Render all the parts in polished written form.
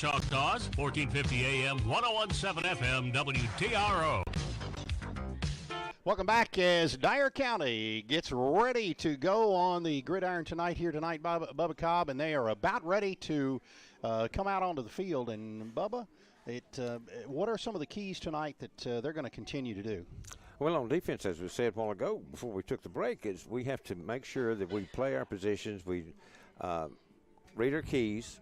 Choctaws, 1450 AM, 1017 FM, WTRO. Welcome back as Dyer County gets ready to go on the gridiron tonight, Bubba Cobb, and they are about ready to come out onto the field. And, Bubba, what are some of the keys tonight that they're going to continue to do? Well, on defense, as we said a while ago before we took the break, is we have to make sure that we play our positions, we read our keys,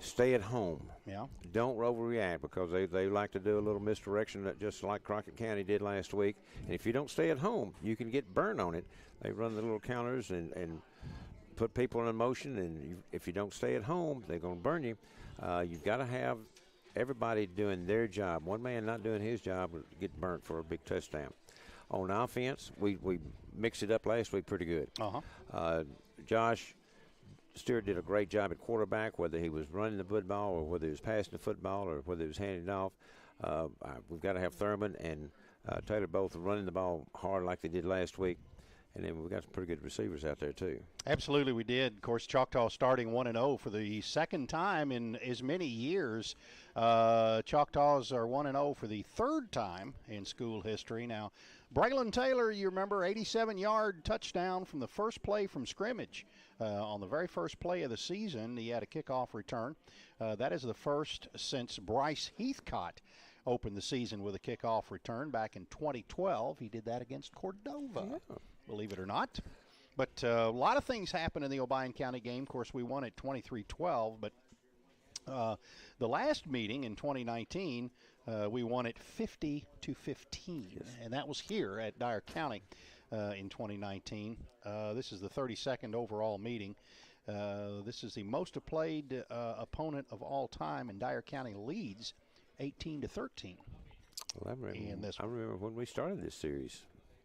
stay at home. Yeah. Don't overreact because they like to do a little misdirection, just like Crockett County did last week. And if you don't stay at home, you can get burned on it. They run the little counters and put people in motion, and if you don't stay at home, they're going to burn you. You've got to have everybody doing their job. One man not doing his job will get burnt for a big touchdown. On offense, we mixed it up last week pretty good. Josh Stewart did a great job at quarterback, whether he was running the football or whether he was passing the football or whether he was handing it off. We've got to have Thurman and Taylor both running the ball hard like they did last week. And then we've got some pretty good receivers out there, too. Absolutely, we did. Of course, Choctaw starting 1-0 for the second time in as many years. Choctaws are 1-0 for the third time in school history. Now, Braylon Taylor, you remember, 87-yard touchdown from the first play from scrimmage. On the very first play of the season, he had a kickoff return. That is the first since Bryce Heathcott opened the season with a kickoff return back in 2012. He did that against Cordova. Yeah. Believe it or not. But a lot of things happened in the Obion County game. Of course, we won at 23-12, but the last meeting in 2019, we won it 50-15, yes. And that was here at Dyer County in 2019. This is the 32nd overall meeting. This is the most played opponent of all time, and Dyer County leads 18-13. Well, I remember when we started this series.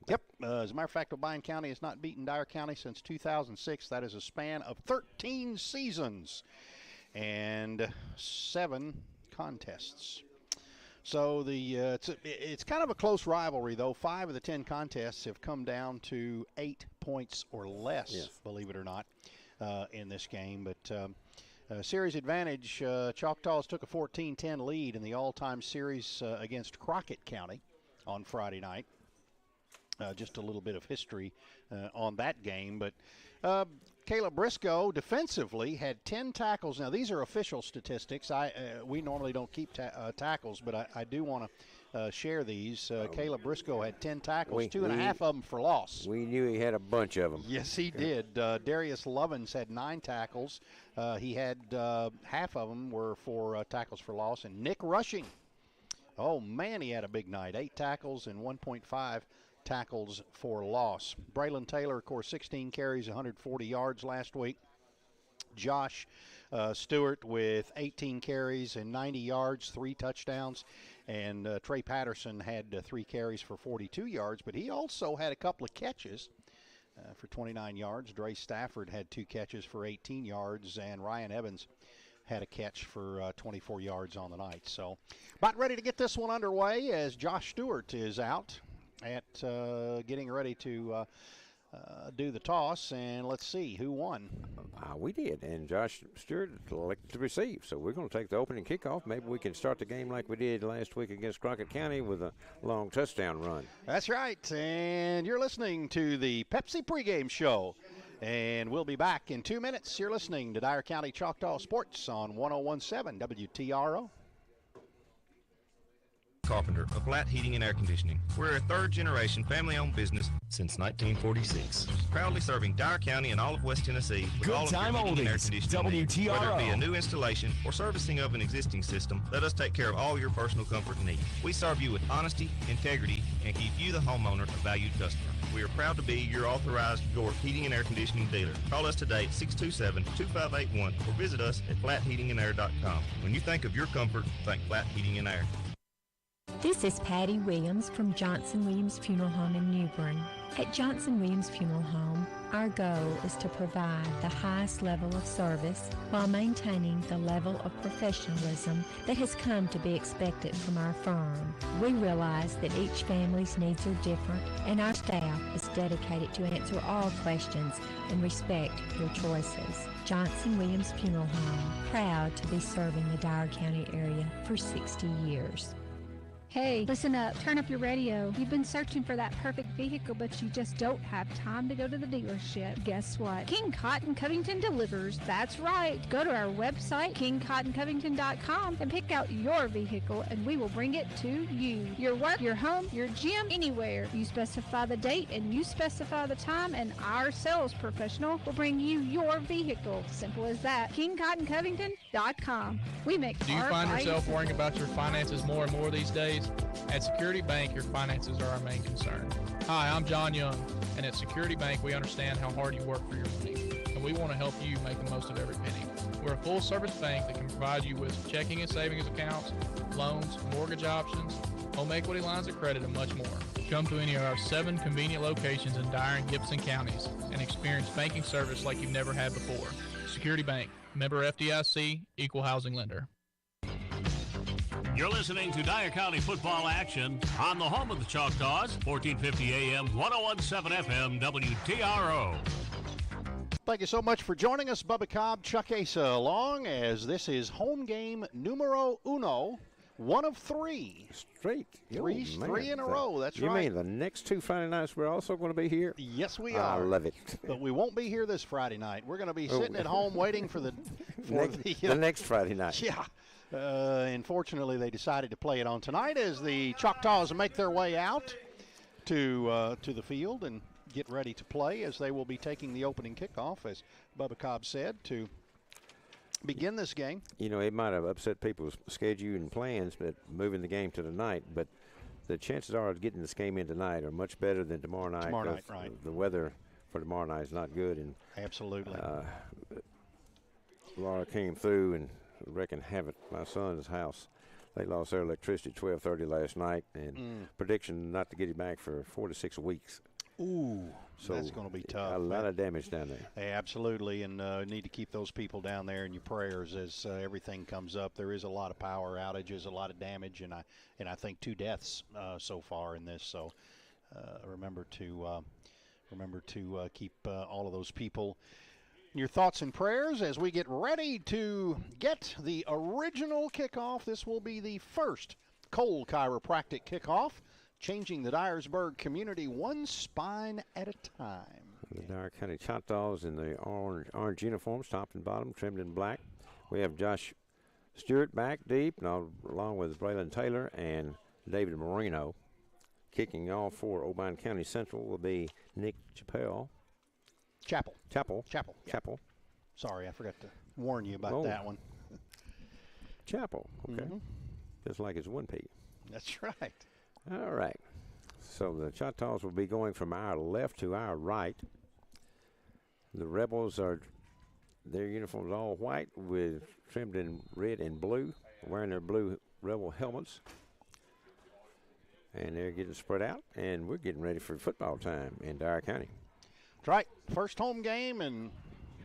Yep. As a matter of fact, Obion County has not beaten Dyer County since 2006. That is a span of 13 seasons and 7 contests. So it's kind of a close rivalry, though. 5 of the 10 contests have come down to 8 points or less, yes. Believe it or not, in this game. But series advantage, Choctaws took a 14-10 lead in the all-time series against Crockett County on Friday night. Just a little bit of history on that game. But Caleb Briscoe defensively had 10 tackles. Now, these are official statistics. We normally don't keep tackles, but I do want to share these. Caleb Briscoe had 10 tackles, 2.5 of them for loss. We knew he had a bunch of them. Yes, he did. Darius Lovins had 9 tackles. He had half of them were for tackles for loss. And Nick Rushing, oh, man, he had a big night. 8 tackles and 1.5 tackles for loss. Braylon Taylor, of course, 16 carries, 140 yards last week. Josh Stewart with 18 carries and 90 yards, 3 touchdowns. And Trey Patterson had 3 carries for 42 yards, but he also had a couple of catches for 29 yards. Dre Stafford had 2 catches for 18 yards, and Ryan Evans had a catch for 24 yards on the night. So about ready to get this one underway as Josh Stewart is out at getting ready to do the toss, and let's see who won. We did, and Josh Stewart elected to receive, so we're going to take the opening kickoff. Maybe we can start the game like we did last week against Crockett County with a long touchdown run. That's right, and you're listening to the Pepsi Pregame Show, and we'll be back in 2 minutes. You're listening to Dyer County Choctaw Sports on 1017 WTRO. Carpenter of Flat Heating and Air Conditioning. We're a third-generation family-owned business since 1946, proudly serving Dyer County and all of West Tennessee with all of your heating and air conditioning needs. Whether it be a new installation or servicing of an existing system, let us take care of all your personal comfort needs. We serve you with honesty, integrity, and keep you, the homeowner, a valued customer. We are proud to be your authorized York heating and air conditioning dealer. Call us today at 627-2581 or visit us at flatheatingandair.com. When you think of your comfort, think Flat Heating and Air. This is Patty Williams from Johnson Williams Funeral Home in New Bern. At Johnson Williams Funeral Home, our goal is to provide the highest level of service while maintaining the level of professionalism that has come to be expected from our firm. We realize that each family's needs are different, and our staff is dedicated to answer all questions and respect your choices. Johnson Williams Funeral Home, proud to be serving the Dyer County area for 60 years. Hey, listen up. Turn up your radio. You've been searching for that perfect vehicle, but you just don't have time to go to the dealership. Guess what? King Cotton Covington delivers. That's right. Go to our website, kingcottoncovington.com, and pick out your vehicle, and we will bring it to you. Your work, your home, your gym, anywhere. You specify the date, and you specify the time, and our sales professional will bring you your vehicle. Simple as that. kingcottoncovington.com. We make Do you find yourself worrying about your finances more and more these days? At Security Bank, your finances are our main concern. Hi, I'm John Young, and at Security Bank, we understand how hard you work for your money, and we want to help you make the most of every penny. We're a full-service bank that can provide you with checking and savings accounts, loans, mortgage options, home equity lines of credit, and much more. Come to any of our 7 convenient locations in Dyer and Gibson counties and experience banking service like you've never had before. Security Bank, member FDIC, equal housing lender. You're listening to Dyer County football action on the home of the Choctaws, 1450 AM, 1017 FM, WTRO. Thank you so much for joining us, Bubba Cobb, Chuck Asa, along as this is home game numero uno, one of 3. Straight. Three in a row, that's right. right. You mean the next 2 Friday nights we're also going to be here? Yes, we are. I love it. But we won't be here this Friday night. We're going to be sitting at home waiting for the next Friday night. Yeah. Unfortunately, they decided to play it on tonight as the Choctaws make their way out to the field and get ready to play, as they will be taking the opening kickoff, as Bubba Cobb said, to begin this game. You know, it might have upset people's schedule and plans, but moving the game to tonight. But the chances are of getting this game in tonight are much better than tomorrow night. Tomorrow night, right. The weather for tomorrow night is not good. And absolutely. Laura came through and wrecking havoc at my son's house. They lost their electricity at 12:30 last night, and prediction not to get it back for 4 to 6 weeks. Ooh, so that's going to be tough. A lot of damage down there. Hey, absolutely, and need to keep those people down there in your prayers as everything comes up. There is a lot of power outages, a lot of damage, and I think 2 deaths so far in this. So remember to keep all of those people in your thoughts and prayers as we get ready to get the original kickoff. This will be the first cold chiropractic kickoff, changing the Dyersburg community one spine at a time. The Dyer County Choctaws in the orange uniforms, top and bottom, trimmed in black. We have Josh Stewart back deep, along with Braylon Taylor and David Marino. Kicking all for Obion County Central will be Nick Chappell. Chapel. Yeah. Chapel. Sorry, I forgot to warn you about that one. Chapel, okay. Just like it's 1P. That's right. All right. So the Choctaws will be going from our left to our right. The Rebels their uniforms all white with trimmed in red and blue, wearing their blue Rebel helmets. And they're getting spread out, and we're getting ready for football time in Dyer County. That's right. First home game, and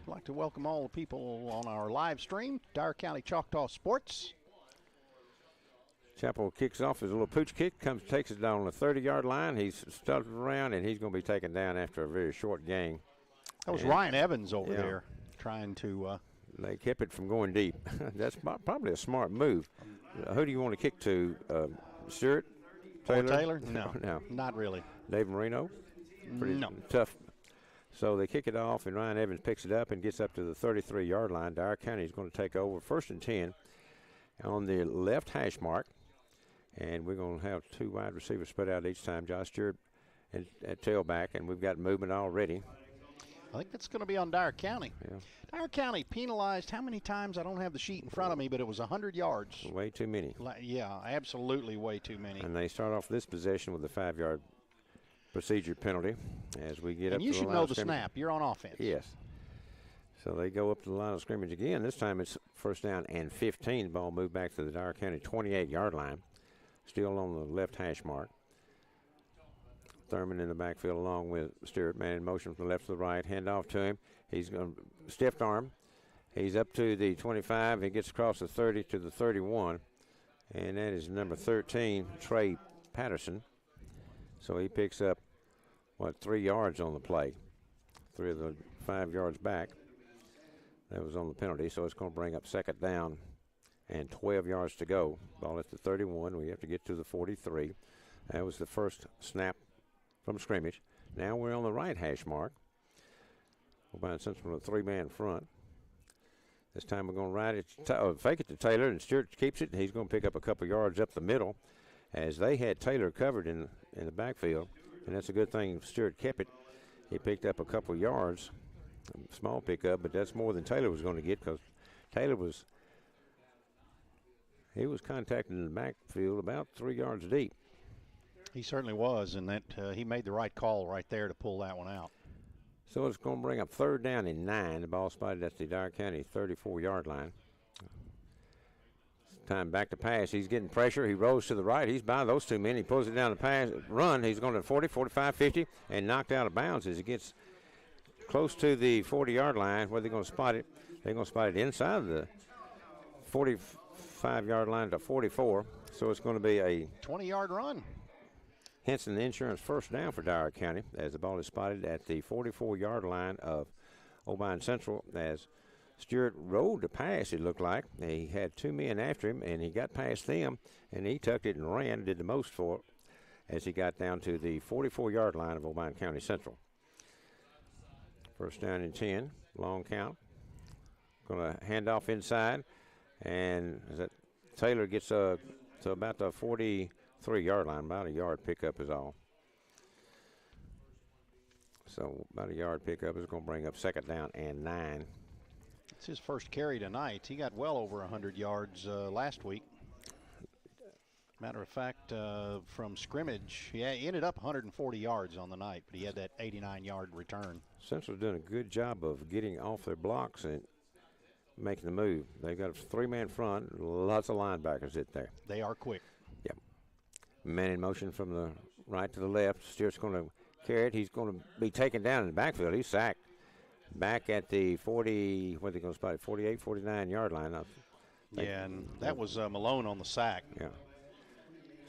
I'd like to welcome all the people on our live stream, Dyer County Choctaw Sports. Chapel kicks off his little pooch kick, takes it down on the 30-yard line. He's stuffed around, and he's going to be taken down after a very short gain. That was Ryan Evans over there trying to. They kept it from going deep. That's probably a smart move. Who do you want to kick to? Stewart? Taylor? No, not really. Dave Marino? Pretty tough. So they kick it off, and Ryan Evans picks it up and gets up to the 33-yard line. Dyer County is going to take over 1st and 10 on the left hash mark. And we're going to have 2 wide receivers spread out each time. Josh Stewart at tailback, and we've got movement already. I think that's going to be on Dyer County. Yeah. Dyer County penalized how many times? I don't have the sheet in front of me, but it was 100 yards. Way too many. Yeah, absolutely way too many. And they start off this possession with a 5-yard procedure penalty as we get up to the line. And you should know the snap. You're on offense. Yes. So they go up to the line of scrimmage again. This time it's 1st down and 15. Ball moved back to the Dyer County 28-yard line. still on the left hash mark. Thurman in the backfield along with Stewart. Man in motion from the left to the right. Hand off to him. He's going to stiff arm. He's up to the 25. He gets across the 30 to the 31. And that is number 13, Trey Patterson. So he picks up, 3 yards on the play. 3 of the 5 yards back. That was on the penalty. So it's going to bring up second down and 12 yards to go. Ball at the 31. We have to get to the 43. That was the first snap from scrimmage. Now we're on the right hash mark. Obion Central with a 3-man front. This time we're going to ride it, fake it to Taylor, and Stewart keeps it. And he's going to pick up a couple yards up the middle, as they had Taylor covered in the backfield, and that's a good thing. Stewart kept it. He picked up a couple yards, small pickup, but that's more than Taylor was going to get, because Taylor was contacting the backfield about 3 yards deep. He certainly was, and that he made the right call right there to pull that one out. So it's going to bring up third down and 9. The ball spotted at the Dyer County 34-yard line. Time back to pass. He's getting pressure. He rolls to the right. He's by those 2 men. He pulls it down the pass, run. He's going to 40, 45, 50, and knocked out of bounds as he gets close to the 40-yard line. Where they're going to spot it? They're going to spot it inside the 45-yard line to 44. So it's going to be a 20-yard run. Henson Insurance first down for Dyer County, as the ball is spotted at the 44-yard line of Obion Central, as Stewart rolled the pass, it looked like. He had 2 men after him, and he got past them, and he tucked it and ran, did the most for it, as he got down to the 44-yard line of Obion County Central. First down and 10, long count. Going to hand off inside, and Taylor gets to about the 43-yard line, about a yard pickup is all. So about a yard pickup is going to bring up second down and 9. It's his first carry tonight. He got well over 100 yards last week. Matter of fact, from scrimmage, he ended up 140 yards on the night, but he had that 89-yard return. Central's doing a good job of getting off their blocks and making the move. They've got a 3-man front, lots of linebackers in there. They are quick. Yep. Man in motion from the right to the left. Stewart's going to carry it. He's going to be taken down in the backfield. He's sacked. Back at the 40, what are they going to spot it, 48, 49-yard line. Yeah, and that was Malone on the sack. Yeah.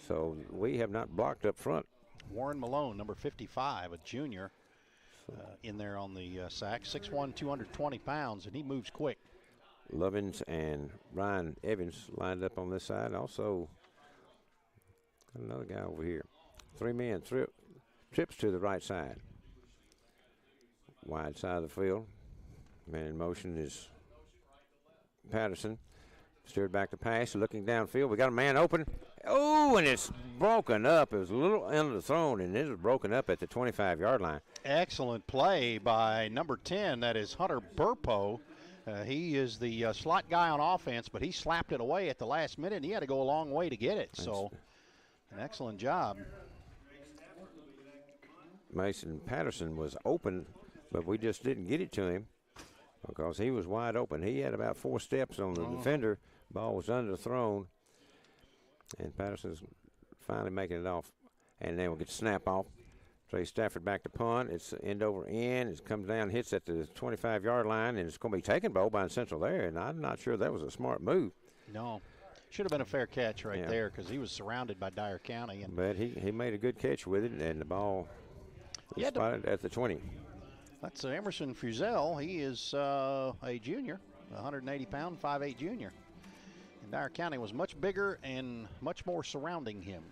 So we have not blocked up front. Warren Malone, number 55, a junior, in there on the sack. 6'1", 220 pounds, and he moves quick. Lovins and Ryan Evans lined up on this side. Also, another guy over here. 3 men, trips to the right side. Wide side of the field. Man in motion is Patterson. Steered back to pass, looking downfield. We got a man open. Oh, and it's broken up. It was a little underthrown, and it was broken up at the 25-yard line. Excellent play by number 10. That is Hunter Burpo. He is the slot guy on offense, but he slapped it away at the last minute, and he had to go a long way to get it. So, an excellent job. Mason Patterson was open, but we just didn't get it to him because he was wide open. He had about 4 steps on the defender. Ball was underthrown, and Patterson's finally making it off. And then we'll get the snap off. Trey Stafford back to punt. It's end over end. It comes down, hits at the 25-yard line, and it's going to be taken by Obion Central there. And I'm not sure that was a smart move. No. Should have been a fair catch right there because he was surrounded by Dyer County. But he made a good catch with it, and the ball was spotted at the 20. That's Emerson Fusel. He is a junior, 180-pound, 5'8" junior. And Dyer County was much bigger and much more surrounding him.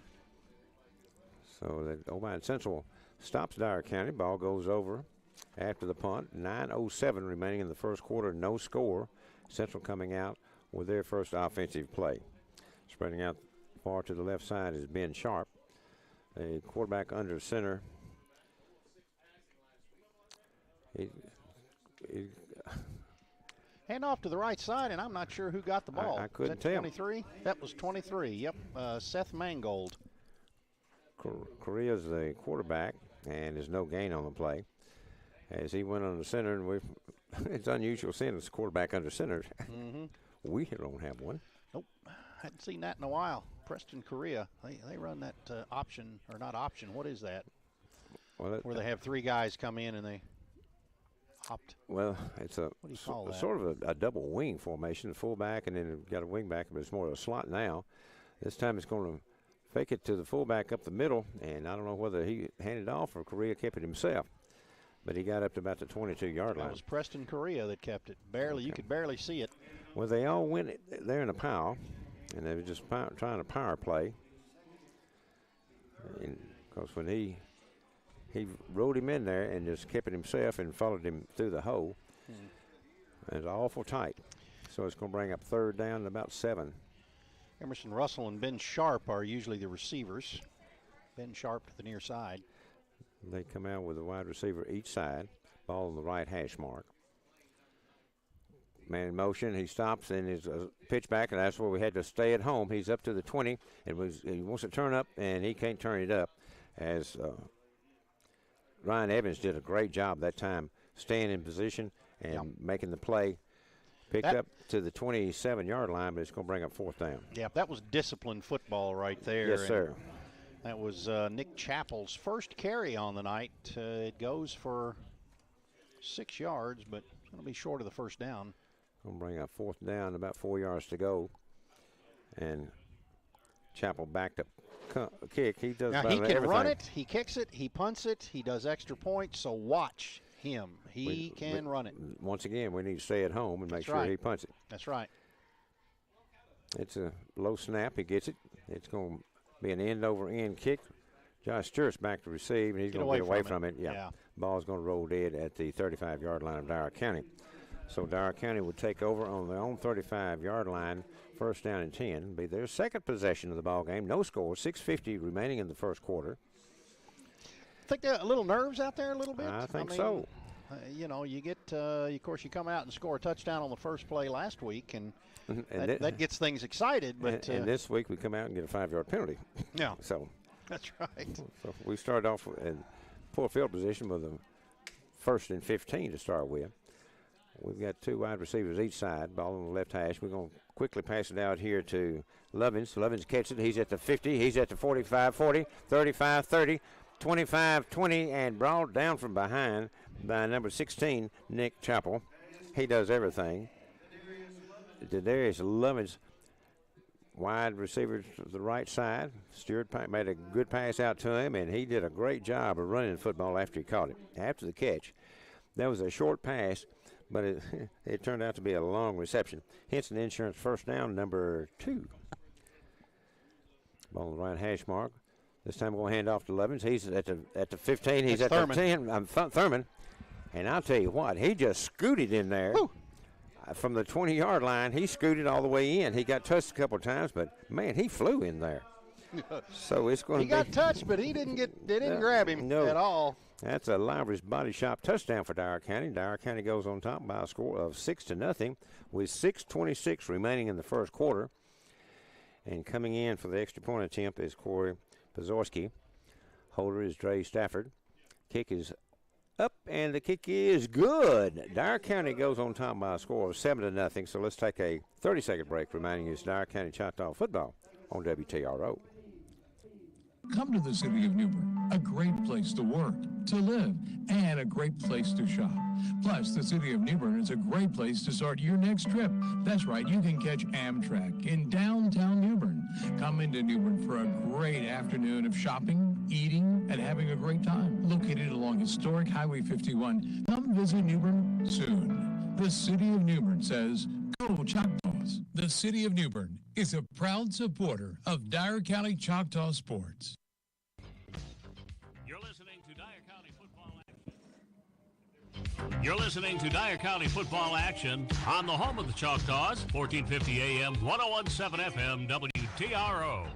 So the Obion Central stops Dyer County. Ball goes over after the punt. 9:07 remaining in the first quarter, no score. Central coming out with their first offensive play. Spreading out far to the left side is Ben Sharp. A quarterback under center. Hand off to the right side, and I'm not sure who got the ball. I couldn't tell. tell. 23? That was 23, yep. Seth Mangold. Korea's the quarterback, and there's no gain on the play. As he went on the center, and it's unusual seeing a quarterback under center. We don't have one. Nope. Hadn't seen that in a while. Preston Korea, they run that option, or not option, what is that? Well, where they have 3 guys come in and they opt. Well, it's a sort of a double wing formation, a fullback and then got a wing back, but it's more of a slot now. This time it's going to fake it to the fullback up the middle, and I don't know whether he handed off or Korea kept it himself, but he got up to about the 22-yard line. That was Preston Korea that kept it. Barely, you could barely see it. Well, they all went there in a pile, and they were just trying to power play. Because when he rode him in there and just kept it himself and followed him through the hole. It was awful tight. So it's going to bring up 3rd down and about 7. Emerson Russell and Ben Sharp are usually the receivers. Ben Sharp to the near side. They come out with a wide receiver each side. Ball on the right hash mark. Man in motion. He stops and is a pitch back, and that's where we had to stay at home. He's up to the 20, and he wants to turn up, and he can't turn it up as Ryan Evans did a great job that time staying in position and making the play. Picked up to the 27-yard line, but it's going to bring up 4th down. Yeah, that was disciplined football right there. Yes, sir. That was Nick Chappell's first carry on the night. It goes for 6 yards, but it's going to be short of the 1st down. Going to bring up 4th down, about 4 yards to go. And Chappell backed up kick. He does now about he can everything. Run it, he kicks it, he punts it, he does extra points, so watch him. He can run it. Once again, we need to stay at home and make sure he punts it. That's right. It's a low snap. He gets it. It's going to be an end-over-end kick. Josh Stewart's back to receive, and he's going to get away from it. Yeah. Ball's going to roll dead at the 35-yard line of Dyer County. So Dyer County would take over on their own 35-yard line, 1st down and 10. Be their 2nd possession of the ball game. No score, 6:50 remaining in the 1st quarter. Think there are a little nerves out there a little bit? I think so. You get, of course, you come out and score a touchdown on the first play last week, and that gets things excited. But and this week we come out and get a 5-yard penalty. Yeah. So that's right. So we started off in poor field position with a 1st and 15 to start with. We've got 2 wide receivers each side, ball on the left hash. We're going to quickly pass it out here to Lovins. Lovins catches it. He's at the 50. He's at the 45, 40, 35, 30, 25, 20, and brought down from behind by number 16, Nick Chappell. He does everything. Darius Lovins, wide receiver to the right side. Stewart made a good pass out to him, and he did a great job of running the football after he caught it. After the catch, that was a short pass, but it turned out to be a long reception. Henson Insurance 1st down, number 2. Ball on the right hash mark. This time we're going to hand off to Lovins. He's at the 15. He's at Thurman. the 10. Thurman. And I'll tell you what, he just scooted in there. From the 20-yard line. He scooted all the way in. He got touched a couple of times, but, man, he flew in there. So it's going to be. He got touched, but they didn't grab him at all. That's a Lowry's Body Shop touchdown for Dyer County. Dyer County goes on top by a score of 6-0 with 6:26 remaining in the 1st quarter. And coming in for the extra point attempt is Corey Pazorski. Holder is Dre Stafford. Kick is up, and the kick is good. Dyer County goes on top by a score of 7-0. So let's take a 30-second break, reminding you it's Dyer County Choctaw football on WTRO. Come to the city of New Bern, a great place to work, to live, and a great place to shop. Plus, the city of New Bern is a great place to start your next trip. That's right, you can catch Amtrak in downtown New Bern. Come into New Bern for a great afternoon of shopping, eating, and having a great time. Located along historic Highway 51, come visit New Bern soon. The city of New Bern says, go Choctaws. The city of New Bern is a proud supporter of Dyer County Choctaw sports. You're listening to Dyer County football action. You're listening to Dyer County football action on the home of the Choctaws, 1450 AM, 1017 FM, WTRO.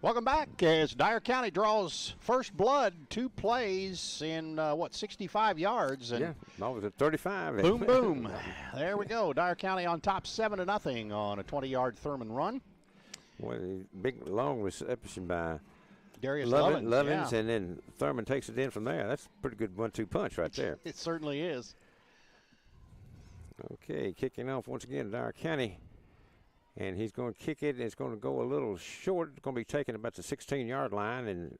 Welcome back as Dyer County draws first blood, 2 plays in, 65 yards. And I was at 35. Boom, boom. There we go. Dyer County on top 7-0 on a 20-yard Thurman run. Well, big, long reception by Darius Lovins, and then Thurman takes it in from there. That's a pretty good 1-2 punch right there. It certainly is. Okay, kicking off once again, Dyer County And he's going to kick it, and it's going to go a little short. It's going to be taken about the 16-yard line. And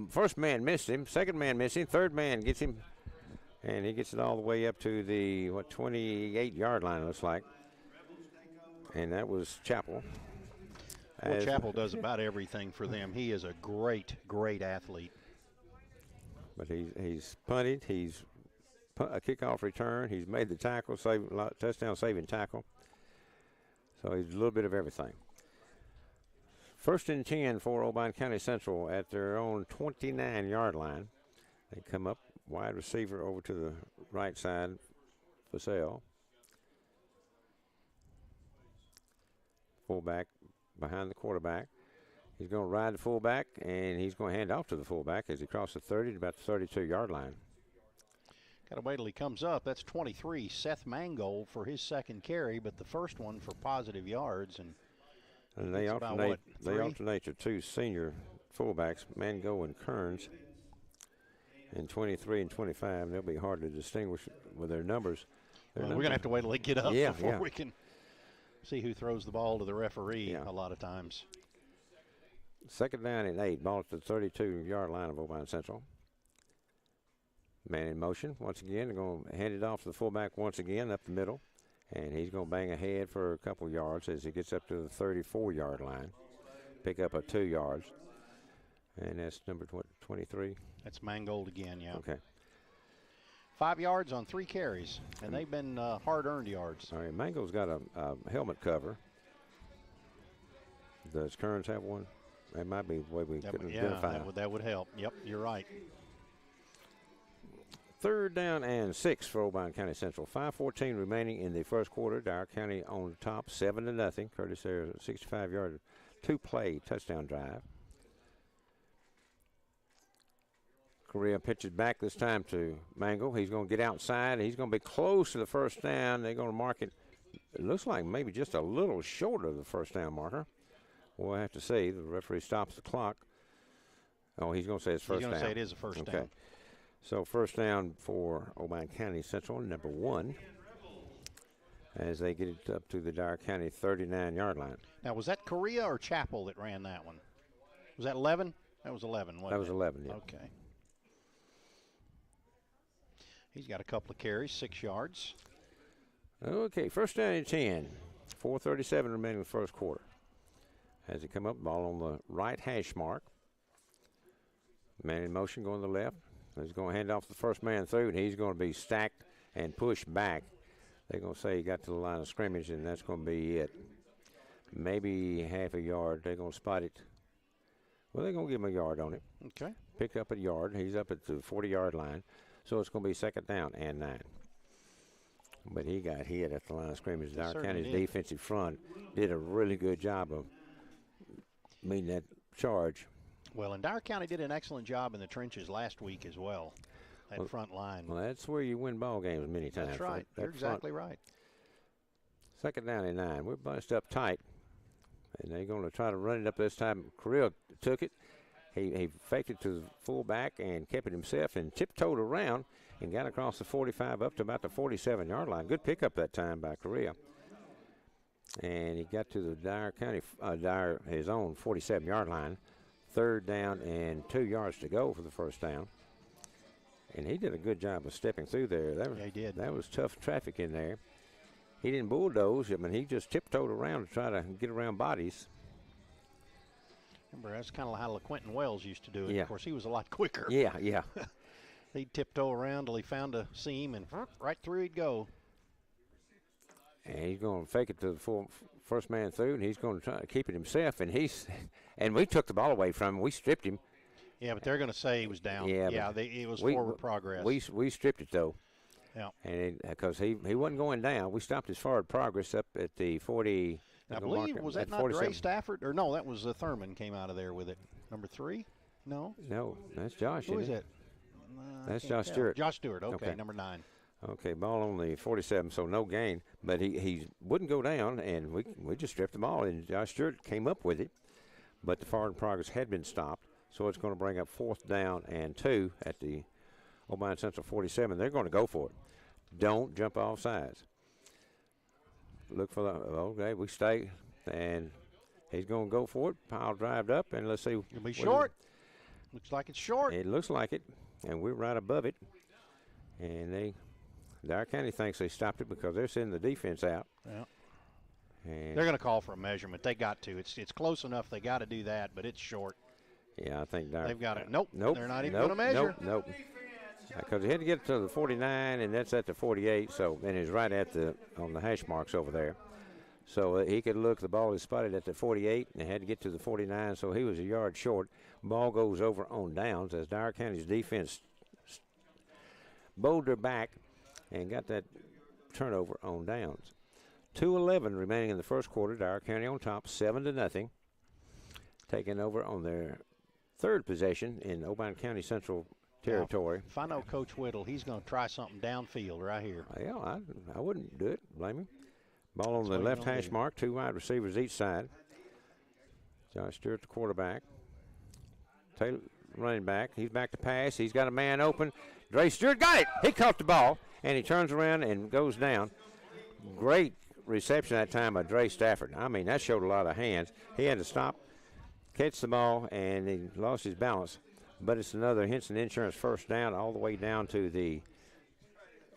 first man missed him. Second man missed him. Third man gets him. And he gets it all the way up to the, 28-yard line, it looks like. And that was Chappell. Well, Chappell does about everything for them. He is a great, great athlete. But he's punted. He's a kickoff return. He's made the tackle, touchdown saving tackle. So he's a little bit of everything. 1st and 10 for Obion County Central at their own 29-yard line. They come up, wide receiver over to the right side for sale. Fullback behind the quarterback. He's going to ride the fullback, and he's going to hand off to the fullback as he crosses the 30 to about the 32-yard line. Got to wait till he comes up. That's 23, Seth Mangold for his second carry, but the first one for positive yards. And they alternate. They alternate your two senior fullbacks, Mango and Kearns. And 23 and 25, they'll be hard to distinguish with their numbers. We're going to have to wait till they get up before we can see who throws the ball to the referee a lot of times. 2nd down and 8, ball at the 32-yard line of Obion Central. Man in motion once again. They're going to hand it off to the fullback once again up the middle. And he's going to bang ahead for a couple yards as he gets up to the 34-yard line. Pick up 2 yards. And that's number 23. That's Mangold again, yeah. Okay. 5 yards on 3 carries, and they've been hard-earned yards. All right, Mangold's got a helmet cover. Does Kearns have one? That might be the way we couldn't identify. That would help. Yep, you're right. 3rd down and 6 for Obion County Central. 5:14 remaining in the first quarter. Dyer County on top, 7-0. Curtis there, 65-yard, 2-play touchdown drive. Correa pitches back this time to Mango. He's going to get outside. He's going to be close to the first down. They're going to mark it. It looks like maybe just a little short of the first down marker. We'll have to see. The referee stops the clock. Oh, he's going to say it's first down. He's going to say it is a first down. So first down for Obion County Central, number 1, as they get it up to the Dyer County 39-yard line. Now, was that Correa or Chappell that ran that one? Was that 11? That was 11, wasn't it? That was 11, yeah. Okay. He's got a couple of carries, 6 yards. Okay, first down and 10. 4:37 remaining in the first quarter. As he come up, ball on the right hash mark. Man in motion going to the left. He's going to hand off the first man through, and he's going to be stacked and pushed back. They're going to say he got to the line of scrimmage, and that's going to be it. Maybe half a yard. They're going to spot it. Well, they're going to give him a yard on it. Okay. Pick up a yard. He's up at the 40-yard line. So it's going to be 2nd down and 9. But he got hit at the line of scrimmage. Dyer County's defensive front did a really good job of meeting that charge. Well, and Dyer County did an excellent job in the trenches last week as well, that front line. Well, that's where you win ball games many times. That's right. You're exactly right. 2nd down and 9. We're bunched up tight, and they're going to try to run it up this time. Correa took it. He faked it to the fullback and kept it himself and tiptoed around and got across the 45 up to about the 47-yard line. Good pickup that time by Correa. And he got to the Dyer County, his own 47-yard line. 3rd down and 2 yards to go for the first down. And he did a good job of stepping through there. He did. That was tough traffic in there. He didn't bulldoze. I mean, he just tiptoed around to try to get around bodies. Remember, that's kind of how LaQuentin Wells used to do it. Yeah. Of course, he was a lot quicker. Yeah. He'd tiptoe around till he found a seam, and right through he'd go. And he's going to fake it to the first man through, and he's going to try to keep it himself. And we took the ball away from him. We stripped him. Yeah, but they're going to say he was down. Yeah, it was forward progress. We stripped it, though. Yeah. And because he wasn't going down, we stopped his forward progress up at the 40. I believe, was that not 47. Dre Stafford? Or no, that was Thurman came out of there with it. Number 3? No, that's Josh. Who is it? That's Josh Stewart. Josh Stewart, okay, number 9. Okay, ball on the 47, so no gain. But he wouldn't go down, and we just stripped the ball, and Josh Stewart came up with it. But the forward progress had been stopped, so it's going to bring up 4th down and 2 at the Obion Central 47. They're going to go for it. Don't jump off sides. look for the, okay, we stay, and he's going to go for it. Pile drived up, and let's see. It'll be short. Looks like it's short. It looks like it, and we're right above it. And Dyer County thinks they stopped it because they're sending the defense out. Yeah. And they're going to call for a measurement. They got to. It's close enough. They got to do that, but it's short. Yeah, I think Dyer. They've got it. Nope. They're not even going to measure. Nope. Because he had to get to the 49, and that's at the 48. So, and he's right at on the hash marks over there. So he could look. The ball is spotted at the 48, and had to get to the 49. So he was a yard short. Ball goes over on downs as Dyer County's defense bowled her back and got that turnover on downs. 2:11 remaining in the first quarter. Dyer County on top, 7-0, taking over on their third possession in Obion County Central territory. Now, if I know Coach Whittle, he's going to try something downfield right here. Well, I wouldn't do it. Blame him. Ball on the left hash mark. 2 wide receivers each side. Josh Stewart, the quarterback. Taylor, running back. He's back to pass. He's got a man open. Dre Stewart got it. He caught the ball, and he turns around and goes down. Great reception that time by Dre Stafford. I mean, that showed a lot of hands. He had to stop, catch the ball, and he lost his balance. But it's another Henson Insurance first down all the way down to the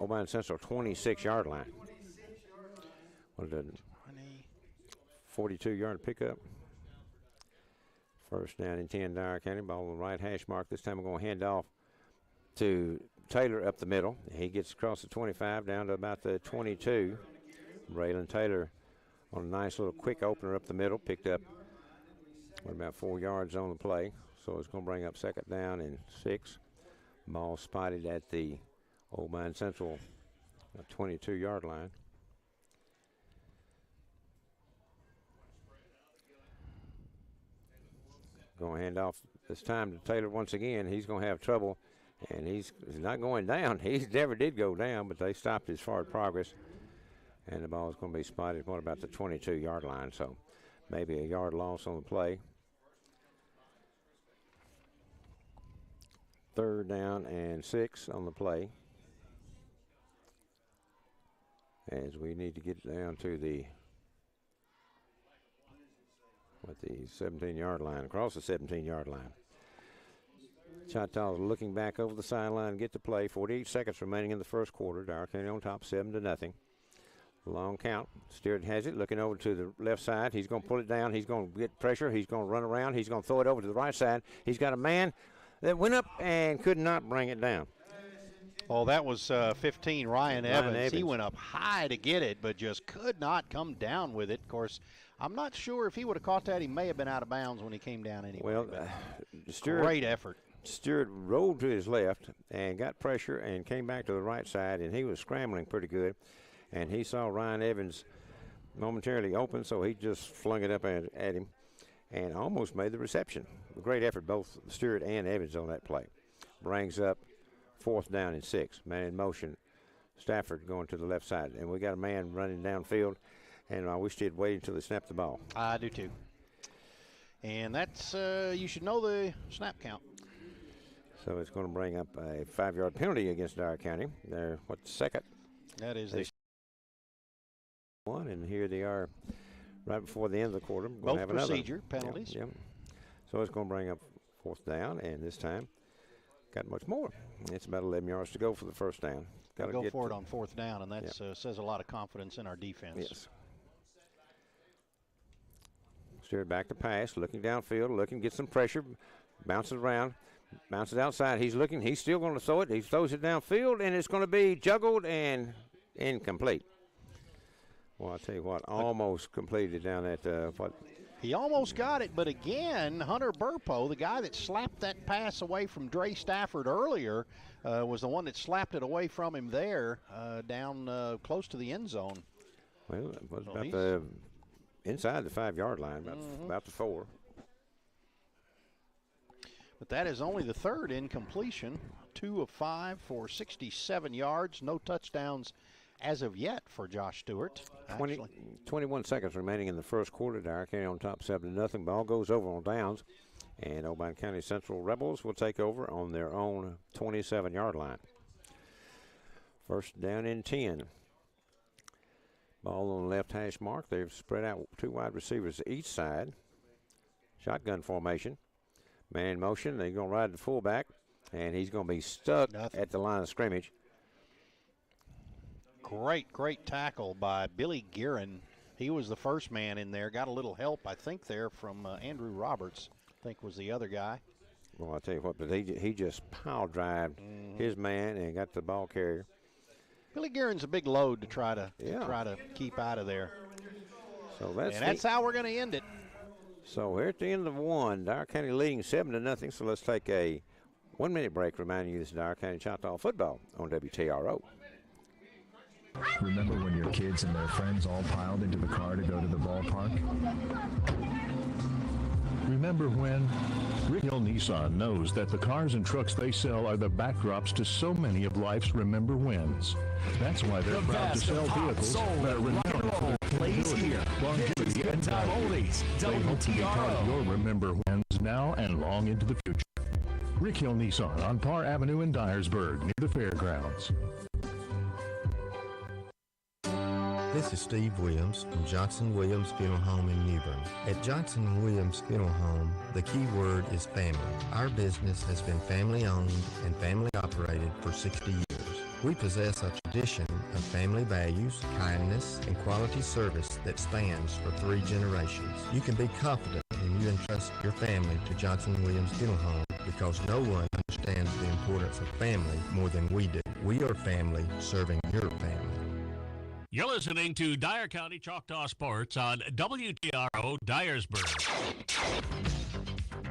Obion Central 26-yard line. What is it? 42-yard pickup. First down and 10, Dyer County. Ball on the right hash mark. This time we're going to hand off to Taylor up the middle. He gets across the 25 down to about the 22. Braylon Taylor on a nice little quick opener up the middle. Picked up about 4 yards on the play. So it's going to bring up second down and 6. Ball spotted at the Obion Central 22-yard line. Going to hand off this time to Taylor once again. He's going to have trouble, and he's not going down. He never did go down, but they stopped his forward progress. And the ball is going to be spotted, what, about the 22-yard line. So maybe a yard loss on the play. Third down and 6 on the play. As we need to get down to the 17-yard line, across the 17-yard line. Choctaw looking back over the sideline, get to play. 48 seconds remaining in the first quarter. Dyer County on top, 7-0. Long count. Stewart has it, looking over to the left side. He's going to pull it down. He's going to get pressure. He's going to run around. He's going to throw it over to the right side. He's got a man that went up and could not bring it down. Oh, that was 15, Ryan Evans. He went up high to get it, but just could not come down with it. Of course, I'm not sure if he would have caught that. He may have been out of bounds when he came down anyway. Well, Stewart, great effort. Stewart rolled to his left and got pressure and came back to the right side, and he was scrambling pretty good. And he saw Ryan Evans momentarily open, so he just flung it up at him and almost made the reception. A great effort, both Stewart and Evans on that play. Brings up fourth down and 6. Man in motion. Stafford going to the left side. And we got a man running downfield, and I wish he'd waited until they snapped the ball. I do too. And that's, you should know the snap count. So it's going to bring up a 5-yard penalty against Dyer County. They're, second? That is the one, and here they are right before the end of the quarter. Both procedure penalties. Yeah. So it's going to bring up fourth down, and this time got much more. It's about 11 yards to go for the first down. Got to go for it on fourth down, and that says a lot of confidence in our defense. Yes. Steered back to pass, looking downfield, looking, get some pressure, bounces around, bounces outside. He's looking, he's still going to throw it. He throws it downfield, and it's going to be juggled and incomplete. Well, I'll tell you what, almost completed down at what? He almost got it, but again, Hunter Burpo, the guy that slapped that pass away from Dre Stafford earlier, was the one that slapped it away from him there, down close to the end zone. Well, it was about the inside the 5-yard line, about the 4. But that is only the third incompletion. 2 of 5 for 67 yards, no touchdowns as of yet for Josh Stewart. 21 seconds remaining in the first quarter. Dyer County on top 7-0. Ball goes over on downs, and Obion County Central Rebels will take over on their own 27-yard line. First down and 10. Ball on the left hash mark. They've spread out 2 wide receivers each side. Shotgun formation. Man in motion. They're going to ride the fullback, and he's going to be stuck at the line of scrimmage. Great tackle by Billy Guerin. He was the first man in there. Got a little help, I think, there from Andrew Roberts, I think was the other guy. Well, I'll tell you what, but he just pile drived his man and got the ball carrier. Billy Guerin's a big load to try to keep out of there. So that's how we're going to end it. So we're at the end of 1. Dyer County leading 7-0. So let's take a 1-minute break, reminding you this is Dyer County Choctaw football on WTRO. Remember when your kids and their friends all piled into the car to go to the ballpark? Remember when? Rick Hill Nissan knows that the cars and trucks they sell are the backdrops to so many of life's remember whens. That's why they're proud to sell vehicles that are renowned for their durability, longevity, and value. They hope to be part of your remember whens now and long into the future. Rick Hill Nissan on Parr Avenue in Dyersburg, near the fairgrounds. This is Steve Williams from Johnson Williams Funeral Home in New Bern. At Johnson Williams Funeral Home, the key word is family. Our business has been family owned and family operated for 60 years. We possess a tradition of family values, kindness, and quality service that spans for 3 generations. You can be confident when you entrust your family to Johnson Williams Funeral Home because no one understands the importance of family more than we do. We are family serving your family. You're listening to Dyer County Choctaw Sports on WTRO Dyersburg.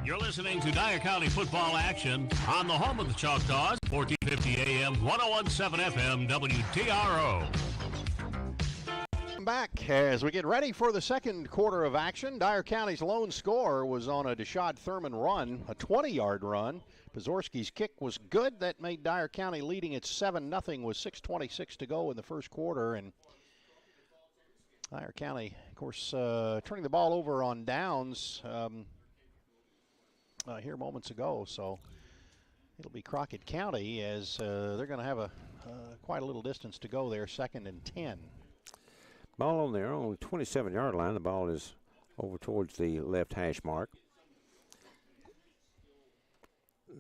You're listening to Dyer County football action on the home of the Choctaws, 1450 AM, 1017 FM, WTRO. Back as we get ready for the second quarter of action. Dyer County's lone score was on a Deshad Thurman run, a 20-yard run. Pazorski's kick was good. That made Dyer County leading at 7-0 with 6:26 to go in the first quarter. And Dyer County, of course, turning the ball over on downs here moments ago. So it'll be Crockett County as they're going to have quite a little distance to go there, 2nd and 10. Ball on their own 27-yard line. The ball is over towards the left hash mark.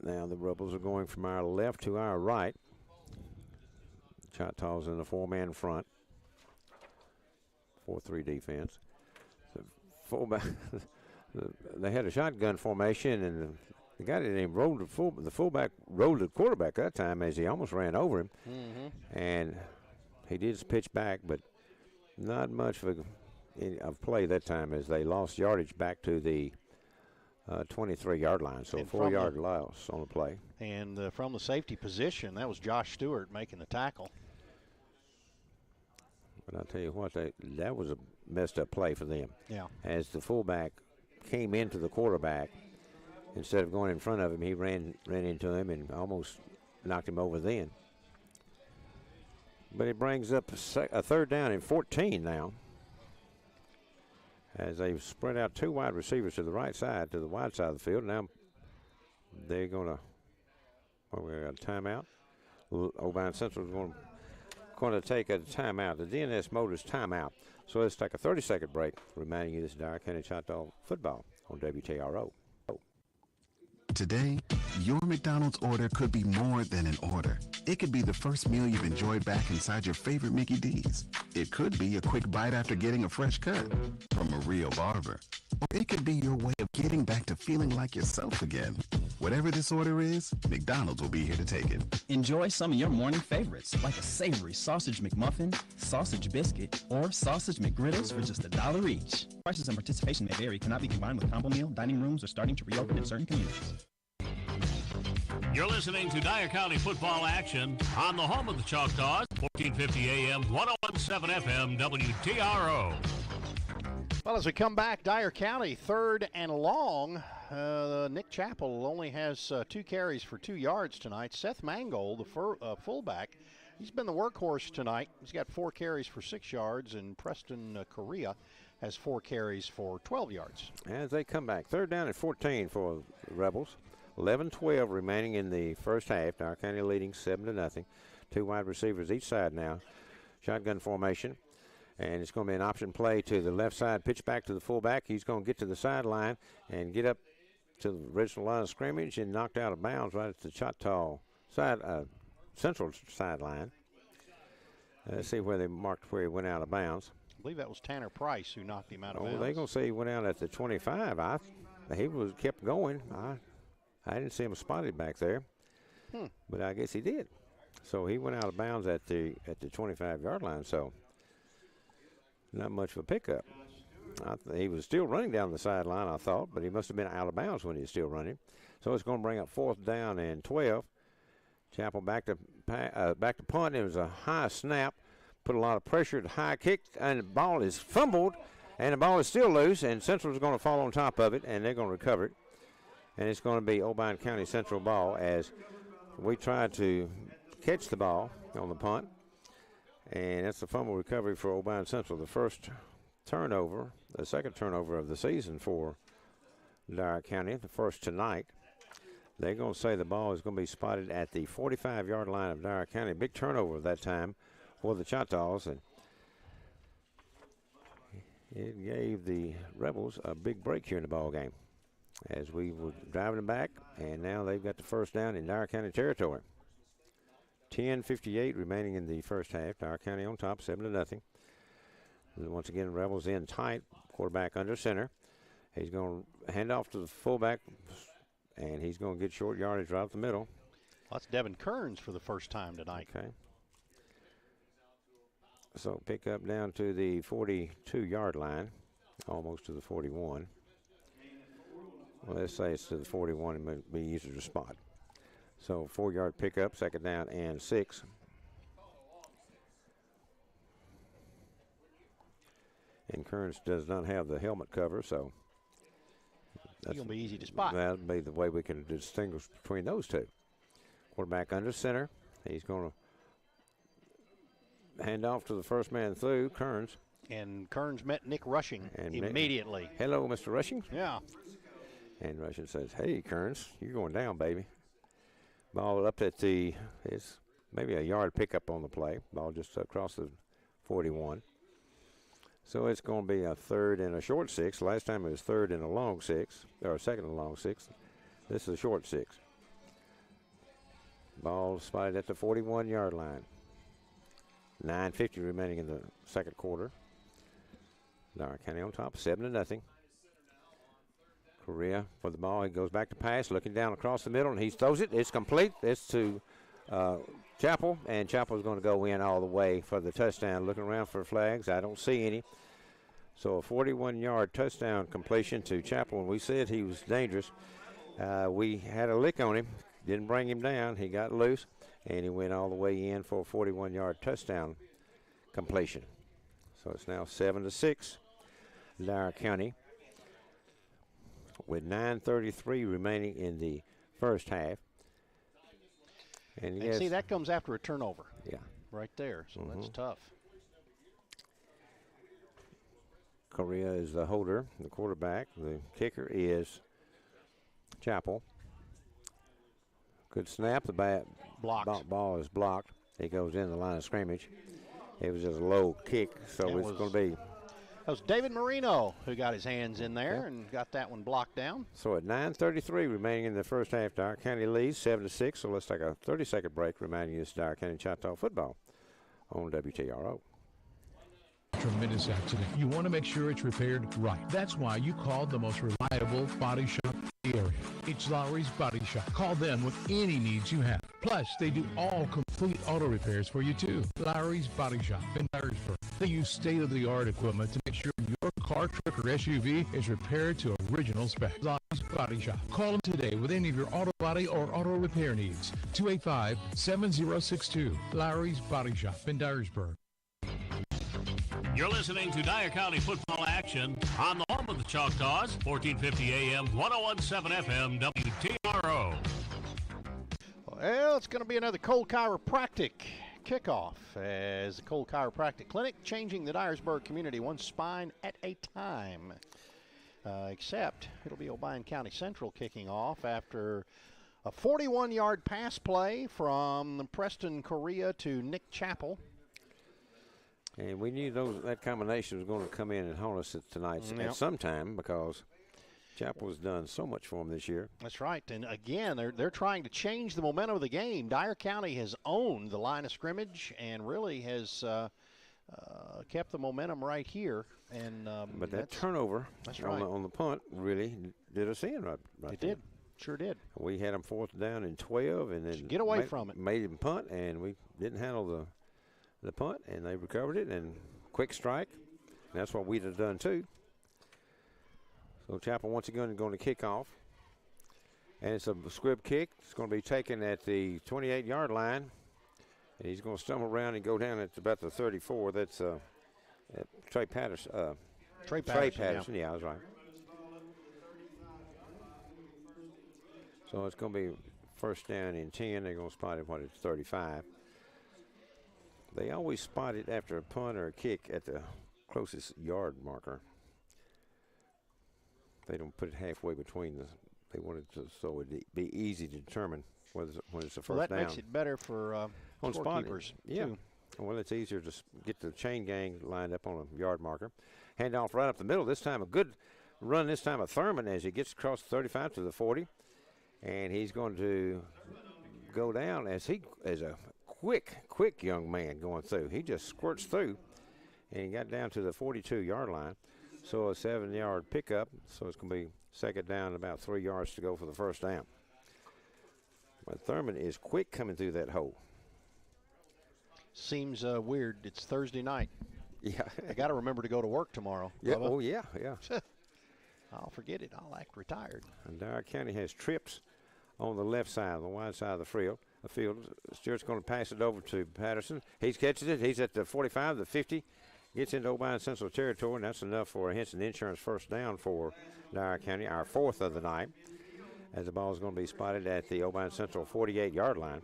Now the Rebels are going from our left to our right. Choctaws in the 4-man front. 4-3 defense. The fullback, they had a shotgun formation, and the guy didn't even roll the fullback rolled the quarterback that time as he almost ran over him. And he did pitch back, but not much of play that time as they lost yardage back to the 23-yard line, so a 4-yard loss on the play. And from the safety position, that was Josh Stewart making the tackle. But I'll tell you what, that was a messed up play for them. Yeah. As the fullback came into the quarterback, instead of going in front of him, he ran into him and almost knocked him over then. But it brings up a 3rd down and 14 now, as they've spread out 2 wide receivers to the right side, to the wide side of the field. Now they're going to, we got a timeout. Obion Central is going to take a timeout, the DNS Motors timeout. So let's take a 30-second break, reminding you this is Dyer County Choctaw football on WTRO. Today, your McDonald's order could be more than an order. It could be the first meal you've enjoyed back inside your favorite Mickey D's. It could be a quick bite after getting a fresh cut from a real barber. Or it could be your way of getting back to feeling like yourself again. Whatever this order is, McDonald's will be here to take it. Enjoy some of your morning favorites, like a savory sausage McMuffin, sausage biscuit, or sausage McGriddles for just $1 each. Prices and participation may vary, cannot be combined with combo meal. Dining rooms are starting to reopen in certain communities. You're listening to Dyer County football action on the home of the Choctaws, 1450 AM, 1017 FM, WTRO. Well, as we come back, Dyer County 3rd and long. Nick Chappell only has 2 carries for 2 yards tonight. Seth Mangold, the fullback, he's been the workhorse tonight. He's got 4 carries for 6 yards, and Preston Correa has 4 carries for 12 yards. As they come back, 3rd down and 14 for the Rebels. 11-12 remaining in the first half. Dyer County leading 7-0. 2 wide receivers each side now. Shotgun formation. And it's going to be an option play to the left side, pitch back to the fullback. He's going to get to the sideline and get up to the original line of scrimmage and knocked out of bounds right at the Choctaw side, central sideline. Let's see where they marked where he went out of bounds. I believe that was Tanner Price who knocked him out of bounds. They're going to say he went out at the 25. He kept going. I didn't see him spotted back there, but I guess he did. So he went out of bounds at the 25-yard line. So not much of a pickup. He was still running down the sideline, I thought, but he must have been out of bounds when he was still running. So it's going to bring up 4th down and 12. Chapel back to punt. It was a high snap, put a lot of pressure, the high kick, and the ball is fumbled, and the ball is still loose, and Central's going to fall on top of it, and they're going to recover it. And it's going to be Obion County Central ball as we try to catch the ball on the punt. And that's a fumble recovery for Obion Central. The first turnover, the second turnover of the season for Dyer County, the first tonight. They're going to say the ball is going to be spotted at the 45-yard line of Dyer County. Big turnover that time for the Choctaws, and it gave the Rebels a big break here in the ball game as we were driving them back, and now they've got the first down in Dyer County territory. 10:58 remaining in the first half. Dyer County on top, 7-0. Once again, Rebels in tight. Quarterback under center. He's going to hand off to the fullback, and he's going to get short yardage right up the middle. Well, that's Devin Kearns for the first time tonight. Okay. So pick up down to the 42-yard line, almost to the 41. Well, let's say it's to the 41. It might be easier to spot. So 4-yard pickup, second down and 6. And Kearns does not have the helmet cover, so that's going to be easy to spot. That'll be the way we can distinguish between those two. Quarterback under center. He's going to hand off to the first man through, Kearns. And Kearns met Nick Rushing immediately. Hello, Mr. Rushing. Yeah. And Rushing says, hey, Kearns, you're going down, baby. Ball up at it's maybe a yard pickup on the play. Ball just across the 41. So it's going to be a 3rd and a short 6. Last time it was 3rd and a long 6, or 2nd and a long 6. This is a short 6. Ball spotted at the 41-yard line. 9:50 remaining in the second quarter. Dyer County on top, 7-0. Correa for the ball. He goes back to pass, looking down across the middle, and he throws it. It's complete. It's to Chapel, and Chapel's going to go in all the way for the touchdown. Looking around for flags. I don't see any. So a 41-yard touchdown completion to Chapel, and we said he was dangerous. We had a lick on him. Didn't bring him down. He got loose, and he went all the way in for a 41-yard touchdown completion. So it's now 7-6, Dyer County, with 9:33 remaining in the first half. And see, that comes after a turnover. Yeah. Right there, so that's tough. Correa is the holder, the quarterback. The kicker is Chapel. Good snap. The ball is blocked. He goes in the line of scrimmage. It was just a low kick, so it's going to be. That was David Marino who got his hands in there and got that one blocked down. So at 9:33 remaining in the first half, Dyer County leads 7-6. So let's take a 30-second break, reminding you this Dyer County Choctaw football on WTRO. Tremendous accident. You want to make sure it's repaired right. That's why you called the most reliable body shop in the area. It's Lowry's Body Shop. Call them with any needs you have. Plus, they do all complete auto repairs for you, too. Lowry's Body Shop in Dyersburg. They use state-of-the-art equipment to make sure your car, truck, or SUV is repaired to original specs. Lowry's Body Shop. Call them today with any of your auto body or auto repair needs. 285-7062. Lowry's Body Shop in Dyersburg. You're listening to Dyer County football action on the home of the Choctaws, 1450 AM, 1017 FM, WTRO. Well, it's going to be another cold chiropractic kickoff as the Cold Chiropractic Clinic, changing the Dyersburg community one spine at a time. Except it'll be Obion County Central kicking off after a 41-yard pass play from Preston Correa to Nick Chapel. And we knew that combination was going to come in and haunt us tonight at some time because Chapel's done so much for them this year. That's right. And again, they're trying to change the momentum of the game. Dyer County has owned the line of scrimmage and really has kept the momentum right here. And but that turnover on the punt really did us in right It did. Sure did. We had them 4th down and 12, and then get away from it. Made him punt, and we didn't handle the punt, and they recovered it, and quick strike. And that's what we'd have done too. So Chapel once again going to kick off. And it's a squib kick. It's going to be taken at the 28-yard line. And he's going to stumble around and go down at about the 34. That's Trey Patterson. Trey Patterson, yeah, I was right. So it's going to be 1st down and 10. They're going to spot it when it's 35. They always spot it after a punt or a kick at the closest yard marker. They don't put it halfway between they want it so it'd be easy to determine when it's the first down. That makes it better for scorekeepers. Yeah. Too. Well, it's easier to get the chain gang lined up on a yard marker. Handoff right up the middle. This time a good run this time of Thurman as he gets across the 35 to the 40. And he's going to go down as a quick young man going through. He just squirts through, and he got down to the 42-yard line. So a 7-yard pickup. So it's going to be 2nd down, about 3 yards to go for the 1st down. But Thurman is quick coming through that hole. Seems weird. It's Thursday night. Yeah. I got to remember to go to work tomorrow. Yeah. Oh, yeah. I'll forget it. I'll act retired. And Dyer County has trips on the left side, the wide side of the field. Stewart's going to pass it over to Patterson. He's catches it. He's at the 45, the 50. Gets into Obion Central territory, and that's enough for a Henson Insurance 1st down for Dyer County, our 4th of the night, as the ball is going to be spotted at the Obion Central 48-yard line.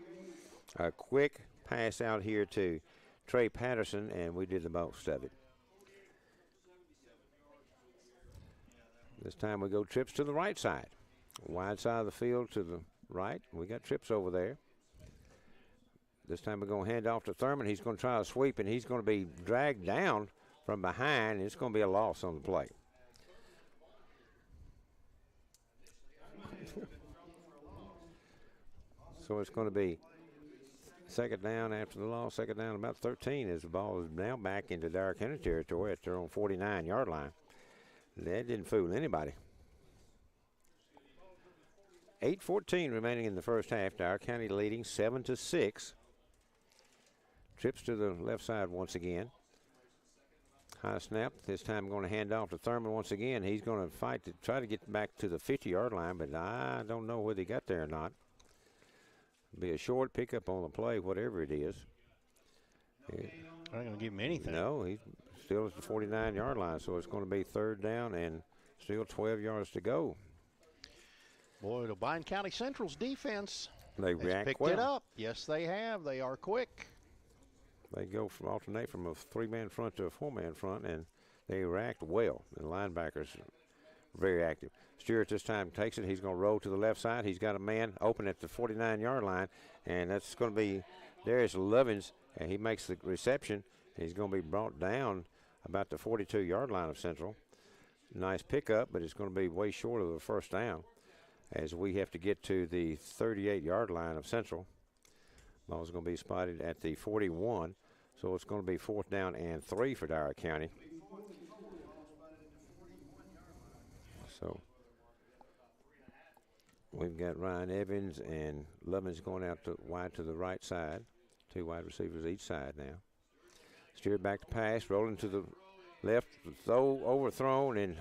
A quick pass out here to Trey Patterson, and we did the most of it. This time we go trips to the right side. Wide side of the field to the right. We got trips over there. This time we're going to hand off to Thurman. He's going to try a sweep, and he's going to be dragged down from behind, and it's going to be a loss on the play. So it's going to be 2nd down after the loss, 2nd down about 13 as the ball is now back into Dyer County territory at their own 49-yard line. That didn't fool anybody. 8:14 remaining in the 1st half. Dyer County leading 7-6. Trips to the left side once again. High snap. This time going to hand off to Thurman once again. He's going to fight to try to get back to the 50-yard line, but I don't know whether he got there or not. It'll be a short pickup on the play, whatever it is. I'm not going to give him anything. No, he's still at the 49-yard line, so it's going to be 3rd down and still 12 yards to go. Boy, the Obion County Central's defense has picked it up. Yes, they have. They are quick. They alternate from a 3-man front to a 4-man front, and they react well. The linebackers are very active. Stewart this time takes it. He's going to roll to the left side. He's got a man open at the 49-yard line, and that's going to be Darius Lovins, and he makes the reception. He's going to be brought down about the 42-yard line of Central. Nice pickup, but it's going to be way short of the 1st down as we have to get to the 38-yard line of Central. Ball's going to be spotted at the 41, so it's going to be 4th down and 3 for Dyer County. So we've got Ryan Evans and Lovins going out wide to the right side. 2 wide receivers each side now. Steered back to pass, rolling to the left, throw overthrown, and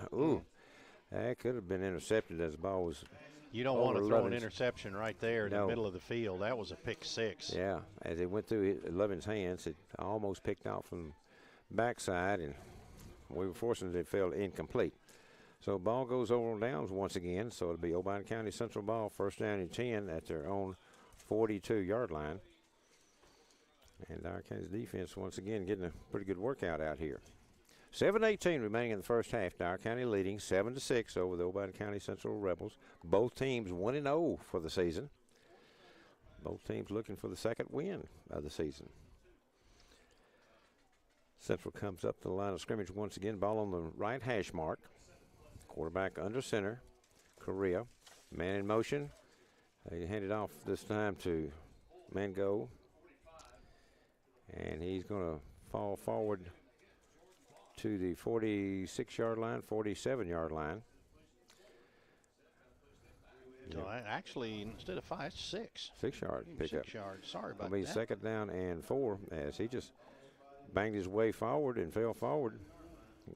that could have been intercepted as the ball was. You don't want to throw an interception right there in the middle of the field. That was a pick 6. Yeah, as it went through Lovin's hands, it almost picked off from the backside, and we were fortunate it fell incomplete. So ball goes over on downs once again, so it'll be Obion County Central ball, 1st down and 10 at their own 42-yard line. And Dyer County's defense once again getting a pretty good workout out here. 7:18 remaining in the 1st half. Dyer County leading 7-6 over the Obion County Central Rebels. Both teams 1-0 for the season. Both teams looking for the 2nd win of the season. Central comes up to the line of scrimmage once again. Ball on the right hash mark. Quarterback under center. Correa. Man in motion. They hand it off this time to Mango. And he's going to fall forward to the 46-yard line, 47-yard line. So actually, instead of 5, 6. 6-yard pickup. 6 yards. Sorry about It'll be that. second down and 4 as he just banged his way forward and fell forward.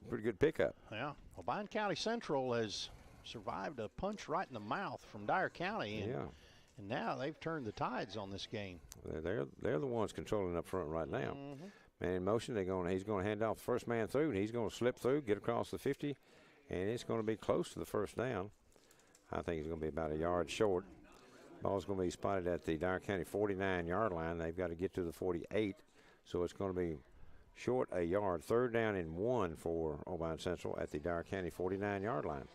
Pretty good pickup. Yeah. Obion County Central has survived a punch right in the mouth from Dyer County. And, and now they've turned the tides on this game. They're the ones controlling up front right now. Man in motion. He's going to hand off the first man through, and he's going to slip through, get across the 50, and it's going to be close to the first down. I think he's going to be about a yard short. Ball's going to be spotted at the Dyer County 49-yard line. They've got to get to the 48, so it's going to be short a yard. Third down and 1 for Obion Central at the Dyer County 49-yard line.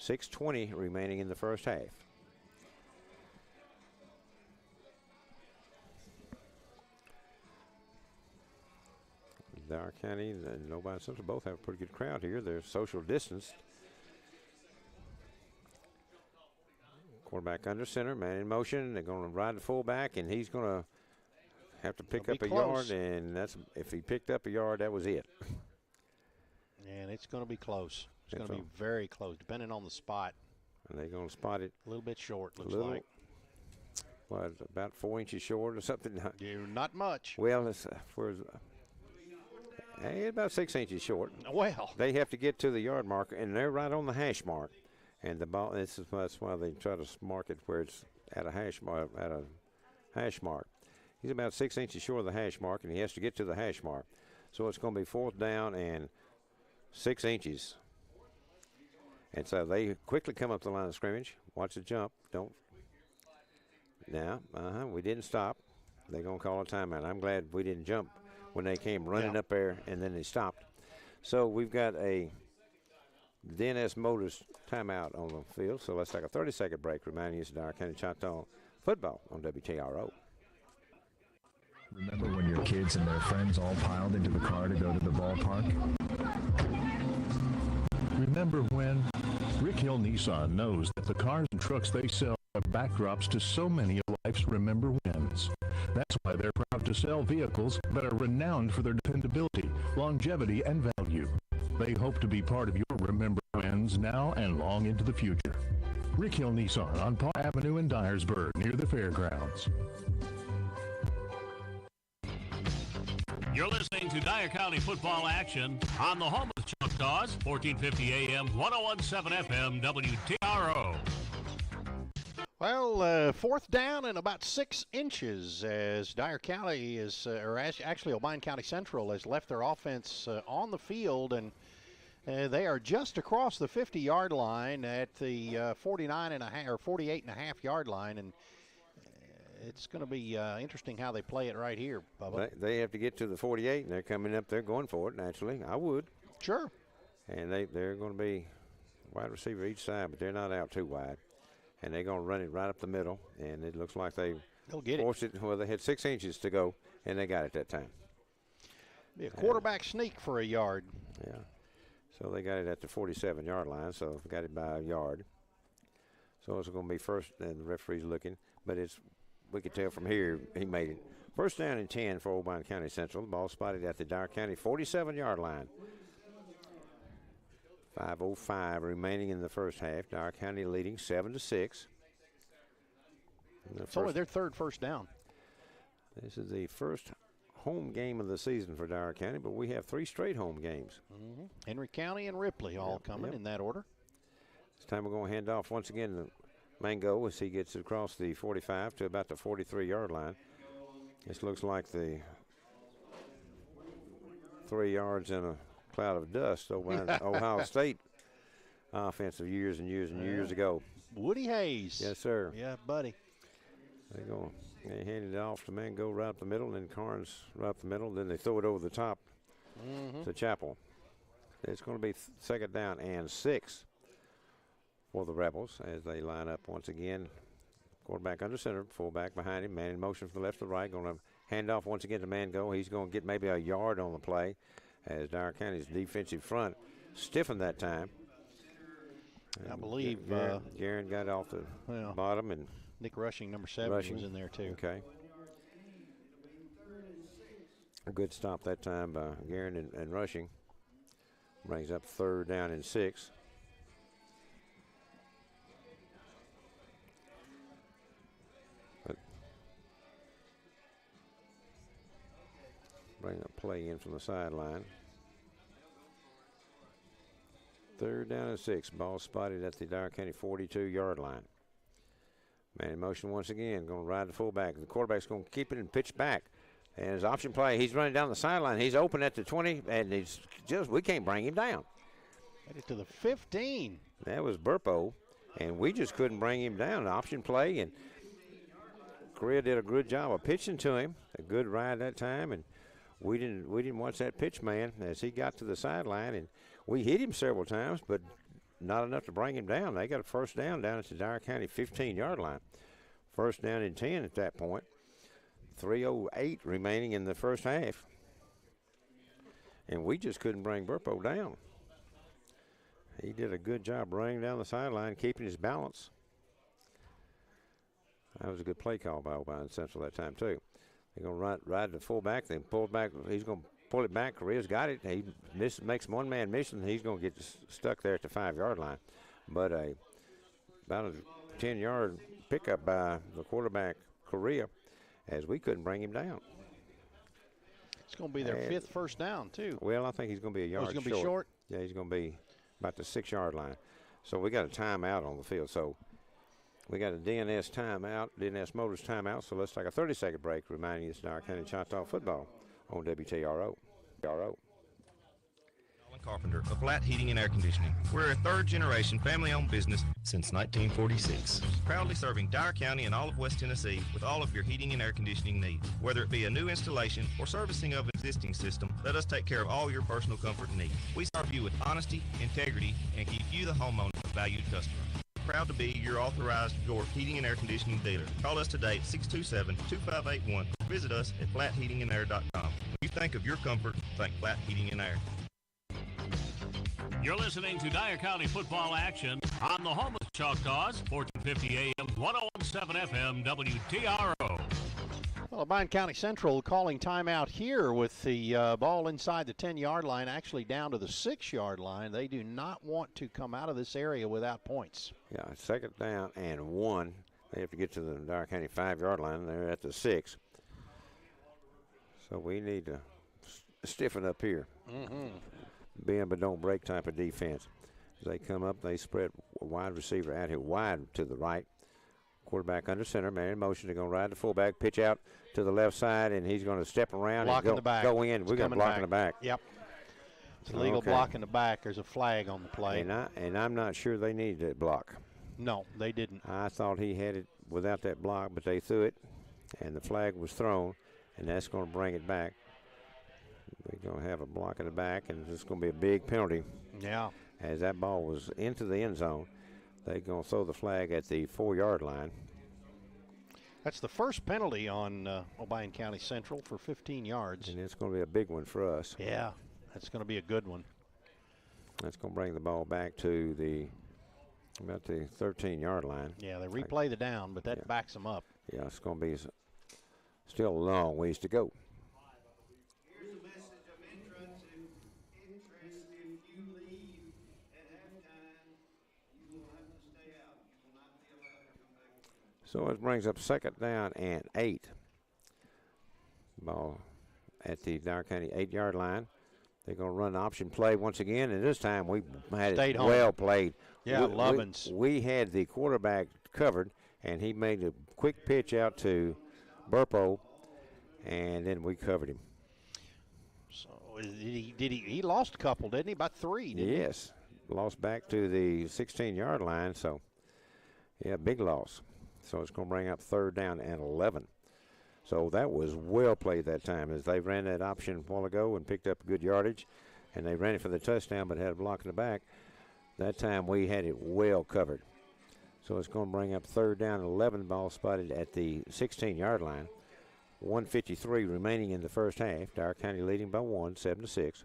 6:20 remaining in the first half. Dyer County and Obion Central both have a pretty good crowd here. They're social distanced. Quarterback under center, man in motion. They're going to ride the fullback, and he's going to have to pick up a yard, and that's if he picked up a yard, that was it. And it's going to be close. It's going to be very close, depending on the spot. And they're going to spot it a little bit short, looks like. What, about 4 inches short or something? Yeah, not much. Well, it's about 6 inches short. Well, they have to get to the yard marker, and they're right on the hash mark. And the ball. That's why they try to mark it where it's at a hash mark. He's about 6 inches short of the hash mark, and he has to get to the hash mark. So it's going to be fourth down and 6 inches. And so they quickly come up the line of scrimmage. Watch the jump. Don't. Now, we didn't stop. They're going to call a timeout. I'm glad we didn't jump when they came running up there, and then they stopped. So we've got a DNS Motors timeout on the field. So let's take a 30-second break, reminding you of Dyer County Choctaw football on WTRO. Remember when your kids and their friends all piled into the car to go to the ballpark? Remember when Rick Hill Nissan knows that the cars and trucks they sell are backdrops to so many of life's remember wins. That's why they're proud to sell vehicles that are renowned for their dependability, longevity, and value. They hope to be part of your remember wins now and long into the future. Rick Hill Nissan on Park Avenue in Dyersburg, near the fairgrounds. You're listening to Dyer County football action on the home of the Choctaws, 1450 AM, 1017 FM, WTRO. Well, fourth down and about 6 inches as Dyer County is, actually Obion County Central has left their offense on the field, and they are just across the 50-yard line at the 48.5-yard line, and it's going to be interesting how they play it right here, Bubba. They have to get to the 48, and they're coming up there going for it, naturally. I would. Sure. And they're going to be wide receiver each side, but they're not out too wide. And they're going to run it right up the middle, and it looks like they'll get forced it. Well, they had 6 inches to go, and they got it that time. Be a quarterback sneak for a yard. Yeah. So they got it at the 47-yard line, so got it by a yard. So it's going to be first, and the referee's looking, but we could tell from here he made it. First down and 10 for Obion County Central. The ball spotted at the Dyer County 47-yard line. 5:05 remaining in the first half. Dyer County leading 7-6. It's only their third first down. This is the first home game of the season for Dyer County, but we have 3 straight home games. Henry County and Ripley all coming in that order. This time we're going to hand off once again to Mango as he gets across the 45 to about the 43-yard line. This looks like the 3 yards in a cloud of dust over Ohio State offense of years and years and years ago. Woody Hayes. Yes, sir. Yeah, buddy. They handed it off to Mango right up the middle, and then Carnes right up the middle. Then they throw it over the top to Chappell. It's going to be second down and 6 for the Rebels as they line up once again. Quarterback under center, fullback behind him, man in motion from the left to the right. Going to hand off once again to Mango. He's going to get maybe a yard on the play. as Dyer County's defensive front stiffened that time. I believe Garen got off the bottom, and Nick Rushing, number 7, was in there too. Okay. A good stop that time by Garen and Rushing. Brings up 3rd down and 6. But bring a play in from the sideline. 3rd down and 6. Ball spotted at the Dyer County 42-yard line. Man in motion once again. Going to ride the fullback. The quarterback's going to keep it and pitch back. And his option play, he's running down the sideline. He's open at the 20, and we can't bring him down. Headed to the 15. That was Burpo, and we just couldn't bring him down. Option play, and Correa did a good job of pitching to him. A good ride that time, and we didn't watch that pitch man as he got to the sideline, and we hit him several times, but not enough to bring him down. They got a 1st down at the Dyer County 15-yard line. 1st down and 10 at that point. 3:08 remaining in the first half. And we just couldn't bring Burpo down. He did a good job running down the sideline, keeping his balance. That was a good play call by Obion Central that time, too. They're going to ride the fullback, then pull it back. He's going to pull it back. Correa's got it. He makes one-man mission. He's going to get stuck there at the 5-yard line. But about a 10-yard pickup by the quarterback, Correa, as we couldn't bring him down. It's going to be their 5th first down, too. Well, I think he's going to be a yard short. He's going to be short? Yeah, he's going to be about the 6-yard line. So we got a timeout on the field. So we got a DNS timeout, DNS Motors timeout. So let's take a 30-second break, reminding you it's Dyer County Choctaw football on WTRO. Carpenter of Flat Heating and Air Conditioning. We're a 3rd-generation family-owned business since 1946, proudly serving Dyer County and all of West Tennessee with all of your heating and air conditioning needs. Whether it be a new installation or servicing of an existing system, let us take care of all your personal comfort needs. We serve you with honesty, integrity, and keep you, the homeowner, a valued customer. Proud to be your authorized York heating and air conditioning dealer. Call us today at 627-2581 or visit us at flatheatingandair.com. When you think of your comfort, think Flat Heating and Air. You're listening to Dyer County football action on the home of the Choctaws, 1450 AM, 101.7 FM, WTRO. Well, Obion County Central calling timeout here with the ball inside the 10-yard line, actually down to the 6-yard line. They do not want to come out of this area without points. Yeah, 2nd down and 1. They have to get to the Dyer County 5-yard line. They're at the 6. So we need to stiffen up here. Bend but don't break type of defense. As they come up, they spread a wide receiver out here wide to the right. Quarterback under center, man in motion. They're going to ride the fullback, pitch out to the left side, and he's going to step around block and in the back. Go in. We're going to block in the back. Yep. It's illegal block in the back. There's a flag on the play. And I'm not sure they needed that block. No, they didn't. I thought he had it without that block, but they threw it, and the flag was thrown, and that's going to bring it back. We're going to have a block in the back, and it's going to be a big penalty. Yeah. As that ball was into the end zone, they're going to throw the flag at the 4-yard line. That's the first penalty on Obion County Central for 15 yards. And it's going to be a big one for us. Yeah, that's going to be a good one. That's going to bring the ball back to about the 13-yard line. Yeah, they replay the down, but that backs them up. Yeah, it's going to be still a long ways to go. So it brings up 2nd down and 8. Ball at the Dyer County 8-yard line. They're going to run option play once again, and this time we had it well played. Yeah, Lovins. We had the quarterback covered, and he made a quick pitch out to Burpo, and then we covered him. So he lost a couple, didn't he? About 3, didn't he? Yes, lost back to the 16-yard line, so yeah, big loss. So it's going to bring up 3rd down and 11. So that was well played that time as they ran that option a while ago and picked up good yardage, and they ran it for the touchdown but had a block in the back. That time we had it well covered. So it's going to bring up 3rd down and 11, ball spotted at the 16-yard line. 1:53 remaining in the first half. Dyer County leading by 1, 7-6.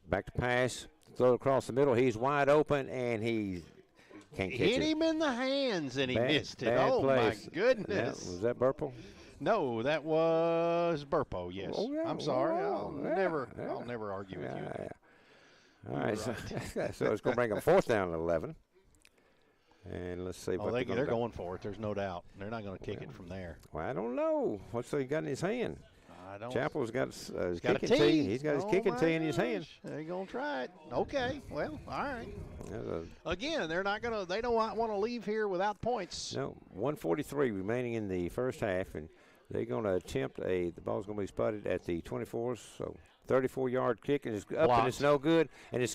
Back to pass. Throw across the middle. He's wide open, and he can't catch it. Hit him in the hands, and he missed it. Bad Oh, place. my goodness. Was that Burple? No, that was Burpo, yes. Oh, yeah. I'm sorry. Oh, I'll never argue with you. All right, Right. so it's going to bring them 4th down at 11. And let's see what they're going for it. There's no doubt. They're not going to kick it from there. Well, I don't know. What's he got in his hand? Chappell's got his kicking a tee. tee. He's got his kicking tee in his hand. They're going to try it. Okay. Well, all right. Again, they're not going to. They don't want to leave here without points. No, 1:43 remaining in the first half, and they're going to attempt the ball's going to be spotted at the 24, so 34-yard kick, and it's up and it's no good. And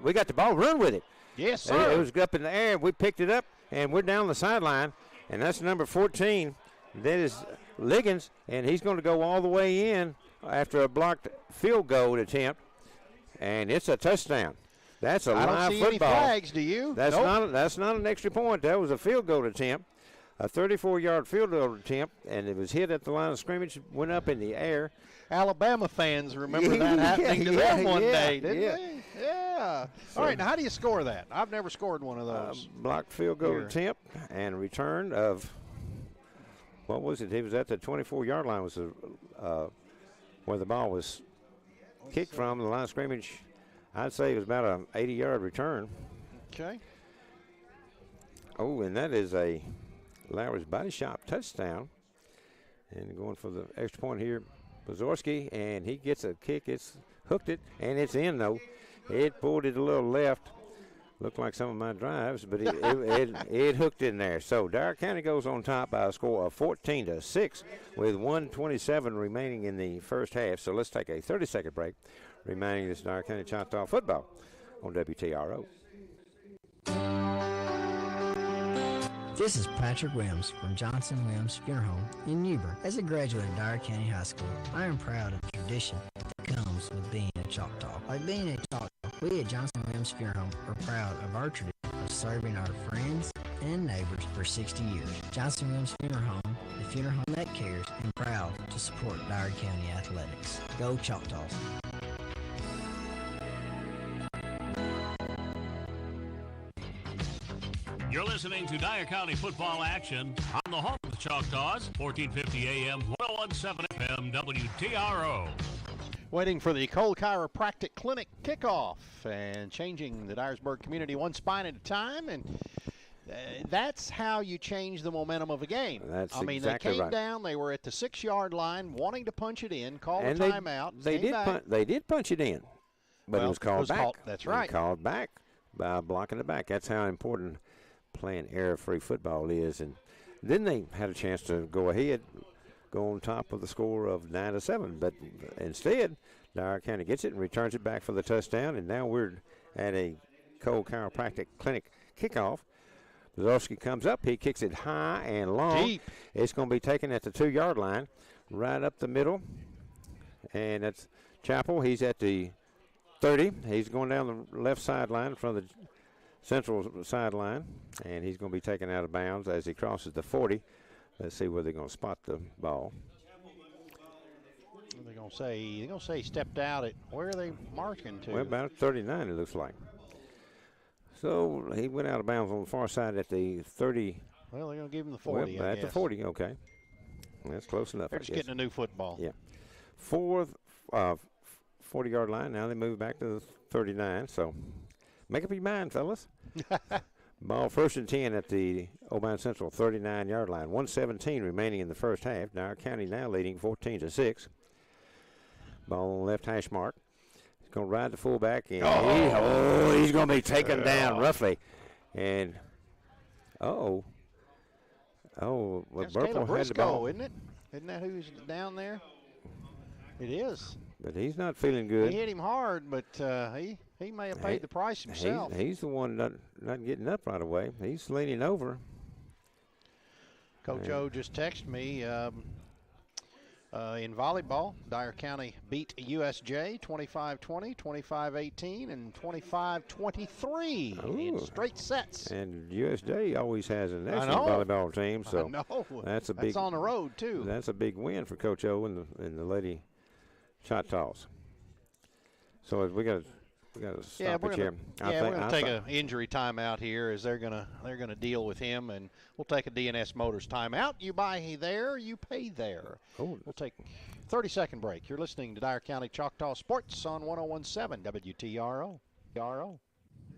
we got the ball. Run with it. Yes, sir. It was up in the air. We picked it up, and we're down the sideline, and that's number 14. That is Liggins, and he's going to go all the way in after a blocked field goal attempt, and it's a touchdown. That's a live football. I don't see any flags, do you? That's not an extra point. That was a field goal attempt, a 34-yard field goal attempt, and it was hit at the line of scrimmage, went up in the air. Alabama fans remember that happening to them one day, didn't they? Yeah. All right, now how do you score that? I've never scored one of those. Blocked field goal attempt and return of, what was it? He was at the 24-yard line was where the ball was kicked from, the line of scrimmage. I'd say it was about an 80-yard return. Okay. Oh, and that is a Lowry's Body Shop touchdown. And going for the extra point here, Pozorski, and he gets a kick. It's hooked it, and it's in, though. It pulled it a little left. Looked like some of my drives, but it hooked in there. So Dyer County goes on top by a score of 14-6 with 1:27 remaining in the first half. So let's take a 30-second break, reminding this Dyer County Choctaw football on WTRO. This is Patrick Williams from Johnson Williams Funeral Home in Newbern. As a graduate of Dyer County High School, I am proud of the tradition that comes with being a Choctaw. Like being a Choctaw, we at Johnson Williams Funeral Home are proud of our tradition of serving our friends and neighbors for 60 years. Johnson Williams Funeral Home, the funeral home that cares, and proud to support Dyer County athletics. Go Choctaws! You're listening to Dyer County football action on the home of the Choctaws, 1450 AM, 1017 FM, WTRO. Waiting for the Cole Chiropractic Clinic kickoff and changing the Dyersburg community one spine at a time. And that's how you change the momentum of a game. Exactly they came right. down. They were at the 6-yard line wanting to punch it in, call a timeout. They did punch it in, but it was called back. That's right. Called back by blocking it back. That's how important playing error-free football is. And then they had a chance to go ahead, go on top of the score of 9-7. But instead, Dyer County gets it and returns it back for the touchdown. And now we're at a Cole Chiropractic Clinic kickoff. Pozorski comes up. He kicks it high and long. Deep. It's going to be taken at the 2-yard line, right up the middle. And that's Chappell. He's at the 30. He's going down the left sideline from the central sideline, and he's going to be taken out of bounds as he crosses the 40. Let's see where they're going to spot the ball. They're going to say he stepped out at, where are they marking to? Well, about 39 it looks like. So he went out of bounds on the far side at the 30. Well, they're going to give him the 40, At the 40, okay. That's close enough. They're just getting a new football. Yeah. 40-yard line. Now they move back to the 39, so make up your mind, fellas. Ball 1st and 10 at the Obion Central 39-yard line. 1:17 remaining in the first half. Dyer County now leading 14-6. Ball on the left hash mark. He's going to ride the fullback, and he's going to be taken down roughly. And well, that's Burple Caleb had the ball, Briscoe, isn't it? Isn't that who's down there? It is. But he's not feeling good. He hit him hard, but he may have paid the price himself. He's the one not getting up right away. He's leaning over. Coach O just texted me in volleyball, Dyer County beat USJ 25-20, 25-18, and 25-23 in straight sets. And USJ always has an excellent volleyball team, so that's on the road too. That's a big win for Coach O and the Lady Choctaws. So we got We got to Yeah, stop it here. we're gonna take an injury timeout here, as they're gonna deal with him, and we'll take a DNS Motors timeout. You buy there, you pay there. Oh. We'll take 30-second break. You're listening to Dyer County Choctaw Sports on 101.7 WTRO.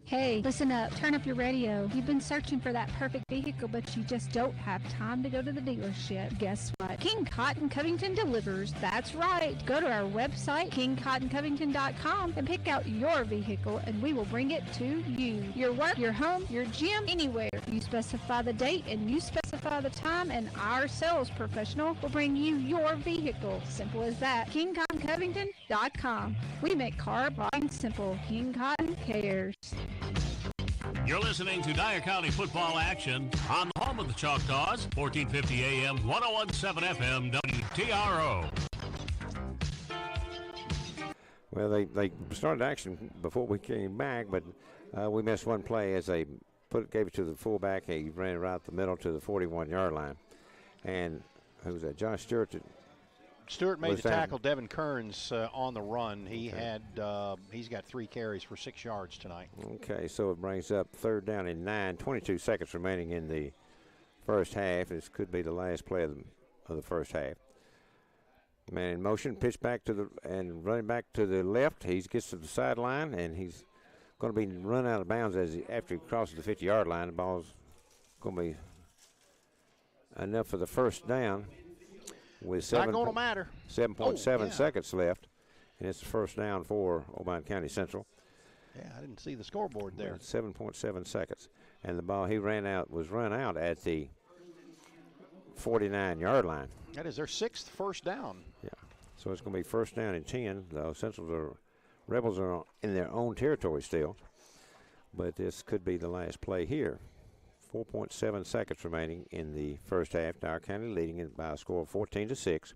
Hey, listen up. Turn up your radio. You've been searching for that perfect vehicle, but you just don't have time to go to the dealership. Guess what? King Cotton Covington delivers. That's right. Go to our website, kingcottoncovington.com, and pick out your vehicle, and we will bring it to you. Your work, your home, your gym, anywhere. You specify the date, and you specify the time, and our sales professional will bring you your vehicle. Simple as that. kingcottoncovington.com. We make car buying simple. King Cotton cares. You're listening to Dyer County football action on the home of the Choctaws, 1450 AM, 101.7 FM, WTRO. Well, they started action before we came back, but we missed one play as they gave it to the fullback. He ran it right up the middle to the 41-yard line. And who was that? Josh Stewart. Stewart made the tackle. Devin Kearns on the run. He's got 3 carries for 6 yards tonight. Okay, so it brings up 3rd down and 9. 22 seconds remaining in the first half. This could be the last play of the first half. Man in motion, pitch back and running back to the left. He gets to the sideline, and he's going to be run out of bounds after he crosses the 50-yard line. The ball's going to be enough for the first down. With 7.7 seconds left, and it's the first down for Obion County Central. Yeah, I didn't see the scoreboard there. 7.7 seconds, and the ball was run out at the 49-yard line. That is their 6th first down. Yeah, so it's going to be first down and 10. The Rebels are in their own territory still, but this could be the last play here. 4.7 seconds remaining in the first half. Dyer County leading it by a score of 14-6.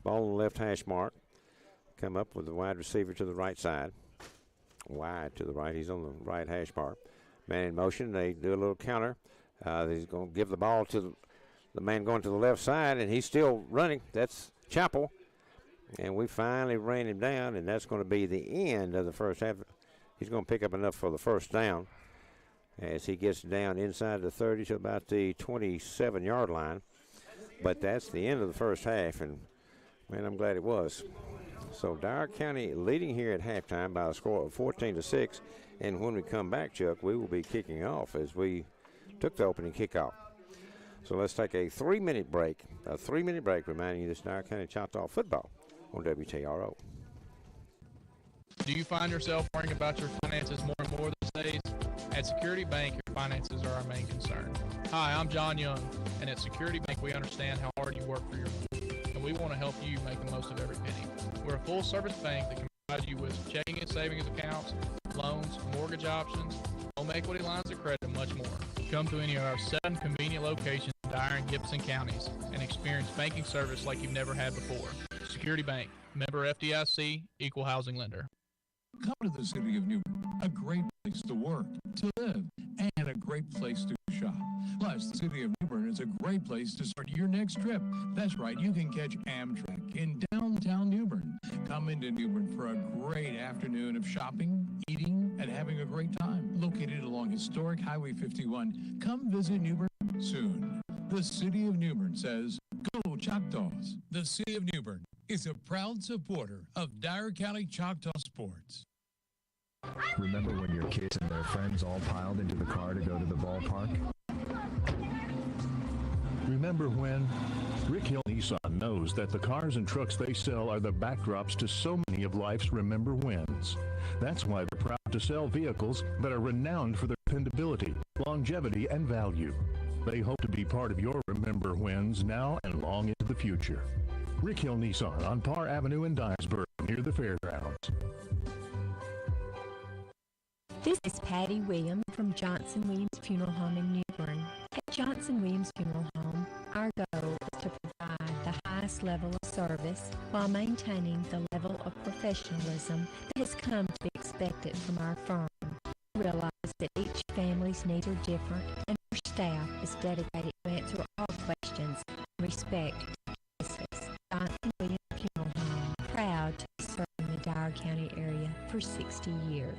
Ball on the left hash mark. Come up with the wide receiver to the right side. Wide to the right. He's on the right hash mark. Man in motion. They do a little counter. He's going to give the ball to the man going to the left side, and he's still running. That's Chappell. And we finally ran him down, and that's going to be the end of the first half. He's going to pick up enough for the first down as he gets down inside the 30 to about the 27-yard line. But that's the end of the first half, and, man, I'm glad it was. So Dyer County leading here at halftime by a score of 14-6, and when we come back, Chuck, we will be kicking off as we took the opening kickoff. So let's take a 3-minute break, reminding you this Dyer County Choctaw football on WTRO. Do you find yourself worrying about your finances more and more these days? At Security Bank, your finances are our main concern. Hi, I'm John Young, and at Security Bank, we understand how hard you work for your money, and we want to help you make the most of every penny. We're a full-service bank that can provide you with checking and savings accounts, loans, mortgage options, home equity lines of credit, and much more. Come to any of our 7 convenient locations in Dyer and Gibson counties and experience banking service like you've never had before. Security Bank, member FDIC, equal housing lender. Come to the city of New Bern, a great place to work, to live, and a great place to shop. Plus, the city of New Bern is a great place to start your next trip. That's right, you can catch Amtrak in downtown New Bern. Come into New Bern for a great afternoon of shopping, eating, and having a great time. Located along historic Highway 51, come visit New Bern soon. The city of New Bern says, go Choctaws. The city of New Bern is a proud supporter of Dyer County Choctaw sports. Remember when your kids and their friends all piled into the car to go to the ballpark? Remember when? Rick Hill Nissan knows that the cars and trucks they sell are the backdrops to so many of life's remember wins. That's why they're proud to sell vehicles that are renowned for their dependability, longevity, and value. They hope to be part of your remember wins now and long into the future. Rick Hill Nissan on Parr Avenue in Dyersburg, near the fairgrounds. This is Patty Williams from Johnson Williams Funeral Home in New Bern. At Johnson Williams Funeral Home, our goal is to provide the highest level of service while maintaining the level of professionalism that has come to be expected from our firm. We realize that each family's needs are different, and our staff is dedicated to answer all questions and respect justice. Johnson Williams Funeral Home, proud to serve in the Dyer County area for over 60 years.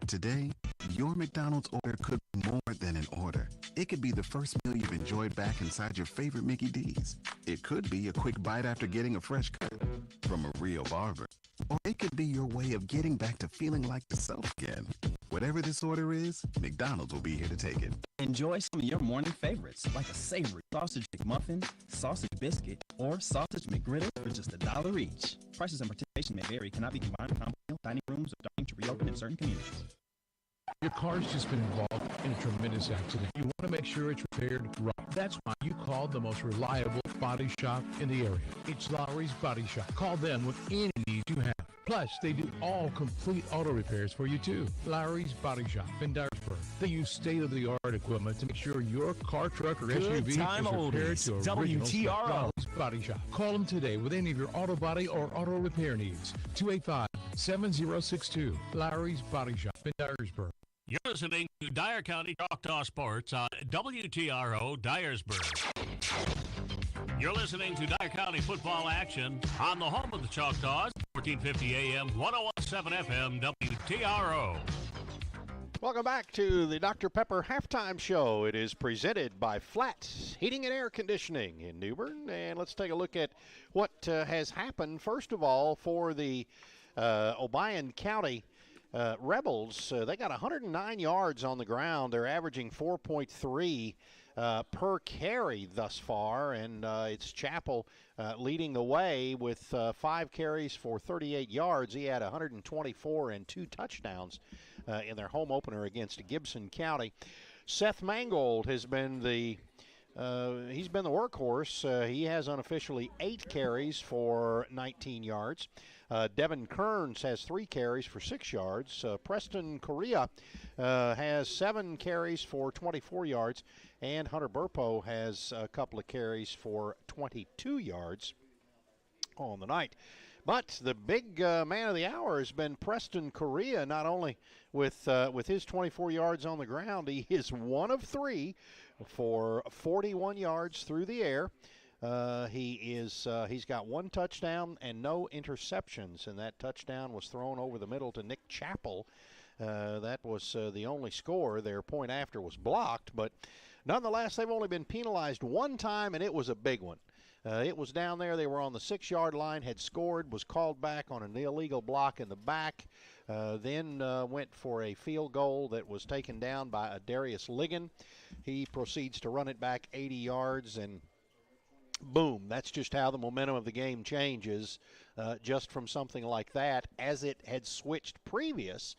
Today, your McDonald's order could be more than an order. It could be the first meal you've enjoyed back inside your favorite Mickey D's. It could be a quick bite after getting a fresh cut from a real barber. Or it could be your way of getting back to feeling like yourself again. Whatever this order is, McDonald's will be here to take it. Enjoy some of your morning favorites, like a savory sausage McMuffin, sausage biscuit, or sausage McGriddle for just $1 each. Prices and participation may vary. Cannot be combined with combo meal, dining rooms, or dining to reopen in certain communities. Your car's just been involved in a tremendous accident. You want to make sure it's repaired right. That's why you called the most reliable body shop in the area. It's Lowry's Body Shop. Call them with any need you have. Plus, they do all complete auto repairs for you too. Lowry's Body Shop in Dyersburg. They use state-of-the-art equipment to make sure your car, truck, or SUV is repaired to original spec. Lowry's Body Shop. Call them today with any of your auto body or auto repair needs. 285-7062. Lowry's Body Shop in Dyersburg. You're listening to Dyer County Choctaw Sports on WTRO Dyersburg. You're listening to Dyer County football action on the home of the Choctaws, 1450 AM, 101.7 FM, WTRO. Welcome back to the Dr. Pepper Halftime Show. It is presented by Flat Heating and Air Conditioning in New Bern. And let's take a look at what has happened, first of all, for the Obion County Rebels. They got 109 yards on the ground. They're averaging 4.3 per carry thus far, and it's Chappell leading the way with 5 carries for 38 yards. He had 124 and 2 touchdowns in their home opener against Gibson County. Seth Mangold has been he's been the workhorse. He has unofficially 8 carries for 19 yards. Devin Kearns has 3 carries for 6 yards. Preston Correa has 7 carries for 24 yards. And Hunter Burpo has a couple of carries for 22 yards on the night. But the big man of the hour has been Preston Correa, not only with his 24 yards on the ground. He is 1 of 3 for 41 yards through the air. He's got 1 touchdown and no interceptions, and that touchdown was thrown over the middle to Nick Chappell. That was the only score. Their point after was blocked, but nonetheless, they've only been penalized 1 time, and it was a big one. It was down there. They were on the 6-yard line, had scored, was called back on an illegal block in the back, then went for a field goal that was taken down by Darius Ligon. He proceeds to run it back 80 yards, and boom, that's just how the momentum of the game changes, just from something like that, as it had switched previous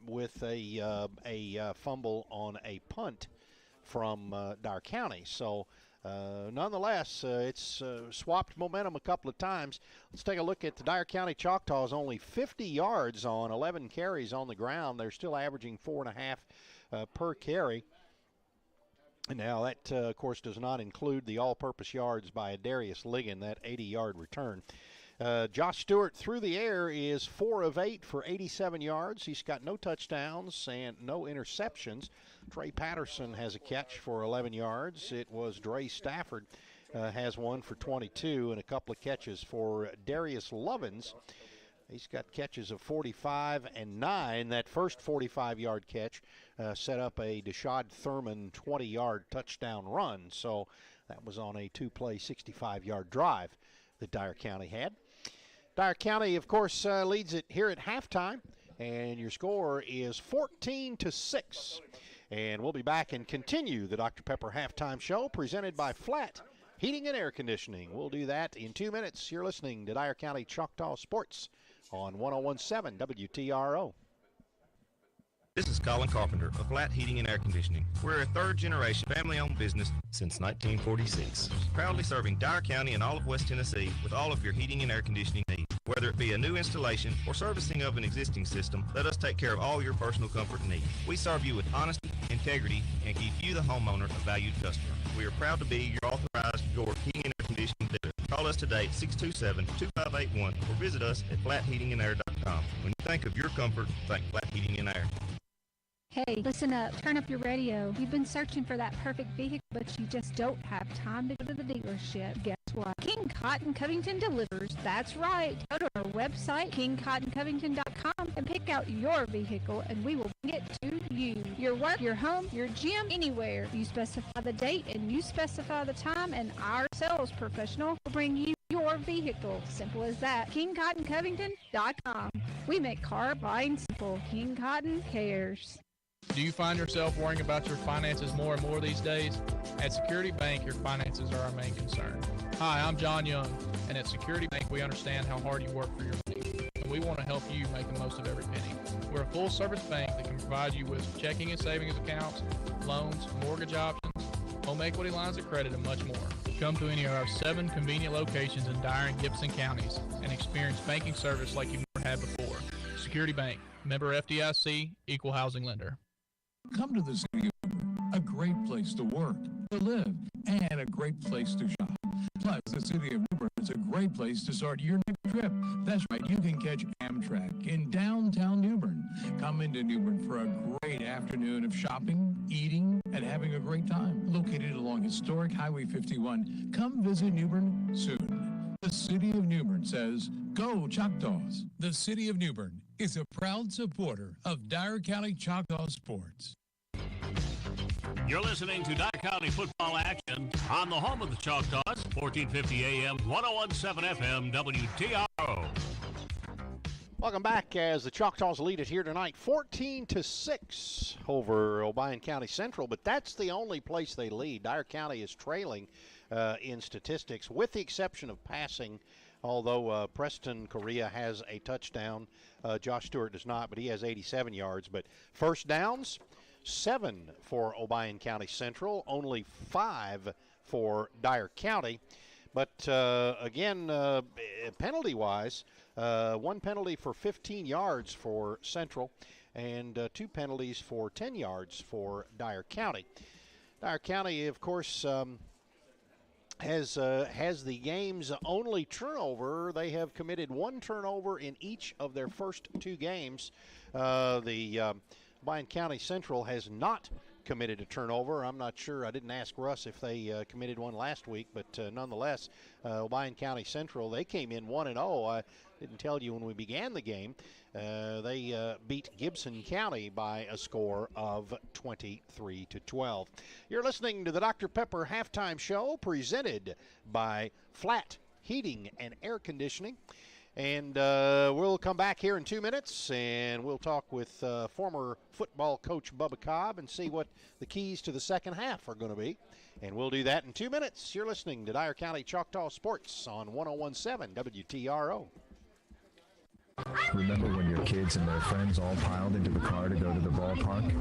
with a fumble on a punt from Dyer County. So nonetheless, it's swapped momentum a couple of times. Let's take a look at the Dyer County Choctaws. Only 50 yards on 11 carries on the ground. They're still averaging 4.5 per carry. Now, that, of course, does not include the all-purpose yards by Darius Ligon, that 80-yard return. Josh Stewart through the air is 4 of 8 for 87 yards. He's got no touchdowns and no interceptions. Trey Patterson has a catch for 11 yards. It was Dre Stafford has one for 22 and a couple of catches for Darius Lovins. He's got catches of 45 and 9. That first 45-yard catch set up a Deshad Thurman 20-yard touchdown run. So that was on a 2-play 65-yard drive that Dyer County had. Dyer County, of course, leads it here at halftime, and your score is 14-6. And we'll be back and continue the Dr. Pepper Halftime Show presented by Flat Heating and Air Conditioning. We'll do that in 2 minutes. You're listening to Dyer County Choctaw Sports on 101.7 WTRO. This is Colin Carpenter of Flat Heating and Air Conditioning. We're a third-generation family-owned business since 1946, proudly serving Dyer County and all of West Tennessee with all of your heating and air conditioning needs. Whether it be a new installation or servicing of an existing system, let us take care of all your personal comfort needs. We serve you with honesty, integrity, and keep you, the homeowner, a valued customer. We are proud to be your authorized York Heating and Air Conditioning dealer. Call us today at 627-2581 or visit us at flatheatingandair.com. When you think of your comfort, think Flat Heating and Air. Hey, listen up. Turn up your radio. You've been searching for that perfect vehicle, but you just don't have time to go to the dealership. Guess what? King Cotton Covington delivers. That's right. Go to our website, kingcottoncovington.com, and pick out your vehicle, and we will bring it to you. Your work, your home, your gym, anywhere. You specify the date, and you specify the time, and our sales professional will bring you your vehicle. Simple as that. KingCottonCovington.com. We make car buying simple. King Cotton cares. Do you find yourself worrying about your finances more and more these days? At Security Bank, your finances are our main concern. Hi, I'm John Young, and at Security Bank, we understand how hard you work for your money, and we want to help you make the most of every penny. We're a full-service bank that can provide you with checking and savings accounts, loans, mortgage options, home equity lines of credit, and much more. Come to any of our 7 convenient locations in Dyer and Gibson counties and experience banking service like you've never had before. Security Bank, member FDIC, equal housing lender. Come to the city of Newbern, a great place to work, to live, and a great place to shop. Plus, the city of Newbern is a great place to start your next trip. That's right, you can catch Amtrak in downtown Newbern. Come into Newbern for a great afternoon of shopping, eating, and having a great time. Located along historic Highway 51, come visit Newbern soon. The city of Newbern says, go Choctaws. The city of Newbern is a proud supporter of Dyer County Choctaw sports. You're listening to Dyer County football action on the home of the Choctaws, 1450 AM, 1017 FM, WTRO. Welcome back as the Choctaws lead it here tonight, 14-6 over Obion County Central, but that's the only place they lead. Dyer County is trailing in statistics, with the exception of passing, although Preston Correa has a touchdown. Josh Stewart does not, but he has 87 yards. But first downs, 7 for Obion County Central, only 5 for Dyer County. But again, penalty-wise, 1 penalty for 15 yards for Central and 2 penalties for 10 yards for Dyer County. Dyer County, of course, has the game's only turnover. They have committed 1 turnover in each of their first 2 games. Obion County Central has not committed a turnover. I'm not sure. I didn't ask Russ if they committed one last week, but nonetheless, Obion County Central, they came in 1-0. I didn't tell you when we began the game. They beat Gibson County by a score of 23-12. You're listening to the Dr. Pepper Halftime Show, presented by Flat Heating and Air Conditioning. And we'll come back here in 2 minutes, and we'll talk with former football coach Bubba Cobb and see what the keys to the second half are going to be. And we'll do that in 2 minutes. You're listening to Dyer County Choctaw Sports on 1017 WTRO. Remember when your kids and their friends all piled into the car to go to the ballpark?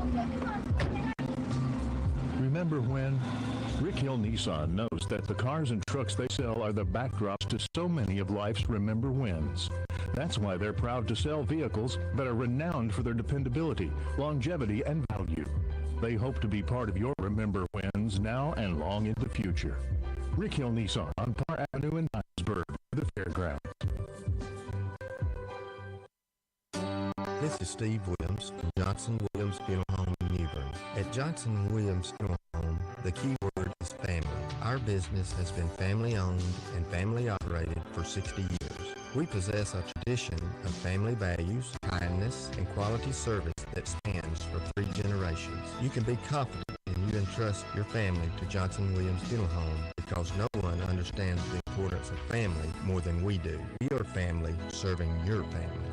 Remember when Rick Hill Nissan knows that the cars and trucks they sell are the backdrops to so many of life's remember wins. That's why they're proud to sell vehicles that are renowned for their dependability, longevity, and value. They hope to be part of your remember wins now and long into the future. Rick Hill Nissan on Parr Avenue in Nicesburg, the fairgrounds. This is Steve Williams from Johnson Williams Funeral Home in Newbern. At Johnson Williams Funeral Home, the key word is family. Our business has been family owned and family operated for 60 years. We possess a tradition of family values, kindness, and quality service that spans for 3 generations. You can be confident and you entrust your family to Johnson Williams Funeral Home because no one understands the importance of family more than we do. We are family serving your family.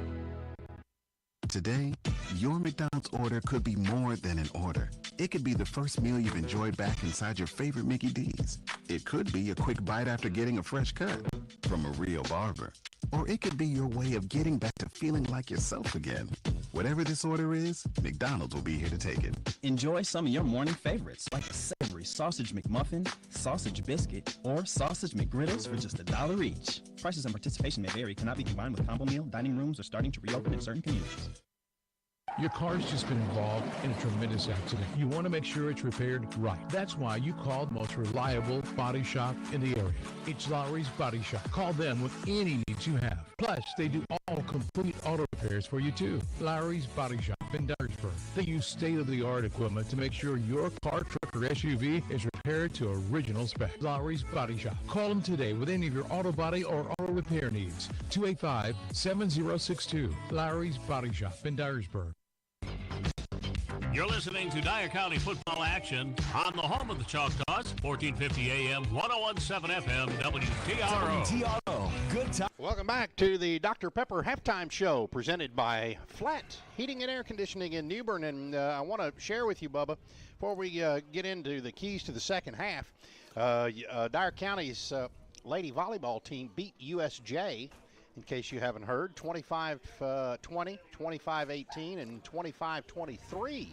Today, your McDonald's order could be more than an order. It could be the first meal you've enjoyed back inside your favorite Mickey D's. It could be a quick bite after getting a fresh cut from a real barber. Or it could be your way of getting back to feeling like yourself again. Whatever this order is, McDonald's will be here to take it. Enjoy some of your morning favorites like a savory sausage McMuffin, sausage biscuit, or sausage McGriddles for just $1 each. Prices and participation may vary. Cannot be combined with combo meal. Dining rooms are starting to reopen in certain communities. Your car's just been involved in a tremendous accident. You want to make sure it's repaired right. That's why you called the most reliable body shop in the area. It's Lowry's Body Shop. Call them with any needs you have. Plus, they do all complete auto repairs for you too. Lowry's Body Shop. in Dyersburg. They use state-of-the-art equipment to make sure your car, truck, or SUV is repaired to original spec. Lowry's Body Shop. Call them today with any of your auto body or auto repair needs. 285-7062. Lowry's Body Shop in Dyersburg. You're listening to Dyer County football action on the home of the Choctaws, 1450 AM, 1017 FM, WTRO. WTRO. Good time. Welcome back to the Dr. Pepper Halftime Show presented by Flat Heating and Air Conditioning in New Bern. And I want to share with you, Bubba, before we get into the keys to the second half, Dyer County's lady volleyball team beat USJ, in case you haven't heard, 25-20, 25-18, and 25-23.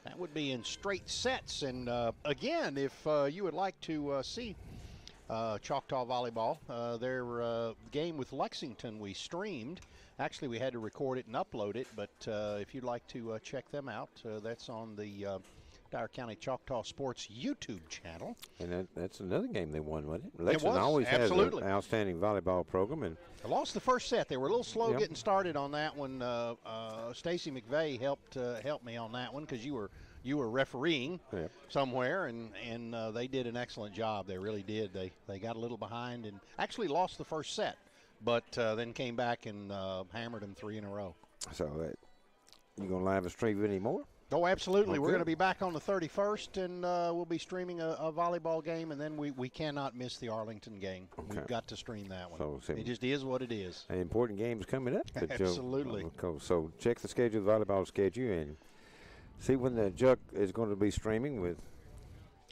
That would be in straight sets. And again, if you would like to see Choctaw volleyball, their game with Lexington we streamed. Actually, we had to record it and upload it, but if you'd like to check them out, that's on the Dyer County Choctaw Sports YouTube channel. And that's another game they won, wasn't it? Lexington always absolutely. has an outstanding volleyball program. And I lost the first set. They were a little slow getting started on that one. Stacy McVeigh helped me on that one because you were refereeing somewhere, and they did an excellent job. They really did. They got a little behind and actually lost the first set, but then came back and hammered them 3 in a row. So you going to live stream any more? Oh, absolutely. Okay. We're going to be back on the 31st, and we'll be streaming a volleyball game, and then we cannot miss the Arlington game. Okay. We've got to stream that one. So it just is what it is. An important game's coming up. Absolutely. So check the schedule, the volleyball schedule, and see when the Juck is going to be streaming with.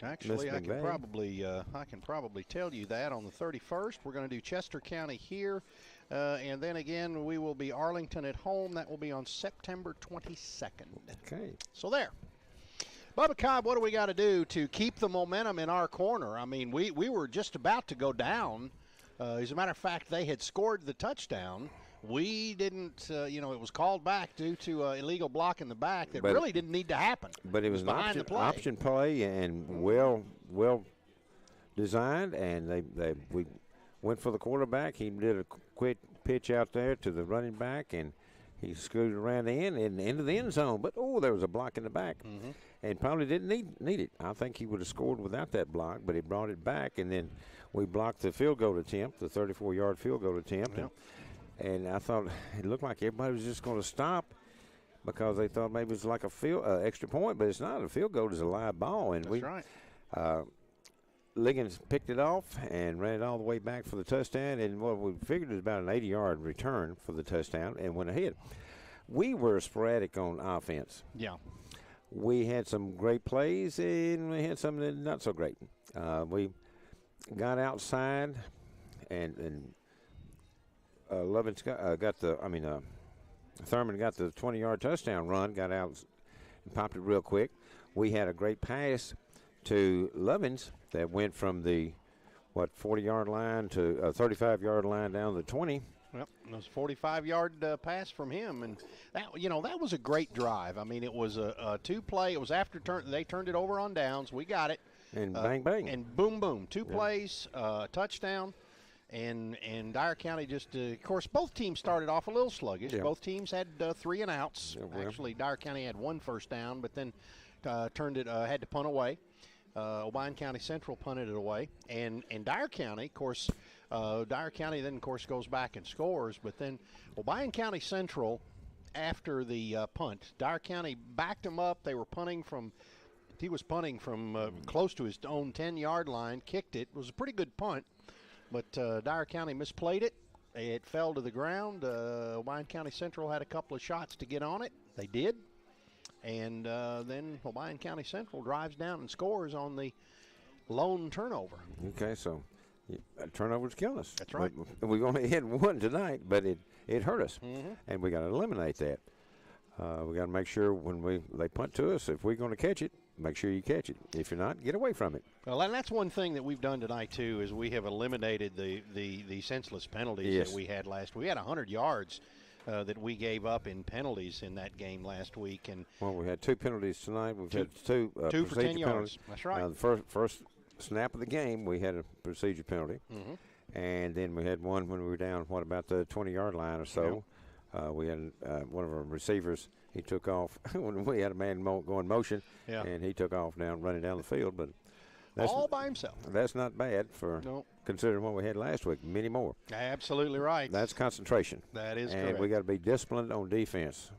Actually, I can probably tell you that on the 31st. We're going to do Chester County here. And then again, we will be Arlington at home. That will be on September 22nd. Okay. So there. Bubba Cobb, what do we got to do to keep the momentum in our corner? I mean, we were just about to go down. As a matter of fact, they had scored the touchdown. We didn't, it was called back due to illegal block in the back that really didn't need to happen. But it was an option play and well designed, and we went for the quarterback. He did a quick pitch out there to the running back, and he scooted around the end and into the end zone. But, there was a block in the back, and probably didn't need it. I think he would have scored without that block, but he brought it back, and then we blocked the field goal attempt, the 34-yard field goal attempt. Yep. And I thought it looked like everybody was just going to stop because they thought maybe it was like a extra point, but it's not. A field goal is a live ball. And That's right. Liggins picked it off and ran it all the way back for the touchdown. And what we figured was about an 80-yard return for the touchdown and went ahead. We were sporadic on offense. Yeah. We had some great plays, and we had some that not so great. We got outside, and Lovins Thurman got the 20-yard touchdown run, got out and popped it real quick. We had a great pass to Lovins that went from the 40-yard line to a 35-yard line down to the 20. Yep, it was a 45-yard pass from him, and that was a great drive. I mean, it was a two-play. It was after they turned it over on downs. We got it, and bang bang, and boom boom, two plays, touchdown. And Dyer County just, of course, both teams started off a little sluggish. Yeah. Both teams had 3 and outs. Yeah, well. Actually, Dyer County had 1 first down, but then had to punt away. Obion County Central punted it away. And Dyer County, of course, then, of course, goes back and scores. But then Obion County Central, after the punt, Dyer County backed them up. They were punting from close to his own 10-yard line, kicked it. It was a pretty good punt. But Dyer County misplayed it. It fell to the ground. Obion County Central had a couple of shots to get on it. They did. And then Obion County Central drives down and scores on the lone turnover. Okay, so turnovers kill us. That's right. We've only had 1 tonight, but it hurt us. And we got to eliminate that. We got to make sure when they punt to us, if we're going to catch it, make sure you catch it. If you're not, get away from it. Well, and that's one thing that we've done tonight, too, is we have eliminated the senseless penalties that we had last week. We had 100 yards that we gave up in penalties in that game last week. And we had 2 penalties tonight. We've had two for 10 yards. That's right. The first snap of the game, we had a procedure penalty. And then we had one when we were down, about the 20-yard line or so. We had one of our receivers he took off when we had a man going motion, Yeah. and he took off running down the field. But that's all by himself. That's not bad for considering what we had last week. Many more. Absolutely right. That's concentration. That is and correct. We got to be disciplined on defense.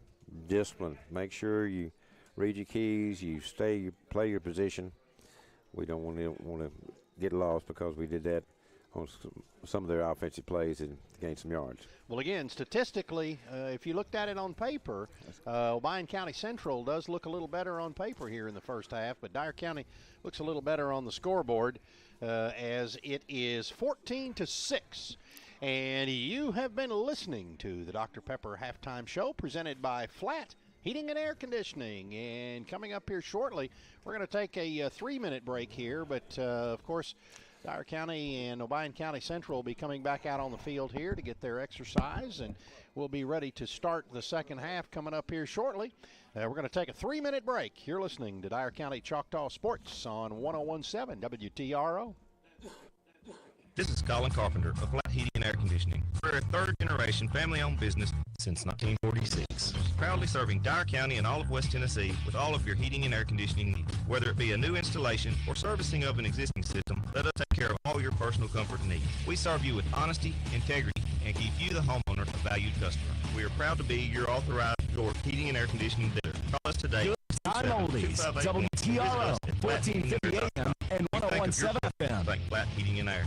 Discipline. Make sure you read your keys. You play your position. We don't want to get lost because we did that on some of their offensive plays and gained some yards. Well, again, statistically, if you looked at it on paper, Obion County Central does look a little better on paper here in the first half, but Dyer County looks a little better on the scoreboard as it is 14-6. And you have been listening to the Dr. Pepper Halftime Show presented by Flat Heating and Air Conditioning. And coming up here shortly, we're going to take a 3-minute break here, but of course, Dyer County and Obion County Central will be coming back out on the field here to get their exercise, and we'll be ready to start the second half coming up here shortly. We're going to take a 3-minute break. You're listening to Dyer County Choctaw Sports on 101.7 WTRO. This is Colin Carpenter of Flat Heating and Air Conditioning. We're a third-generation family-owned business since 1946. Proudly serving Dyer County and all of West Tennessee with all of your heating and air conditioning needs. Whether it be a new installation or servicing of an existing system, let us take care of all your personal comfort needs. We serve you with honesty, integrity, and keep you, the homeowner, a valued customer. We are proud to be your authorized door heating and air conditioning dealer. Call us today. Time oldies, WTRO, 1450 AM and 101.7 FM. Thank Flat Heating and Air.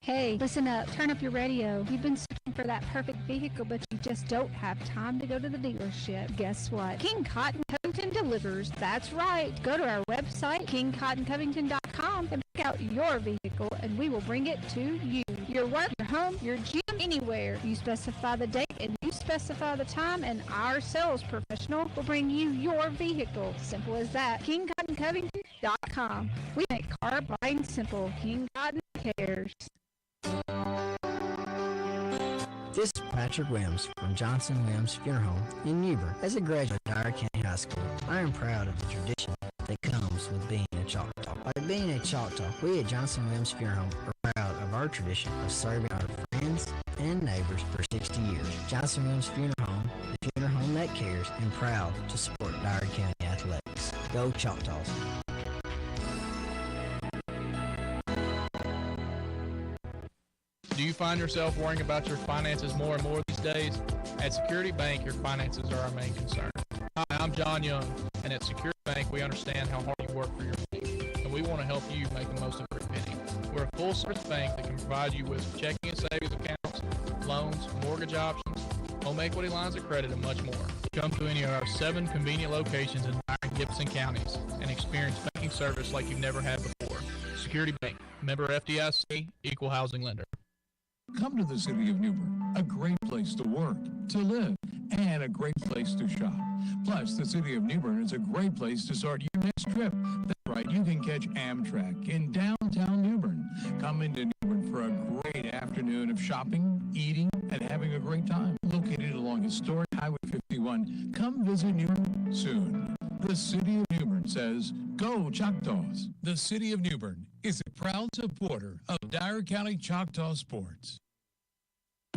Hey, listen up. Turn up your radio. You've been searching for that perfect vehicle, but you just don't have time to go to the dealership. Guess what? King Cotton Covington delivers. That's right. Go to our website, kingcottoncovington.com, and pick out your vehicle, and we will bring it to you. Your work, your home, your gym, anywhere. You specify the date, and you specify the time, and our sales professional will bring you your vehicle. Simple as that. kingcottoncovington.com. We make car buying simple. King Cotton cares. This is Patrick Williams from Johnson Williams Funeral Home in Newbern. As a graduate of Dyer County High School, I am proud of the tradition that comes with being a Choctaw. By being a Choctaw, we at Johnson Williams Funeral Home are proud of our tradition of serving our friends and neighbors for 60 years. Johnson Williams Funeral Home, the funeral home that cares, and proud to support Dyer County athletics. Go Choctaws! Do you find yourself worrying about your finances more and more these days? At Security Bank, your finances are our main concern. Hi, I'm John Young, and at Security Bank, we understand how hard you work for your money, and we want to help you make the most of every penny. We're a full-service bank that can provide you with checking and savings accounts, loans, mortgage options, home equity lines of credit, and much more. Come to any of our 7 convenient locations in Dyer and Gibson counties and experience banking service like you've never had before. Security Bank, member FDIC, equal housing lender. Come to the city of Newbern, a great place to work, to live, and a great place to shop. Plus, the city of Newbern is a great place to start your next trip. That's right, you can catch Amtrak in downtown Newbern. Come into Newbern for a great afternoon of shopping, eating, and having a great time. Located along historic Highway 51, come visit Newbern soon. The city of Newbern says, go Choctaws. The city of Newbern is a proud supporter of Dyer County Choctaw Sports.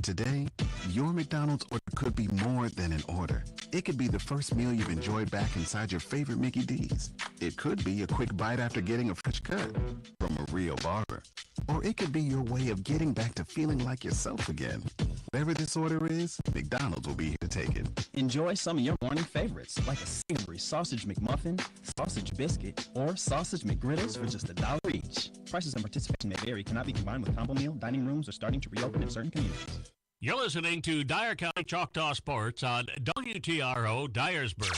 Today, your McDonald's order could be more than an order. It could be the first meal you've enjoyed back inside your favorite Mickey D's. It could be a quick bite after getting a fresh cut from a real barber. Or it could be your way of getting back to feeling like yourself again. Whatever this order is, McDonald's will be here to take it. Enjoy some of your morning favorites, like a savory sausage McMuffin, sausage biscuit, or sausage McGriddles for just $1 each. Prices and participation may vary, cannot be combined with combo meal. Dining rooms are starting to reopen in certain communities. You're listening to Dyer County Choctaw Sports on WTRO Dyersburg.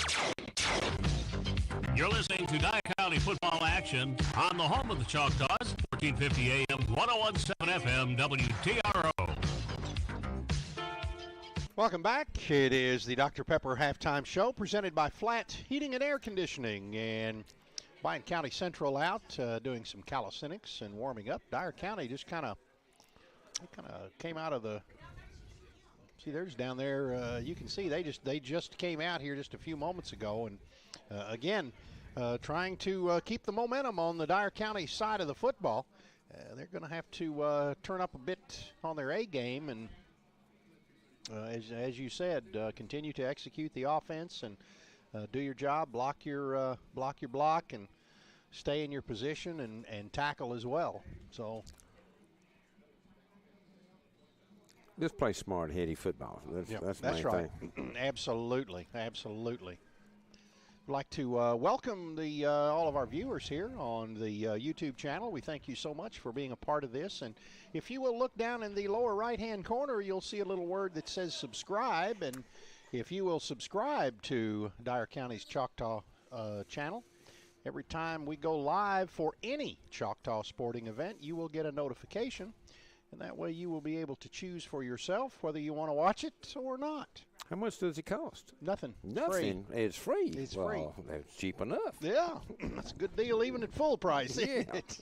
You're listening to Dyer County football action on the home of the Choctaws, 1450 AM, 101.7 FM, WTRO. Welcome back. It is the Dr. Pepper Halftime Show presented by Flat Heating and Air Conditioning. And Obion County Central out doing some calisthenics and warming up. Dyer County just kind of came out of the... See, there's down there. You can see they just came out here just a few moments ago, and again, trying to keep the momentum on the Dyer County side of the football. They're going to have to turn up a bit on their A game and as you said, continue to execute the offense and do your job, block your block, and stay in your position and tackle as well. So just play smart, heady football. That's the main right. thing. Absolutely. I'd like to welcome all of our viewers here on the YouTube channel. We thank you so much for being a part of this. And if you will look down in the lower right-hand corner, you'll see a little word that says subscribe. And if you will subscribe to Dyer County's Choctaw channel, every time we go live for any Choctaw sporting event, you will get a notification. And that way you will be able to choose for yourself whether you want to watch it or not. How much does it cost? Nothing. Nothing. It's free. It's well, free. That's cheap enough. Yeah, that's a good deal even at full price, isn't Yeah. it?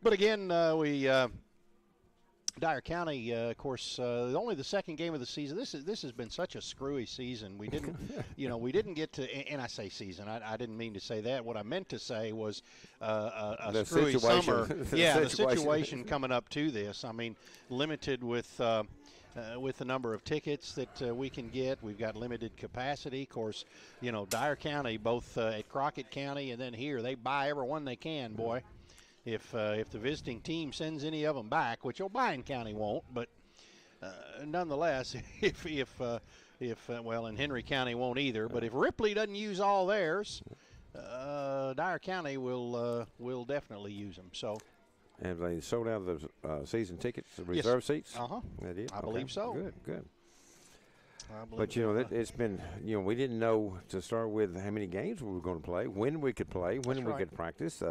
But again, Dyer County, of course, only the second game of the season. This has been such a screwy season. We didn't, we didn't get to. And I say season. I didn't mean to say that. What I meant to say was a screwy summer. Yeah, the situation coming up to this. I mean, limited with the number of tickets that we can get. We've got limited capacity. Of course, Dyer County, both at Crockett County and then here, they buy every one they can, boy. If the visiting team sends any of them back, which Obion County won't, but nonetheless, if and Henry County won't either. But if Ripley doesn't use all theirs, Dyer County will definitely use them. So. Have they sold out the season tickets, the reserve seats? They did? I believe so. Good. But, it's been, we didn't know to start with how many games we were going to play, when we could play, when we could practice.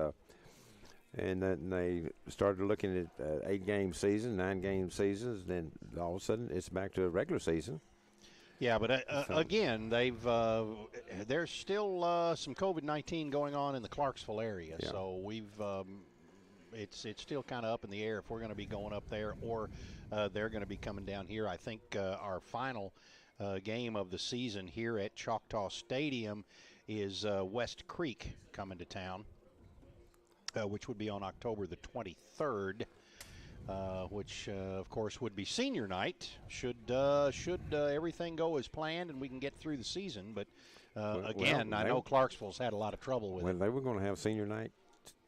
And then they started looking at 8-game season, 9-game seasons. Then all of a sudden it's back to a regular season. Yeah, but again, there's still some COVID-19 going on in the Clarksville area. Yeah. So it's still kind of up in the air if we're going to be going up there or they're going to be coming down here. I think our final game of the season here at Choctaw Stadium is West Creek coming to town. Which would be on October the 23rd, which, of course, would be senior night, should everything go as planned and we can get through the season. But, again, I know Clarksville's had a lot of trouble with it. Well, they were going to have senior night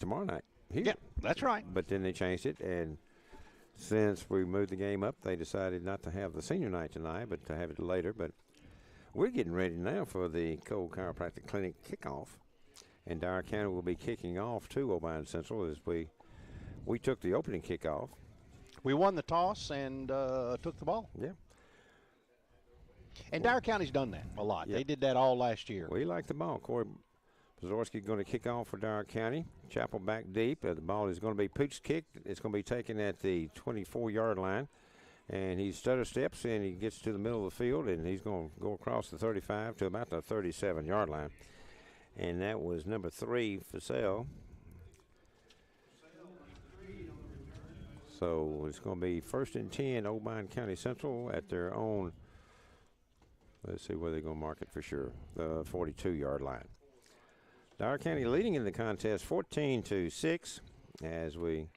tomorrow night here. Yeah, that's right. But then they changed it, and since we moved the game up, they decided not to have the senior night tonight, but to have it later. But we're getting ready now for the Cold Chiropractic Clinic kickoff. And Dyer County will be kicking off to Obion Central as we took the opening kickoff. We won the toss and took the ball. Yeah. And Dyer County's done that a lot. Yeah. They did that all last year. We like the ball. Corey Pazorski going to kick off for Dyer County. Chapel back deep. The ball is going to be pooch kicked. It's going to be taken at the 24-yard line. And he stutter steps and he gets to the middle of the field and he's going to go across the 35 to about the 37-yard line. And that was number 3 for sale. So it's going to be 1st and 10, Obion County Central at their own. Let's see where they're going to mark it for sure. The 42-yard line. Dyer County leading in the contest 14-6 as we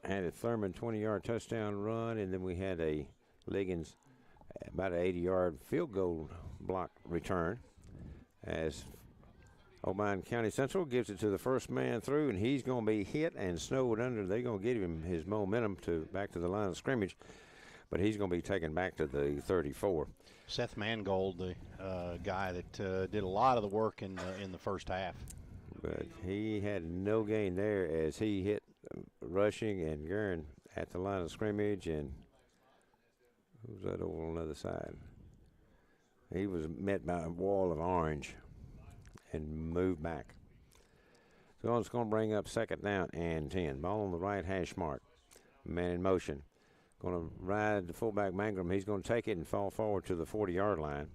had a Thurman 20-yard touchdown run, and then we had a Liggins about an 80-yard field goal block return as Obion County Central gives it to the first man through, and he's going to be hit and snowed under. They're going to give him his momentum back to the line of scrimmage, but he's going to be taken back to the 34. Seth Mangold, the guy that did a lot of the work in the first half. But he had no gain there as he hit rushing and Guerin at the line of scrimmage, and who's that over on the other side? He was met by a wall of orange and moved back. So it's going to bring up 2nd down and 10. Ball on the right hash mark. Man in motion. Going to ride the fullback Mangrum. He's going to take it and fall forward to the 40-yard line.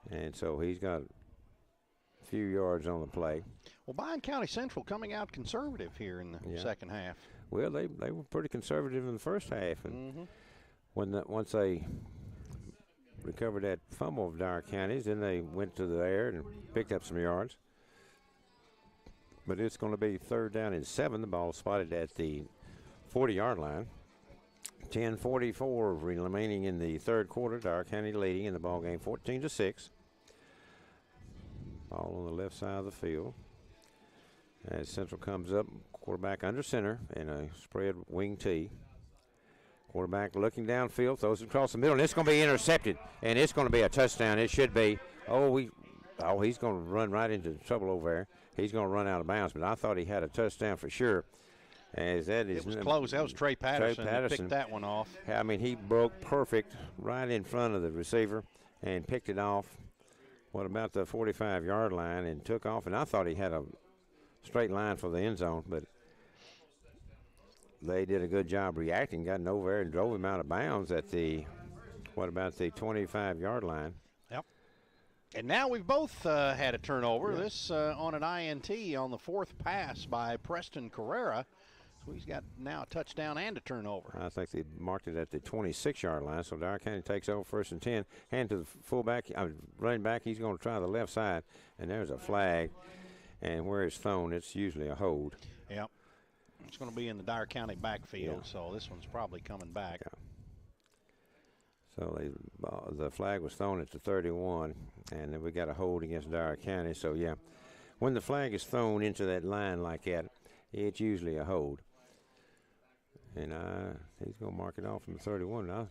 And so he's got a few yards on the play. Well, Obion County Central coming out conservative here in the second half. Well, they were pretty conservative in the first half. And once they recovered that fumble of Dyer County's, then they went to the air and picked up some yards. But it's going to be 3rd down and 7. The ball spotted at the 40-yard line. 10:44 remaining in the third quarter. Dyer County leading in the ball game 14-6. Ball on the left side of the field. As Central comes up, quarterback under center in a spread wing tee. Quarterback looking downfield, throws it across the middle, and it's going to be intercepted, and it's going to be a touchdown. It should be. He's going to run right into trouble over there. He's going to run out of bounds, but I thought he had a touchdown for sure. As that is, it was close. That was Trey Patterson that picked that one off. I mean, he broke perfect right in front of the receiver and picked it off. What about the 45-yard line and took off? And I thought he had a straight line for the end zone, but they did a good job reacting, got over there and drove him out of bounds at the, 25-yard line. Yep. And now we've both had a turnover. Yeah. This on an INT on the fourth pass by Preston Carrera. So he's got now a touchdown and a turnover. I think they marked it at the 26-yard line. So Dyer County takes over first and 10. Hand to the fullback, running back. He's going to try the left side, and there's a flag. And where it's thrown, it's usually a hold. Yep. It's going to be in the Dyer County backfield, so this one's probably coming back. Yeah. So the flag was thrown at the 31, and then we got a hold against Dyer County. So, yeah, when the flag is thrown into that line like that, it's usually a hold. And he's going to mark it off from the 31.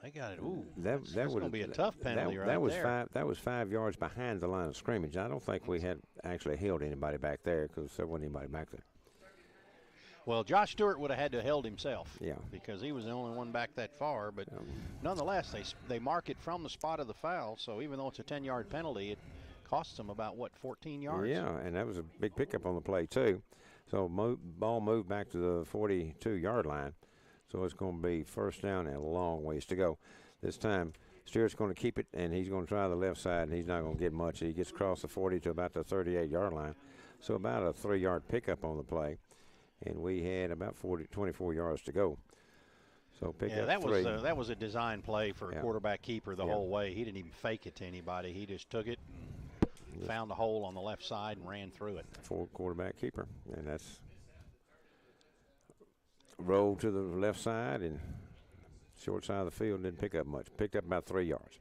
They got it. Ooh, that's going to be a tough penalty right there. That was 5 yards behind the line of scrimmage. I don't think we had actually held anybody back there because there wasn't anybody back there. Well, Josh Stewart would have had to have held himself. Yeah. Because he was the only one back that far. But nonetheless, they mark it from the spot of the foul. So even though it's a 10-yard penalty, it costs them about, 14 yards? Yeah, and that was a big pickup on the play, too. So ball moved back to the 42-yard line. So it's going to be first down and a long ways to go. This time, Stewart's going to keep it, and he's going to try the left side, and he's not going to get much. He gets across the 40 to about the 38-yard line. So about a 3-yard pickup on the play. And we had about 24 yards to go. So pick up three. That was a design play for a quarterback keeper the whole way. He didn't even fake it to anybody. He just took it and found the hole on the left side and ran through it. For quarterback keeper. And that's rolled to the left side and short side of the field, didn't pick up much. Picked up about 3 yards.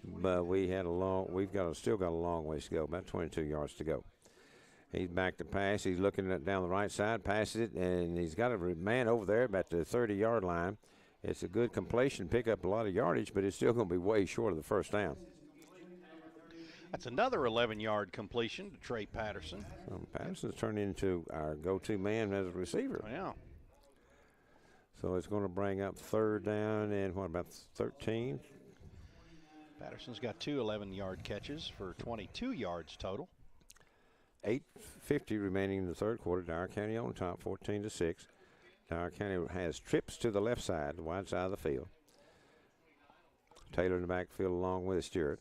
But we've still got a long ways to go, about 22 yards to go. He's back to pass. He's looking down the right side, passes it, and he's got a man over there about the 30-yard line. It's a good completion, pick up a lot of yardage, but it's still going to be way short of the first down. That's another 11-yard completion to Trey Patterson. So Patterson's turned into our go-to man as a receiver. Yeah. So it's going to bring up third down and what about 13? Patterson's got two 11-yard catches for 22 yards total. 8:50 remaining in the third quarter. Dyer County on top, 14-6. Dyer County has trips to the left side, the wide side of the field. Taylor in the backfield along with Stewart.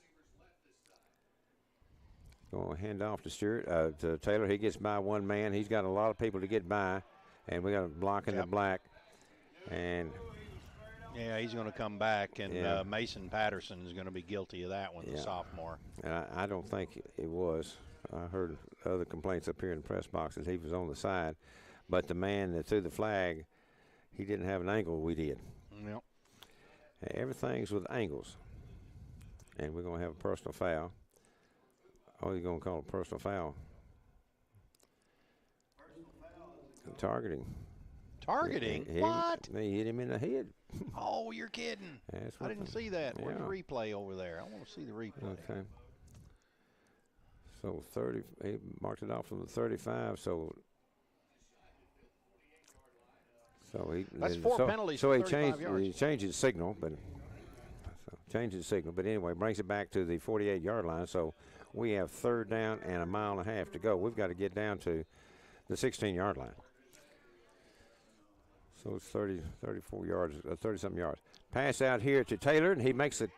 Going to hand off to Stewart, to Taylor. He gets by one man. He's got a lot of people to get by, and we got a block in the black. And yeah, he's going to come back, and Mason Patterson is going to be guilty of that one, the sophomore. And I don't think it was. I heard other complaints up here in the press box that he was on the side. But the man that threw the flag, he didn't have an angle. We did. Yep. Everything's with angles. And we're going to have a personal foul. Oh, you're going to call a personal foul. Targeting. Targeting? What? He hit him in the head. Oh, you're kidding. I didn't see that. Where's the replay over there? I want to see the replay. Okay. So 30, he marked it off from the 35. So that's four penalties. So he changed his signal, but But anyway, brings it back to the 48-yard line. So we have third down and a mile and a half to go. We've got to get down to the 16-yard line. So it's 34 yards, 30-something yards. Pass out here to Taylor, and he makes it.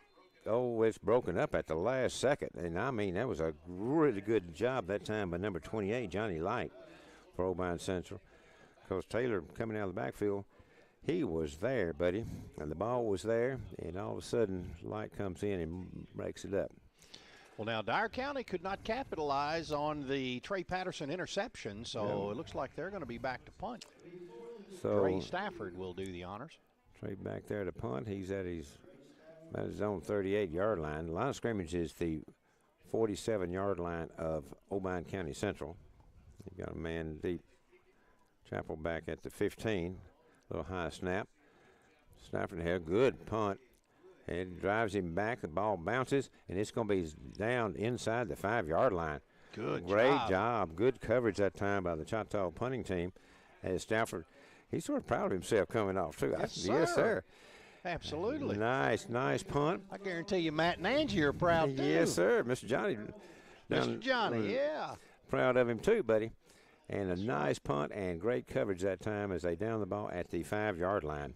Oh, it's broken up at the last second. And, I mean, that was a really good job that time by number 28, Johnny Light, for Obion Central. Because Taylor coming out of the backfield, he was there, buddy. And the ball was there, and all of a sudden, Light comes in and breaks it up. Well, now, Dyer County could not capitalize on the Trey Patterson interception, so it looks like they're going to be back to punt. So Ray Stafford will do the honors. Trey back there to punt. He's at his own 38-yard line. The line of scrimmage is the 47-yard line of Obion County Central. You got a man deep. Chapel back at the 15. Little high snap. Snapper here, good punt. And it drives him back. The ball bounces, and it's going to be down inside the 5-yard line. Great job. Good coverage that time by the Choctaw punting team. As Stafford, he's sort of proud of himself coming off, too. Yes, sir. Absolutely. Nice punt. I guarantee you Matt and Angie are proud, too. Yes, sir. Mr. Johnny. Mr. Johnny, yeah. Proud of him, too, buddy. And a nice punt and great coverage that time as they down the ball at the 5-yard line.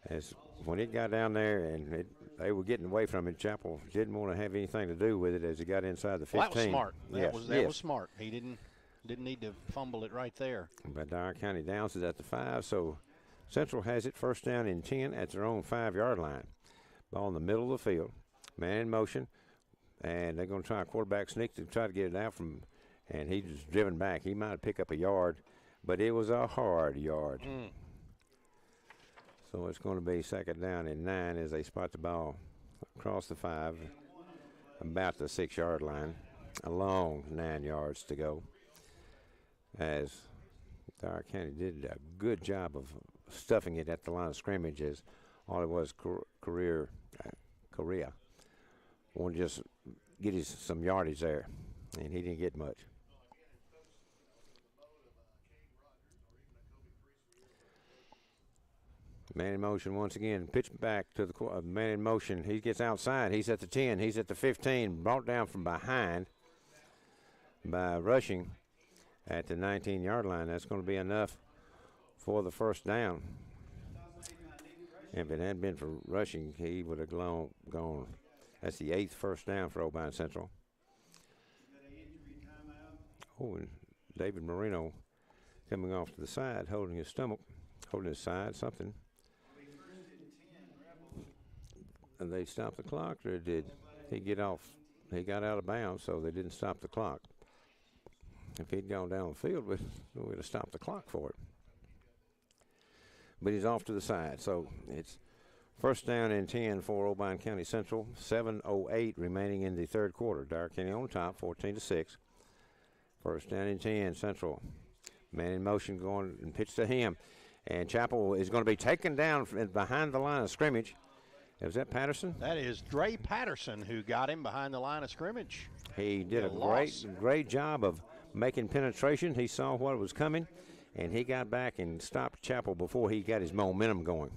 As when it got down there and they were getting away from it, Chapel didn't want to have anything to do with it as he got inside the 15. Well, that was smart. Yes, that was smart. He didn't need to fumble it right there. But Dyer County downs it at the 5, so Central has it first down and 10 at their own 5-yard line. Ball in the middle of the field. Man in motion. And they're going to try a quarterback sneak to try to get it out from, and he just driven back. He might pick up a yard, but it was a hard yard. So it's going to be second down and 9 as they spot the ball across the 5, about the 6-yard line. A long 9 yards to go. As Dyer County did a good job of stuffing it at the line of scrimmage, as all it was Korea wanted to just get some yardage there, and he didn't get much. Man in motion once again. Pitch back to the man in motion. He gets outside. He's at the 10. He's at the 15. Brought down from behind by rushing at the 19-yard line. That's going to be enough for the first down. If it hadn't been for rushing, he would have gone. That's the 8th first down for Obion Central. Oh, and David Marino coming off to the side, holding his side, something. And they stopped the clock, or did he get off? He got out of bounds, so they didn't stop the clock. If he'd gone down the field, we'd have stopped the clock for it. But he's off to the side, so it's first down and 10 for Obion County Central. 7:08 remaining in the third quarter. Dyer County on top, 14-6. First down and 10, Central. Man in motion going and pitch to him. And Chapel is going to be taken down behind the line of scrimmage. Was that Patterson? That is Dre Patterson who got him behind the line of scrimmage. He did a great job of making penetration. He saw what was coming, and he got back and stopped Chapel before he got his momentum going.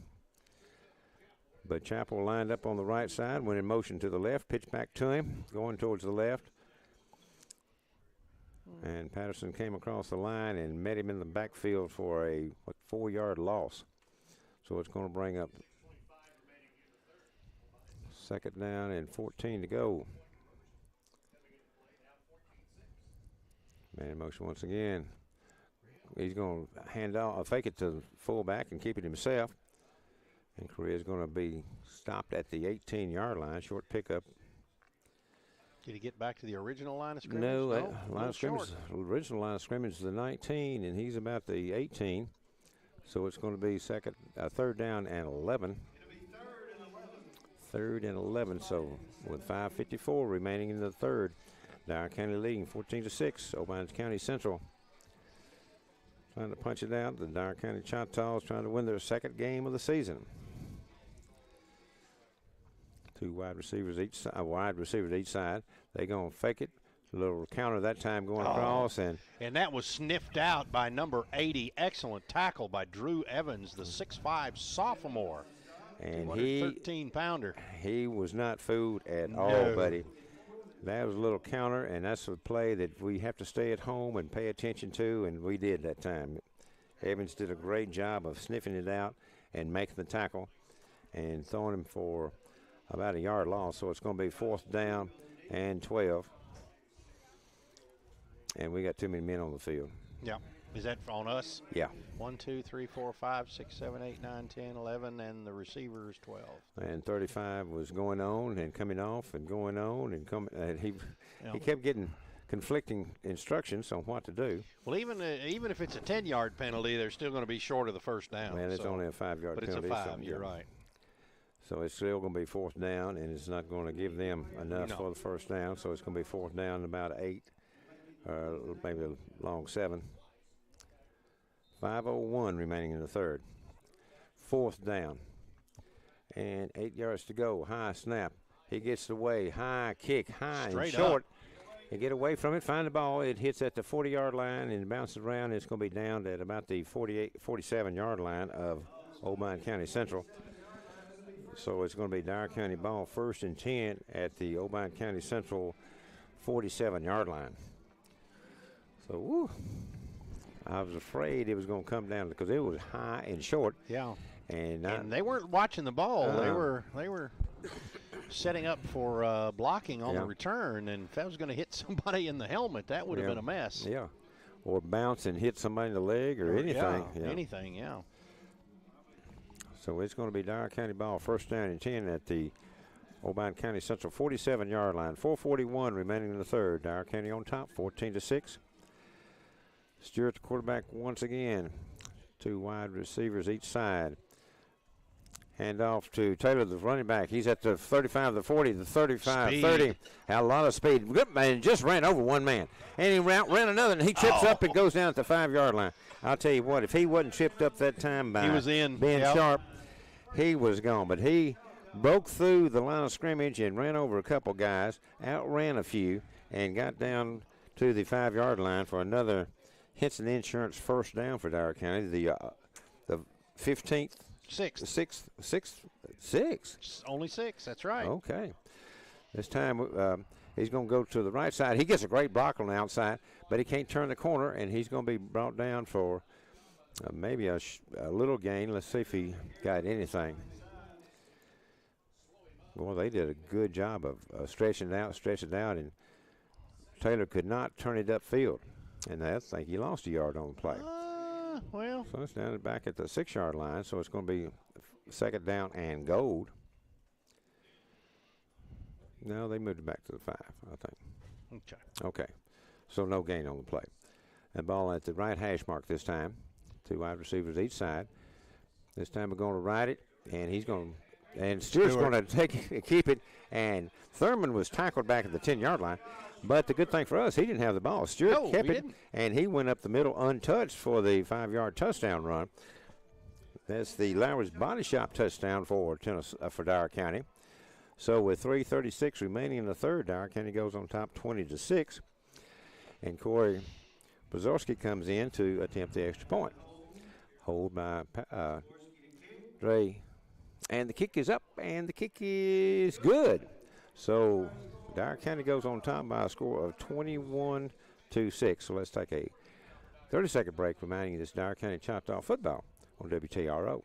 But Chapel lined up on the right side, went in motion to the left, pitched back to him, going towards the left. And Patterson came across the line and met him in the backfield for a 4-yard loss. So it's going to bring up second down and 14 to go. Man in motion once again. He's going to hand off, fake it to the fullback and keep it himself. And Korea's going to be stopped at the 18-yard line. Short pickup. Did he get back to the original line of scrimmage? No, line of scrimmage. Original line of scrimmage is the 19, and he's about the 18. So it's going to be third down and 11. Third and 11. So with 5:54 remaining in the third, Dyer County leading 14-6. Obion County Central trying to punch it out. The Dyer County Choctaws trying to win their second game of the season. Two wide receivers each side. They're going to fake it. A little counter that time going across. And that was sniffed out by number 80. Excellent tackle by Drew Evans, the 6'5 sophomore. And 13-pounder. He was not fooled at all, buddy. That was a little counter, and that's a play that we have to stay at home and pay attention to, and we did that time. Evans did a great job of sniffing it out and making the tackle and throwing him for about a yard loss. So it's going to be fourth down and 12. And we got too many men on the field. Yeah. Is that on us? Yeah. 1, 2, 3, 4, 5, 6, 7, 8, 9, 10, 11, and the receivers 12. And 35 was going on and coming off and going on and coming. And he kept getting conflicting instructions on what to do. Well, even if it's a 10-yard penalty, they're still going to be short of the first down. And it's only a 5-yard penalty. But it's a 5, you're right. So it's still going to be 4th down, and it's not going to give them enough for the first down. So it's going to be 4th down and about 8, maybe a long 7. 5:01 remaining in the third. 4th down. And 8 yards to go. High snap. He gets away. High kick. High Straight and short. Up. They get away from it, find the ball. It hits at the 40-yard line and bounces around. It's going to be down at about the 47-yard line of Obion County Central. So it's going to be Dyer County ball 1st and 10 at the Obion County Central 47-yard line. So, woo, I was afraid it was going to come down because it was high and short. Yeah. And they weren't watching the ball. They were setting up for blocking on the return, and if that was going to hit somebody in the helmet, that would have been a mess. Yeah, or bounce and hit somebody in the leg or anything. Anything, yeah. So it's going to be Dyer County ball 1st down and 10 at the Obion County Central 47-yard line. 4:41 remaining in the third. Dyer County on top, 14-6. Stewart, the quarterback, once again. 2 wide receivers each side. Hand off to Taylor, the running back. He's at the 35, the 40, the 35, speed. 30. Had a lot of speed. Good man, just ran over one man. And he ran another, and he trips up and goes down at the 5-yard line. I'll tell you what, if he wasn't tripped up that time by being sharp, he was gone. But he broke through the line of scrimmage and ran over a couple guys, outran a few, and got down to the 5-yard line for another Henson Insurance first down for Dyer County, the 15th. Sixth. Only 6, that's right. Okay. This time he's going to go to the right side. He gets a great block on the outside, but he can't turn the corner, and he's going to be brought down for maybe a little gain. Let's see if he got anything. Well, they did a good job of stretching it out, and Taylor could not turn it upfield. And I think he lost a yard on the play. Well. So it's down back at the 6-yard line, so it's going to be 2nd down and gold. No, they moved it back to the 5, I think. Okay. So no gain on the play. And ball at the right hash mark this time. 2 wide receivers each side. This time we're going to ride it, and he's going to, and Stewart's going to keep it. And Thurman was tackled back at the 10-yard line. But the good thing for us, he didn't have the ball. Stewart kept it, and he went up the middle untouched for the 5-yard touchdown run. That's the Lowry's Body Shop touchdown for Dyer County. So with 3:36 remaining in the third, Dyer County goes on top 20-6. And Corey Pozorski comes in to attempt the extra point. Hold by Dre. And the kick is up, and the kick is good. So Dyer County goes on top by a score of 21-6. So let's take a 30-second break, reminding you this Dyer County Choctaw football on WTRO.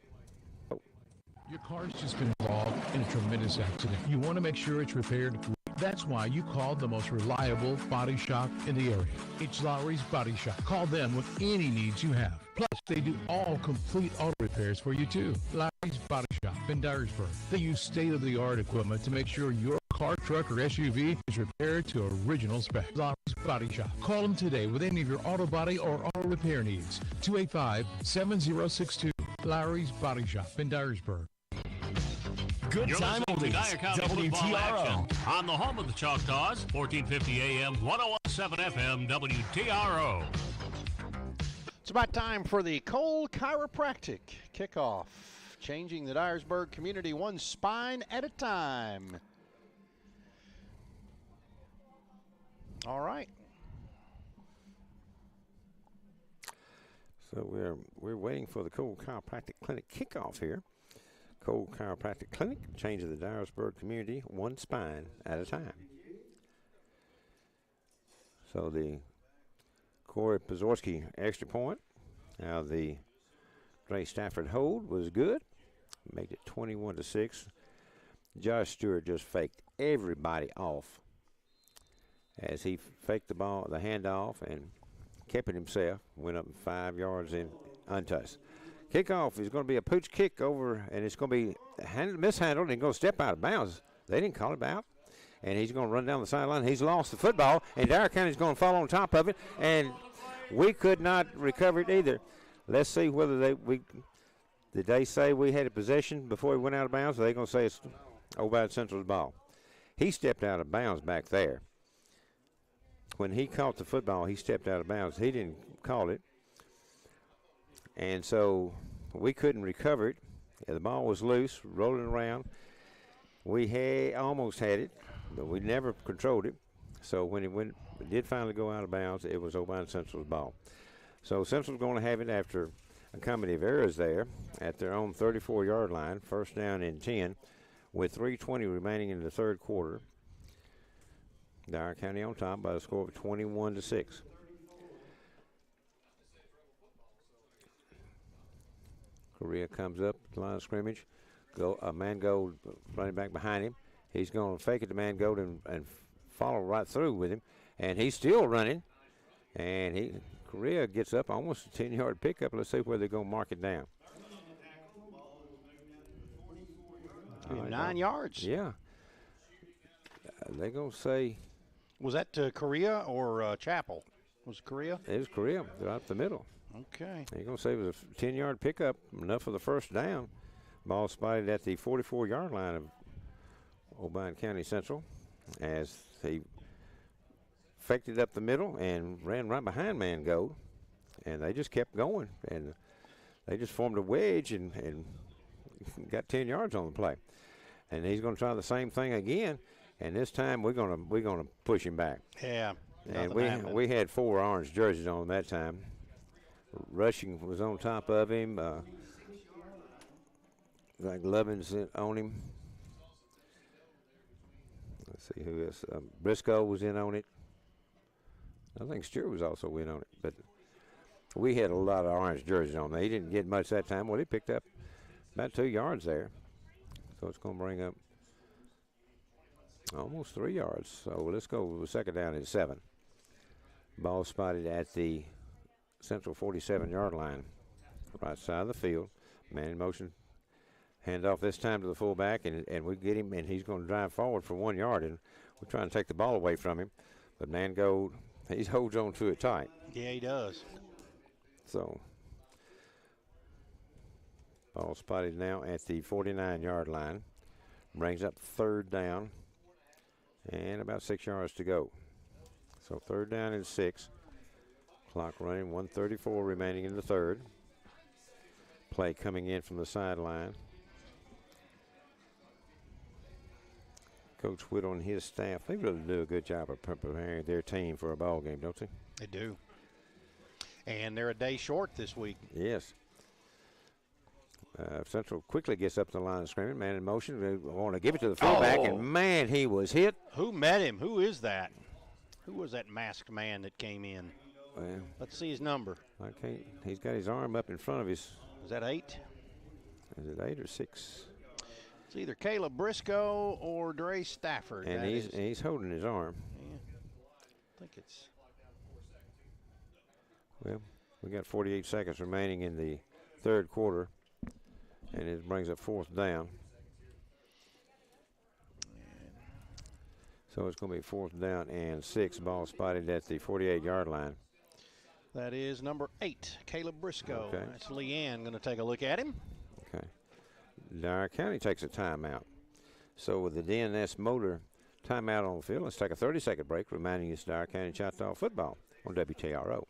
Your car's just been involved in a tremendous accident. You want to make sure it's repaired. That's why you called the most reliable body shop in the area. It's Lowry's Body Shop. Call them with any needs you have. Plus, they do all complete auto repairs for you, too. Lowry's Body Shop in Dyersburg. They use state-of-the-art equipment to make sure your car, truck, or SUV is repaired to original spec. Lowry's Body Shop. Call them today with any of your auto body or auto repair needs. 285-7062. Lowry's Body Shop in Dyersburg. Good You're time listening to Dyer County football action WTRO. on the home of the Choctaws, 1450 AM, 101.7 FM, WTRO. It's about time for the Cole Chiropractic kickoff, changing the Dyersburg community one spine at a time. All right. So we're waiting for the Cole Chiropractic Clinic kickoff here. Cole Chiropractic Clinic, changing the Dyersburg community one spine at a time. So the Corey Pozorski extra point. Now the Dre Stafford hold was good. Made it 21-6. Josh Stewart just faked everybody off as he faked the ball, the handoff, and kept it himself. Went up 5 yards in untouched. Kickoff is going to be a pooch kick over, and it's going to be mishandled and going to step out of bounds. They didn't call it out. and he's going to run down the sideline. He's lost the football, and Dyer County's going to fall on top of it, and we could not recover it either. Let's see whether did they say we had a possession before we went out of bounds, or are they going to say it's Obion Central's ball? He stepped out of bounds back there. When he caught the football, he stepped out of bounds. He didn't call it. And so we couldn't recover it. The ball was loose, rolling around. We almost had it, but we never controlled it. So when it did finally go out of bounds, it was Obion Central's ball. So Central's going to have it after a comedy of errors there at their own 34-yard line, first down and 10, with 3:20 remaining in the third quarter. Dyer County on top by a score of 21-6. Correa comes up the line of scrimmage. Mangold running back behind him. He's going to fake it to Mangold and follow right through with him. And he's still running. And Correa gets up almost a 10-yard pickup. Let's see where they're going to mark it down. 9 yards. Yeah. They're going to say. Was that Correa or Chapel? Was it Correa? It was Correa, right up the middle. Okay. They're going to say it was a 10-yard pickup, enough for the first down. Ball spotted at the 44-yard line of Obion County Central as he faked it up the middle and ran right behind Mangold. And they just kept going. And they just formed a wedge and got 10 yards on the play. And he's going to try the same thing again. And this time we're gonna push him back. Yeah. And we had 4 orange jerseys on that time. Rushing was on top of him. Like Lovin's on him. Let's see who else. Briscoe was in on it. I think Stewart was also in on it. But we had a lot of orange jerseys on there. He didn't get much that time. Well, he picked up about 2 yards there. So it's going to bring up almost 3 yards. So let's go with second down and 7. Ball spotted at the Central 47-yard line, right side of the field. Man in motion. Hand off this time to the fullback, and we get him, and he's going to drive forward for 1 yard, and we're trying to take the ball away from him. But Mangold, he holds on to it tight. Yeah, he does. So ball spotted now at the 49-yard line. Brings up third down and about 6 yards to go. So third down and 6. Clock running, 1:34 remaining in the third. Play coming in from the sideline. Coach Whittle and his staff, they really do a good job of preparing their team for a ball game, don't they? They do. And they're a day short this week. Yes. Central quickly gets up to the line of scrimmage. Man in motion. They want to give it to the fullback, and man, he was hit. Who met him? Who is that? Who was that masked man that came in? Well, let's see his number. I can't. He's got his arm up in front of his. Is that 8? Is it 8 or 6? It's either Caleb Briscoe or Dre Stafford. And he's holding his arm. Yeah. I think it's. Well, we got 48 seconds remaining in the third quarter, and it brings up fourth down. So it's going to be fourth down and 6. Ball spotted at the 48-yard line. That is number 8, Caleb Briscoe. Okay. That's Leanne going to take a look at him. Okay. Dyer County takes a timeout. So with the DNS motor timeout on the field, let's take a 30-second break, reminding you it's Dyer County Choctaw football on WTRO.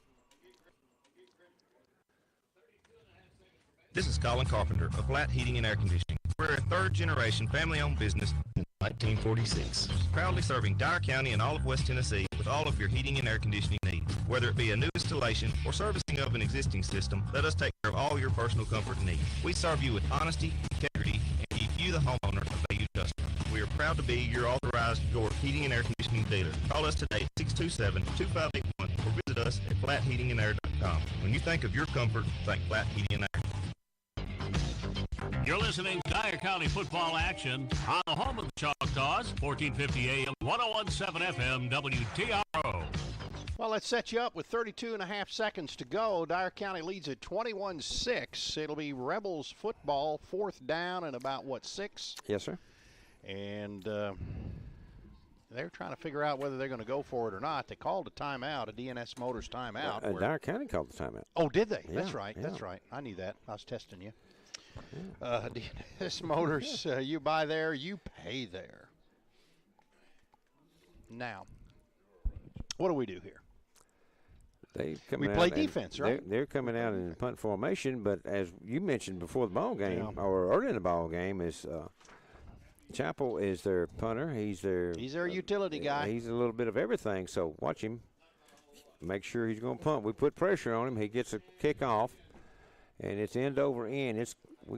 This is Colin Carpenter of Flat Heating and Air Conditioning. We're a third-generation family-owned business since 1946, proudly serving Dyer County and all of West Tennessee with all of your heating and air conditioning needs. Whether it be a new installation or servicing of an existing system, let us take care of all your personal comfort needs. We serve you with honesty, integrity, and keep you, the homeowner, a valued customer. We are proud to be your authorized York heating and air conditioning dealer. Call us today at 627-2581 or visit us at flatheatingandair.com. When you think of your comfort, think Flat Heating and Air. You're listening to Dyer County football action on the home of the Choctaws, 1450 AM, 1017 FM, WTRO. Well, let's set you up with 32.5 seconds to go. Dyer County leads at 21-6. It'll be Rebels football, fourth down and about, 6? Yes, sir. And they're trying to figure out whether they're going to go for it or not. They called a timeout, a DNS Motors timeout. Dyer County called the timeout. Oh, did they? Yeah, That's right. yeah. That's right. I knew that. I was testing you. DNS Motors, you buy there, you pay there. Now, what do we do here? We play defense, right? They're coming out in punt formation, but as you mentioned before the ball game, or early in the ball game, is Chappell is their punter. He's their utility guy. He's a little bit of everything, so watch him. Make sure he's going to punt. We put pressure on him. He gets a kickoff, and it's end over end.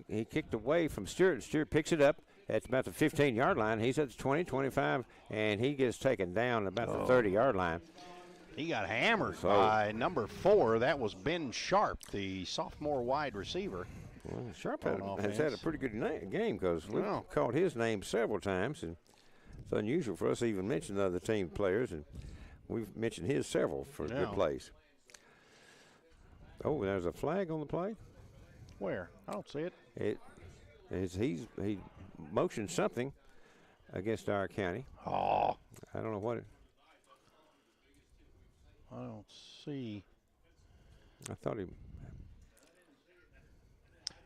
He kicked away from Stewart, and Stewart picks it up. It's about the 15-yard line. He's at the 20, 25, and he gets taken down about the 30-yard line. He got hammered by number 4. That was Ben Sharp, the sophomore wide receiver. Well, Sharp has had a pretty good game because we've called his name several times, and it's unusual for us to even mention the other team players, and we've mentioned his several for good plays. Oh, there's a flag on the play. Where? I don't see it. He motioned something against Dyer County. Oh. I don't know what it. I don't see. I thought he.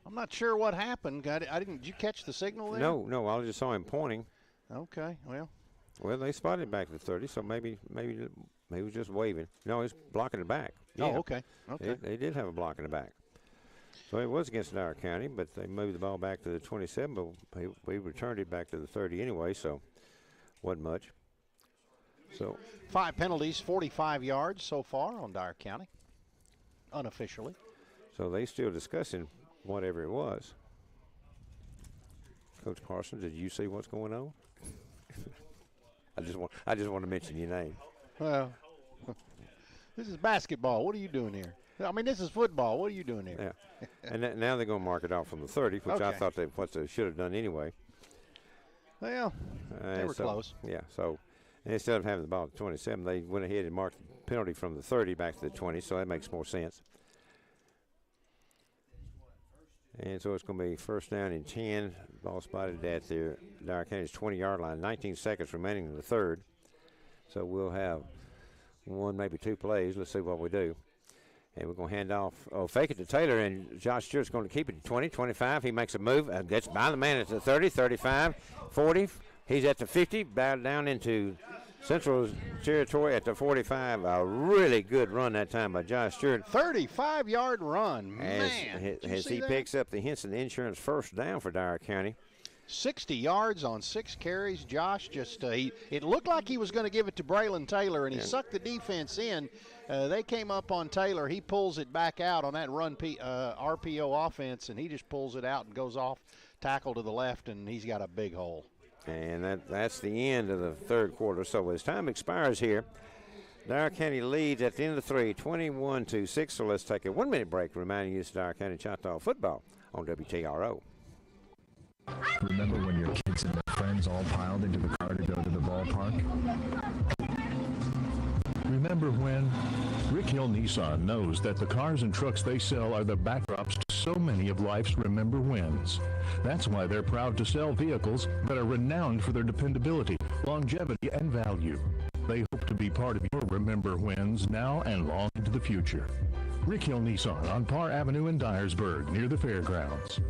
I'm not sure what happened. I didn't. Did you catch the signal there? No. I just saw him pointing. Okay. Well, they spotted back to 30, so maybe he was just waving. No, he's blocking it back. Yeah. Oh, okay. They did have a block in the back. So it was against Dyer County, but they moved the ball back to the 27, but we returned it back to the 30 anyway, so wasn't much. So 5 penalties, 45 yards so far on Dyer County, unofficially. So they still discussing whatever it was. Coach Carson, did you see what's going on? I just want to mention your name. Well, this is basketball. What are you doing here? I mean, this is football. What are you doing here? Yeah, and now they're going to mark it off from the 30, which I thought they should have done anyway. Well, they were close. Yeah, so instead of having the ball at the 27, they went ahead and marked the penalty from the 30 back to the 20, so that makes more sense. And so it's going to be first down and 10. Ball spotted at their Dyer County's 20-yard line. 19 seconds remaining in the third. So we'll have one, maybe two plays. Let's see what we do. And we're going to hand off, fake it to Taylor, and Josh Stewart's going to keep it at 20, 25. He makes a move, gets by the man at the 30, 35, 40. He's at the 50, bowed down into Central territory at the 45. A really good run that time by Josh Stewart. 35-yard run, as he picks up the Henson Insurance first down for Dyer County. 60 yards on 6 carries. Josh just, it looked like he was going to give it to Braylon Taylor, and he sucked the defense in. They came up on Taylor. He pulls it back out on that run RPO offense, and he just pulls it out and goes off tackle to the left, and he's got a big hole. And that's the end of the third quarter. So as time expires here, Dyer County leads at the end of the 3, 21-6. So let's take a 1-minute break, reminding you it's Dyer County Choctaw football on WTRO. Remember when your kids and their friends all piled into the car to go to the ballpark? Remember when? Rick Hill Nissan knows that the cars and trucks they sell are the backdrops to so many of life's remember wins. That's why they're proud to sell vehicles that are renowned for their dependability, longevity, and value. They hope to be part of your remember wins now and long into the future. Rick Hill Nissan on Parr Avenue in Dyersburg, near the fairgrounds.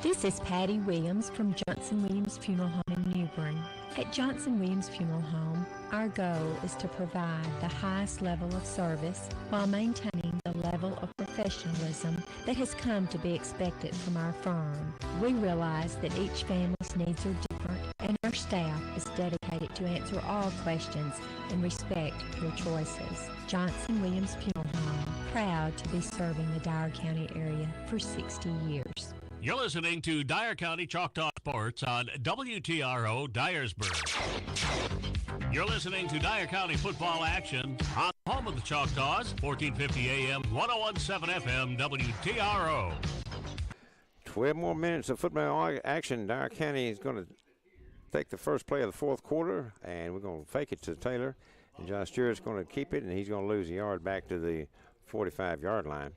This is Patty Williams from Johnson Williams Funeral Home in New Bern. At Johnson Williams Funeral Home, our goal is to provide the highest level of service while maintaining the level of professionalism that has come to be expected from our firm. We realize that each family's needs are different, and our staff is dedicated to answer all questions and respect your choices. Johnson Williams Funeral Home, proud to be serving the Dyer County area for 60 years. You're listening to Dyer County Choctaw Sports on WTRO Dyersburg. You're listening to Dyer County football action on the home of the Choctaws, 1450 AM, 1017 FM, WTRO. 12 more minutes of football action. Dyer County is going to take the first play of the fourth quarter, and we're going to fake it to Taylor. And Josh Stewart's going to keep it, and he's going to lose a yard back to the 45-yard line.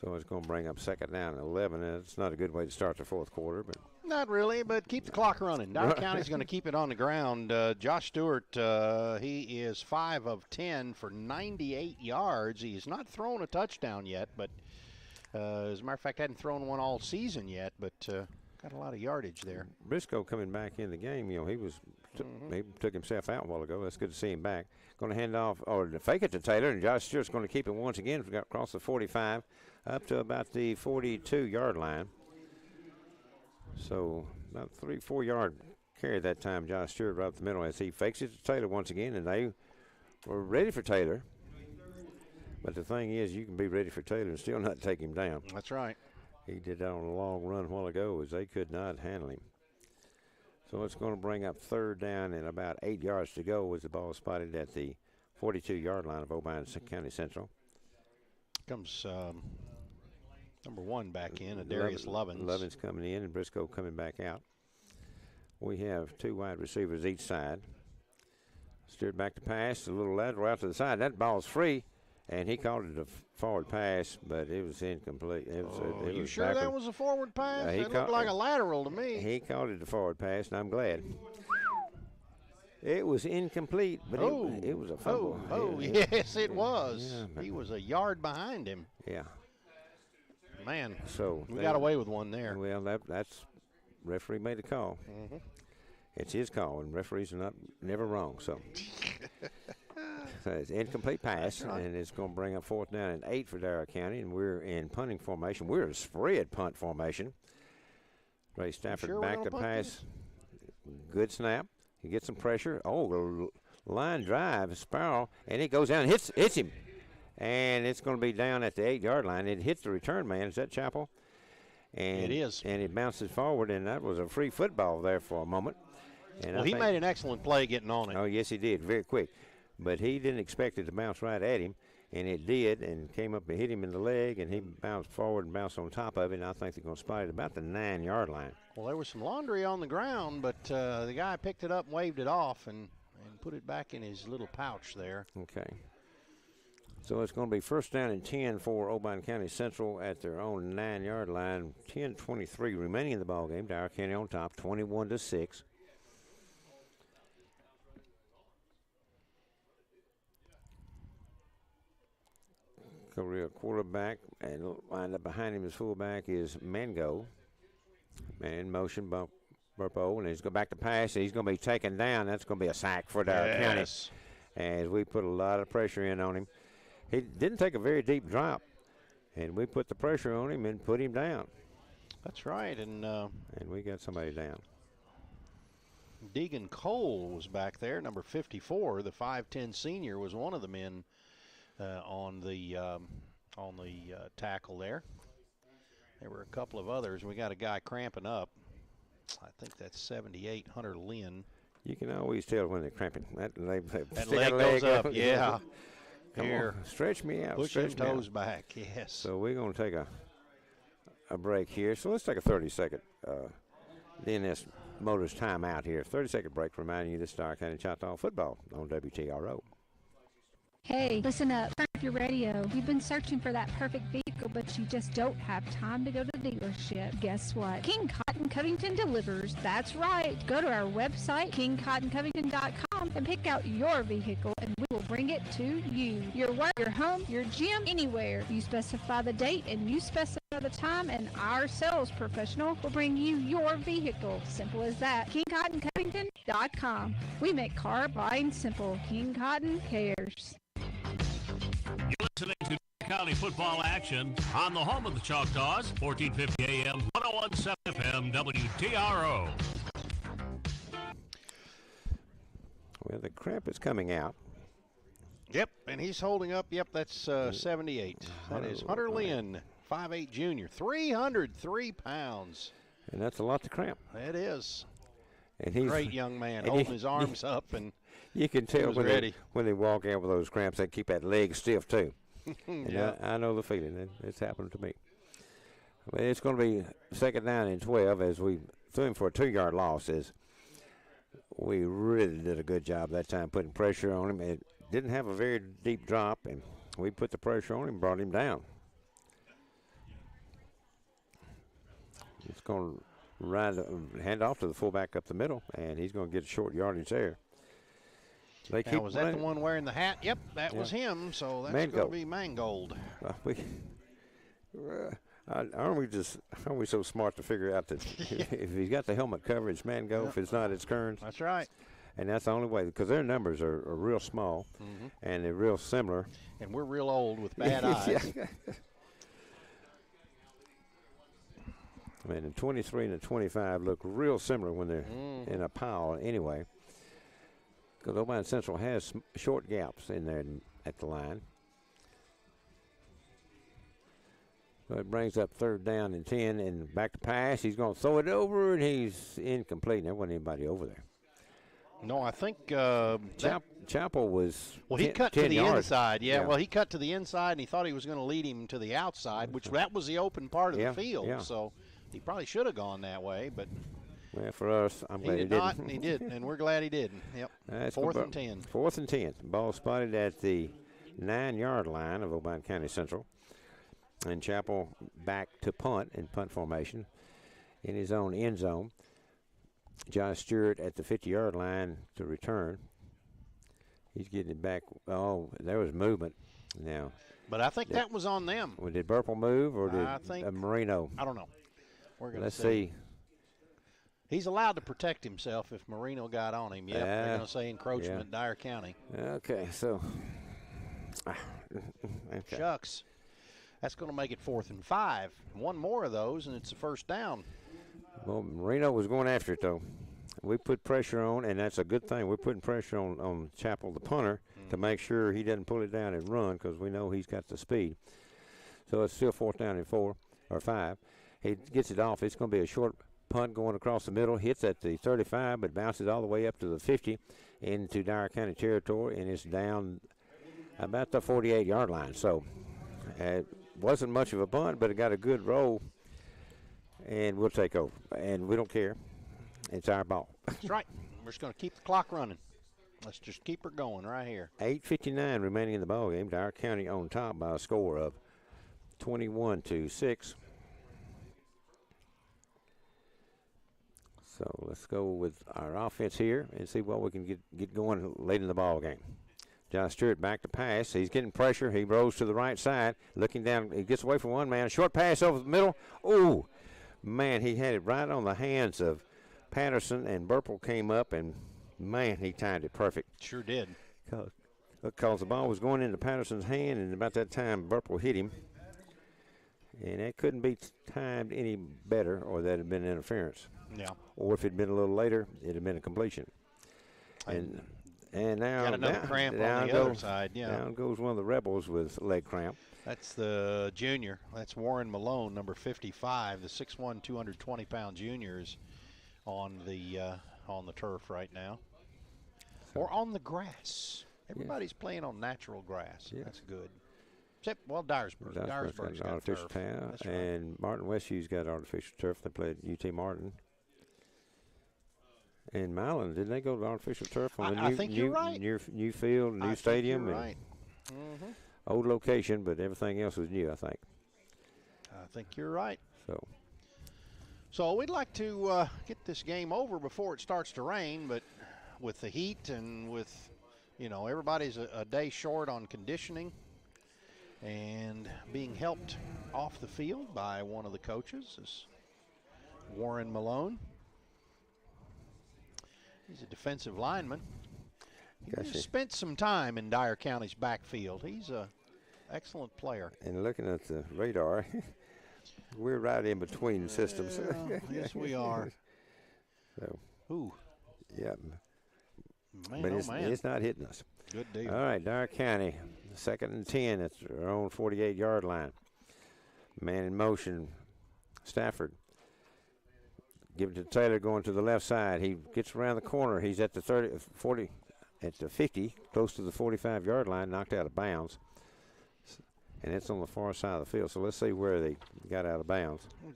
So it's going to bring up second down and 11, and it's not a good way to start the fourth quarter. But Not really, but keep the clock running. Dyer County's going to keep it on the ground. Josh Stewart, he is 5 of 10 for 98 yards. He's not thrown a touchdown yet, but as a matter of fact, hadn't thrown one all season yet, but got a lot of yardage there. Briscoe coming back in the game, he he took himself out a while ago. That's good to see him back. Going to hand off or fake it to Taylor, and Josh Stewart's going to keep it once again. Got across the 45 up to about the 42-yard line. So about 3-4 yard carry that time. Josh Stewart right up the middle as he fakes it to Taylor once again, and they were ready for Taylor. But the thing is, you can be ready for Taylor and still not take him down. That's right. He did that on a long run a while ago as they could not handle him. So it's going to bring up 3rd down and about 8 yards to go as the ball spotted at the 42-yard line of Obion County Central. Comes number 1 back in, Darius Lovins. Lovins coming in and Briscoe coming back out. We have 2 wide receivers each side. Steered back to pass, a little lateral out to the side. That ball's free, and he called it a forward pass, but it was incomplete. It was sure backward. that was a forward pass? It looked like a lateral to me. He called it a forward pass, and I'm glad. It was incomplete, but it was a fumble. Yes, it was. Yeah, he was a yard behind him. Yeah. Man, so we got away with one there. Well, that's referee made a call. It's his call, and referees are never wrong. So it's incomplete pass, right. And it's going to bring up 4th down and 8 for Dyer County, and we're in punting formation. We're in spread punt formation. Ray Stafford back to pass. Good snap. He gets some pressure. Oh, line drive, Sparrow, and he goes down and hits him. And it's going to be down at the 8-yard line. It hits the return man. Is that Chappell? And it is. And it bounces forward, and that was a free football there for a moment. And well, he made an excellent play getting on it. Oh, yes, he did, very quick. But he didn't expect it to bounce right at him, and it did, and came up and hit him in the leg, and he bounced forward and bounced on top of it, and I think they're going to spot it about the 9-yard line. Well, there was some laundry on the ground, but the guy picked it up, waved it off, and put it back in his little pouch there. Okay. So it's going to be 1st down and 10 for Obion County Central at their own 9-yard line. 10:23 remaining in the ball game. Dyer County on top, 21-6. Career quarterback, and lined up behind him as fullback is Mango. Man, motion bump, Burpo, and he's going back to pass. And he's going to be taken down. That's going to be a sack for Dyer County, as we put a lot of pressure in on him. He didn't take a very deep drop, and we put the pressure on him and put him down. That's right, and we got somebody down. Deegan Cole was back there, number 54. The 5'10" senior was one of the men on the tackle there. There were a couple of others. We got a guy cramping up. I think that's 78, Hunter Lynn. You can always tell when they're cramping. That leg goes up, yeah. Come Here, on, stretch me out. Push stretch them toes back, yes. So we're going to take a break here. So let's take a 30-second DNS Motors timeout here. 30-second break, reminding you this is Dyer County Choctaw football on WTRO. Hey, listen up. Turn up your radio. You've been searching for that perfect vehicle, but you just don't have time to go to the dealership. Guess what? King Cotton Covington delivers. That's right. Go to our website, kingcottoncovington.com, and pick out your vehicle, and we will bring it to you. Your work, your home, your gym, anywhere. You specify the date, and you specify the time, and our sales professional will bring you your vehicle. Simple as that. KingCottonCovington.com. We make car buying simple. King Cotton cares. You're listening to Dyer County football action on the home of the Choctaws, 1450 AM, 101.7 FM, WTRO. Well, the cramp is coming out. Yep, and he's holding up. Yep, that's 78. That is Hunter Lynn, 5'8" junior, 303 pounds. And that's a lot to cramp. That is. And he's great young man, holding his arms up, and you can tell when they walk out with those cramps, they keep that leg stiff too. Yeah. I know the feeling. It's happened to me. But it's going to be 2nd down and 12 as we threw him for a 2-yard loss. As we really did a good job that time putting pressure on him. It didn't have a very deep drop, and we put the pressure on him, brought him down. It's going to hand off to the fullback up the middle, and he's going to get a short yardage there. They keep was that the one wearing the hat? Yep, that was him. So that's going to be Mangold. Aren't we so smart to figure out that if he's got the helmet coverage, Mangold. If it's not, it's Kearns. That's right. And that's the only way, because their numbers are real small, and they're real similar. And we're real old with bad eyes. I mean, the 23 and the 25 look real similar when they're in a pile anyway. Because Obion Central has short gaps in there at the line. So it brings up 3rd down and 10, and back to pass. He's going to throw it over, and he's incomplete. There wasn't anybody over there. No, I think Chapel was. Well, he cut to the inside. Yeah. Well, he cut to the inside, and he thought he was going to lead him to the outside, which that was the open part of the field. Yeah. So he probably should have gone that way, but. Well, for us, I'm glad he did not, didn't. and he didn't, and we're glad he didn't. Yep. That's 4th and 10. 4th and 10. Ball spotted at the 9-yard line of Obion County Central. And Chapel back to punt in punt formation in his own end zone. Josh Stewart at the 50-yard line to return. He's getting it back. Oh, there was movement now. But I think that was on them. Well, did Burple move or did Marino? I don't know. We're going to Let's see. He's allowed to protect himself if Marino got on him. Yep, they're going to say encroachment, Dyer County. Okay, so. Okay. Shucks. That's going to make it 4th and 5. One more of those, and it's a 1st down. Well, Marino was going after it, though. We put pressure on, and that's a good thing. We're putting pressure on Chapel, the punter, to make sure he doesn't pull it down and run because we know he's got the speed. So it's still 4th down and 4 or 5. He gets it off. It's going to be a short punt going across the middle, hits at the 35, but bounces all the way up to the 50 into Dyer County territory, and it's down about the 48-yard line. So it wasn't much of a punt, but it got a good roll, and we'll take over. And we don't care. It's our ball. That's right. We're just going to keep the clock running. Let's just keep her going right here. 8:59 remaining in the ball game. Dyer County on top by a score of 21-6. So let's go with our offense here and see what we can get going late in the ball game. John Stewart back to pass. He's getting pressure. He rolls to the right side, looking down. He gets away from one man. A short pass over the middle. Ooh, man, he had it right on the hands of Patterson, and Burple came up, and, man, he timed it perfect. Sure did. Because the ball was going into Patterson's hand, and about that time Burple hit him. And that couldn't be timed any better, or that had been interference. Yeah. Or if it had been a little later, it would have been a completion. And now got another cramp on the other side. Yeah. Down goes one of the Rebels with leg cramp. That's the junior. That's Warren Malone, number 55, the 6'1", 220-pound junior is on the turf right now. Or on the grass. Everybody's playing on natural grass. Yeah. That's good. Except, well, Dyersburg. Dyersburg's got artificial turf. turf. And Martin Westhue's got artificial turf. They played UT Martin. And Milan, didn't they go to artificial turf on the new field, new stadium? You're right. Old location, but everything else was new, I think. I think you're right. So we'd like to get this game over before it starts to rain, but with the heat and with, everybody's a day short on conditioning and being helped off the field by one of the coaches is Warren Malone. He's a defensive lineman. He spent some time in Dyer County's backfield. He's an excellent player. And looking at the radar, we're right in between systems. Yes, we are. Ooh. Yeah. Man, but it's not hitting us. Good deal. All right, Dyer County, 2nd and 10 at their own 48-yard line. Man in motion, Stafford. Give it to Taylor going to the left side. He gets around the corner. He's at the 50, close to the 45-yard line, knocked out of bounds. And it's on the far side of the field. So let's see where they got out of bounds. I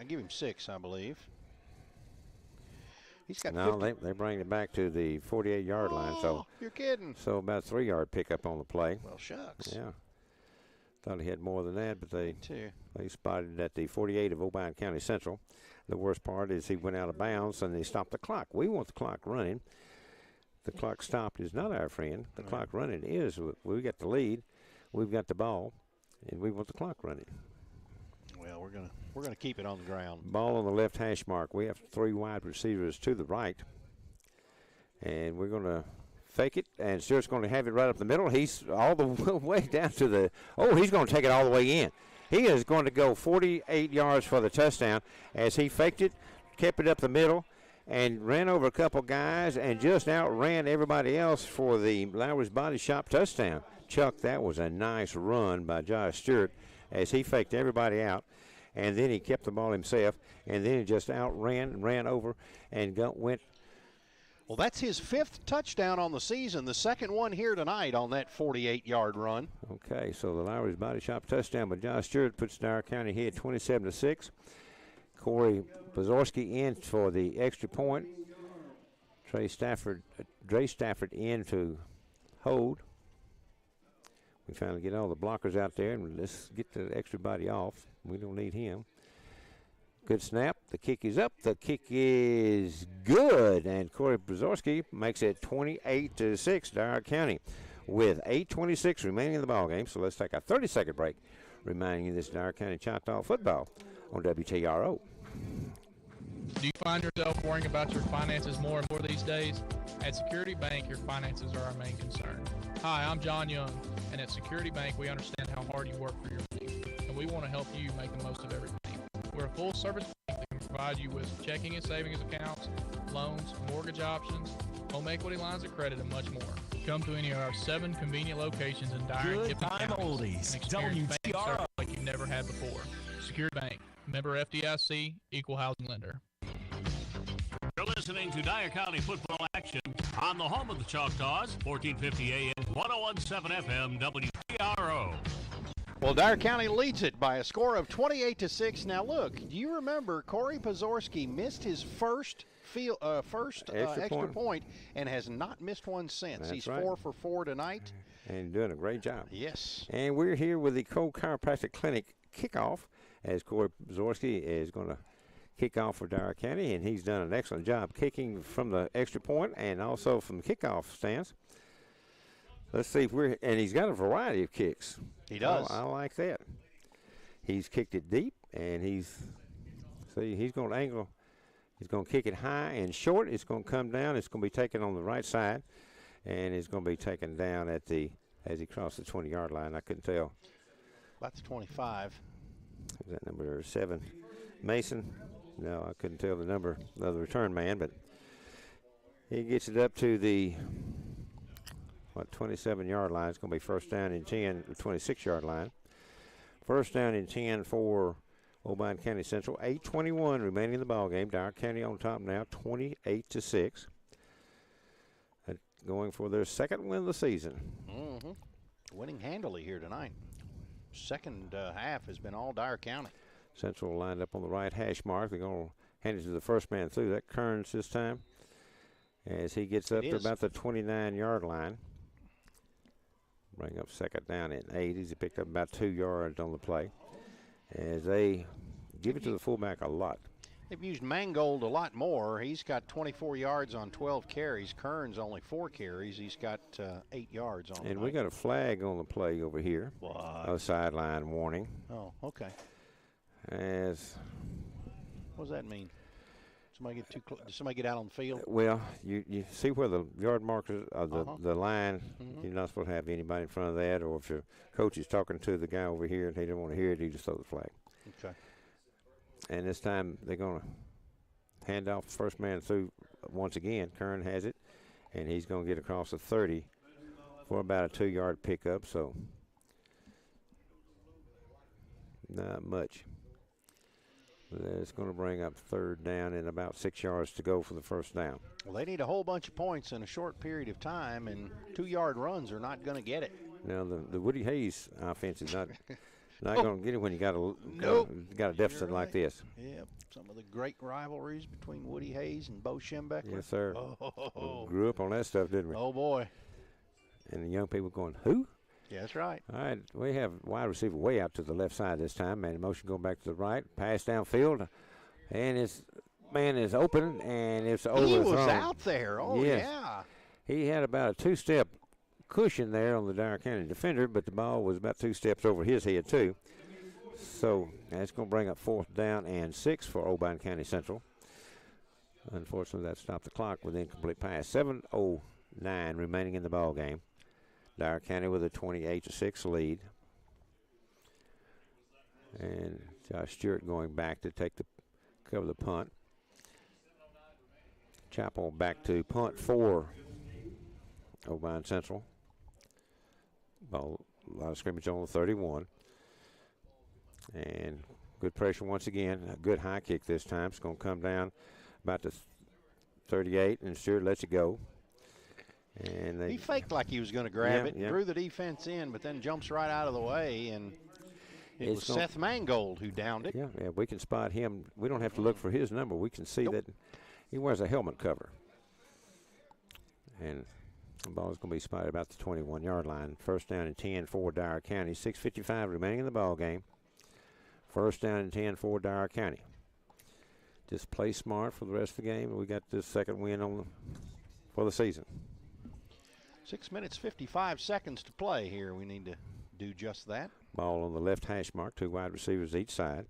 give him 6, I believe. He's got they bring it back to the 48-yard line. So you're kidding. So about a 3-yard pickup on the play. Well, shucks. Yeah. Thought he had more than that, but they spotted it at the 48 of Obion County Central. The worst part is he went out of bounds and they stopped the clock. We want the clock running. The clock stopped is not our friend. The clock running is. We got the lead. We've got the ball, and we want the clock running. Well, we're gonna keep it on the ground. Ball on the left hash mark. We have 3 wide receivers to the right, and we're gonna fake it, and Stewart's going to have it right up the middle. He's all the way down to the. Oh, he's going to take it all the way in. He is going to go 48 yards for the touchdown as he faked it, kept it up the middle, and ran over a couple guys and just outran everybody else for the Lowry's Body Shop touchdown. Chuck, that was a nice run by Josh Stewart as he faked everybody out, and then he kept the ball himself, and then he just ran over, and went. Well, that's his 5th touchdown on the season, the 2nd one here tonight on that 48-yard run. Okay, so the Lowry's Body Shop touchdown by Josh Stewart puts Dyer County ahead 27-6. Corey Pozorski in for the extra point. Dre Stafford in to hold. We finally get all the blockers out there, and let's get the extra body off. We don't need him. Good snap. The kick is up. The kick is good. And Corey Brzezowski makes it 28-6, Dyer County, with 8:26 remaining in the ballgame. So let's take a 30-second break, reminding you this Dyer County Choctaw football on WTRO. Do you find yourself worrying about your finances more and more these days? At Security Bank, your finances are our main concern. Hi, I'm John Young, and at Security Bank, we understand how hard you work for your money, and we want to help you make the most of every penny. We're a full-service bank that can provide you with checking and savings accounts, loans, mortgage options, home equity lines of credit, and much more. Come to any of our 7 convenient locations in Dyer and Kippen counties and experience bank service like you've never had before. Security Bank, member FDIC, equal housing lender. You're listening to Dyer County football action on the home of the Choctaws, 1450 AM, 1017 FM, WTRO. Well, Dyer County leads it by a score of 28-6. Now, look, do you remember Corey Pozorski missed his first extra point and has not missed one since. That's He's right. 4 for 4 tonight. And doing a great job. Yes. And we're here with the Cole Chiropractic Clinic kickoff as Corey Pozorski is going to kick off for Dyer County, and he's done an excellent job kicking from the extra point and also from the kickoff stance. Let's see if and he's got a variety of kicks. He does. I like that. He's kicked it deep, and he's going to angle. He's going to kick it high and short. It's going to come down. It's going to be taken on the right side, and it's going to be taken down as he crosses the 20-yard line. I couldn't tell. About the 25. Is that number 7? Mason? No, I couldn't tell the number of the return man, but he gets it up to the 27-yard line. It's going to be first down and 10, 26-yard line. First down and 10 for Obion County Central. 8:21 remaining in the ballgame. Dyer County on top now, 28-6. Going for their second win of the season. Mm-hmm. Winning handily here tonight. Second half has been all Dyer County. Central lined up on the right hash mark. They're going to hand it to the first man through. That Kearns this time as he gets up to about the 29-yard line. Bring up second down at 8. He's picked up about 2 yards on the play as they give it to the fullback a lot. They've used Mangold a lot more. He's got 24 yards on 12 carries. Kearns only 4 carries. He's got 8 yards on. And we got a flag on the play over here. What? A sideline warning. Oh, okay. What does that mean? Somebody get too close? Did somebody get out on the field? Well, you see where the yard markers of the line. Mm-hmm. You're not supposed to have anybody in front of that, or if your coach is talking to the guy over here and he don't want to hear it, he just throw the flag. Okay. And this time they're going to hand off the first man through once again. Kern has it, and he's going to get across the 30 for about a 2-yard pickup. So not much. It's going to bring up third down and about 6 yards to go for the first down. Well, they need a whole bunch of points in a short period of time, and 2-yard runs are not going to get it. Now, the Woody Hayes offense is not going to get it when you got a deficit You're right. like this. Yeah, some of the great rivalries between Woody Hayes and Bo Schembeckler. Yes, sir. Oh. We grew up on that stuff, didn't we? Oh, boy. And the young people going, who? Yeah, that's right. All right, we have wide receiver way out to the left side this time. Man, motion going back to the right. Pass downfield. And his man is open, and it's overthrown. He was out there. Oh, yes. yeah. He had about a two-step cushion there on the Dyer County defender, but the ball was about 2 steps over his head, too. So that's going to bring up 4th down and 6 for Obion County Central. Unfortunately, that stopped the clock with incomplete pass. 7:09 remaining in the ball game. Dyer County with a 28-6 lead. And Josh Stewart going back to cover the punt. Chapel back to punt for Obion Central. Ball, a lot of scrimmage on the 31. And good pressure once again. A good high kick this time. It's going to come down about the 38, and Stewart lets it go. And he faked like he was going to grab it, drew the defense in, but then jumps right out of the way, and it was Seth Mangold who downed it. Yeah, we can spot him. We don't have to look for his number. We can see that he wears a helmet cover. And the ball is going to be spotted about the 21-yard line. 1st down and 10 for Dyer County. 6:55 remaining in the ball game. 1st down and 10 for Dyer County. Just play smart for the rest of the game. We got this second win for the season. 6 minutes, 55 seconds to play here. We need to do just that. Ball on the left hash mark, 2 wide receivers each side.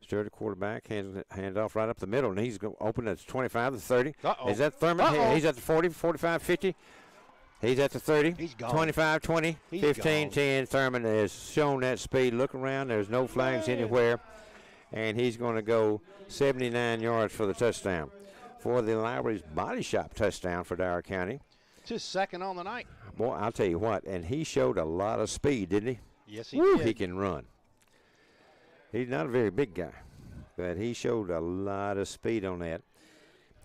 Stewart, quarterback, hands off right up the middle, and he's going to open at the 25, the 30. Is that Thurman? He's at the 40, 45, 50. He's at the 30. He's gone. 25, 20, 15, 10. Thurman has shown that speed. Look around. There's no flags anywhere. And he's going to go 79 yards for the touchdown. For the Lowry's Body Shop touchdown for Dyer County. It's his second on the night. Boy, I'll tell you what, and he showed a lot of speed, didn't he? Yes, he did. He can run. He's not a very big guy, but he showed a lot of speed on that.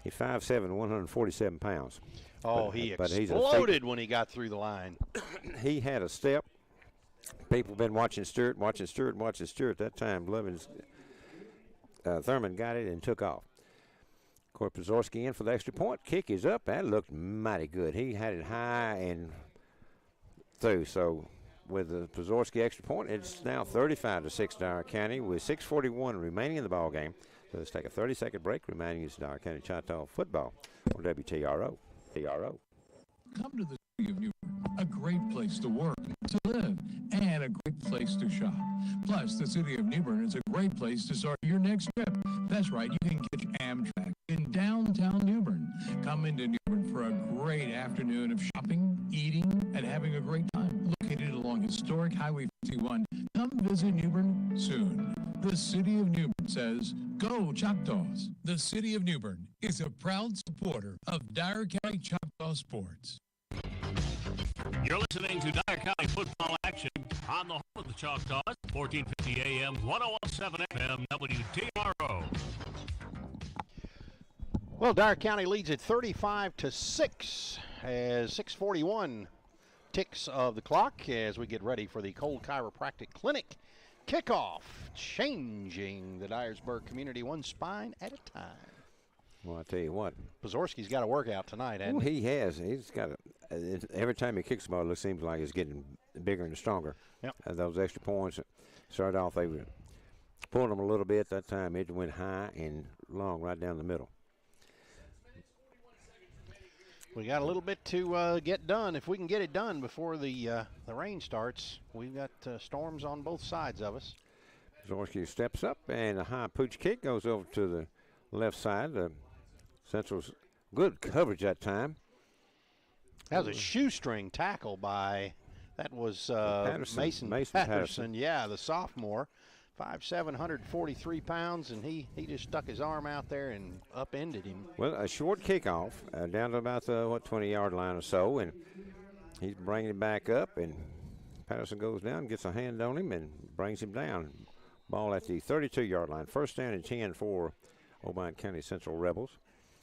He's 5'7", 147 pounds. Oh, he exploded when he got through the line. He had a step. People have been watching Stewart. That time, Blevins, Thurman got it and took off. Pazorski in for the extra point. Kick is up. That looked mighty good. He had it high and through. So with the Pazorski extra point, it's now 35-6 Dyer County with 6:41 remaining in the ball game. So let's take a 30-second break. Reminding you, it's Dyer County Choctaw football on WTRO. Come to the city of Newport, a great place to work, to live, and a great place to shop. Plus, the city of New Bern is a great place to start your next trip. That's right, you can catch Amtrak in downtown New Bern. Come into New Bern for a great afternoon of shopping, eating, and having a great time. Located along historic Highway 51, come visit New Bern soon. The city of New Bern says, go Choctaws. The city of New Bern is a proud supporter of Dyer County Choctaw sports. You're listening to Dyer County football action on the home of the Choctaws, 1450 AM, 1017 FM, WTRO. Well, Dyer County leads at 35-6 as 6:41 ticks of the clock as we get ready for the Cold Chiropractic Clinic kickoff, changing the Dyersburg community one spine at a time. Well, I tell you what. Pazorski's got a workout tonight, hasn't he? He has. He's got every time he kicks the ball, it seems like he's getting bigger and stronger. Yep. Those extra points started off, they were pulling them a little bit. That time it went high and long right down the middle. We got a little bit to get done. If we can get it done before the rain starts, we've got storms on both sides of us. Zorski steps up, and a high pooch kick goes over to the left side. Central's good coverage that time. That was a shoestring tackle by, that was Mason Patterson. Yeah, the sophomore. 5'7", 143 pounds, and he just stuck his arm out there and upended him. Well, a short kickoff down to about the 20-yard line or so, and he's bringing it back up, and Patterson goes down, gets a hand on him, and brings him down. Ball at the 32-yard line. 1st down and 10 for Obion County Central Rebels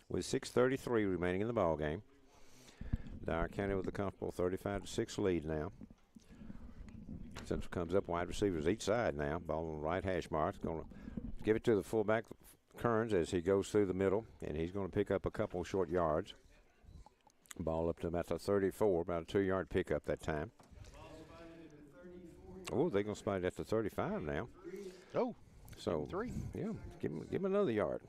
with 6:33 remaining in the ball game. Dyer County with a comfortable 35-6 lead now. Central comes up, wide receivers each side now. Ball on the right hash mark. Going to give it to the fullback, Kearns, as he goes through the middle, and he's going to pick up a couple short yards. Ball up to about the 34, about a 2-yard pickup that time. Oh, they're going to spot it at the 35 now. Oh, so 3. Yeah, give him another yard.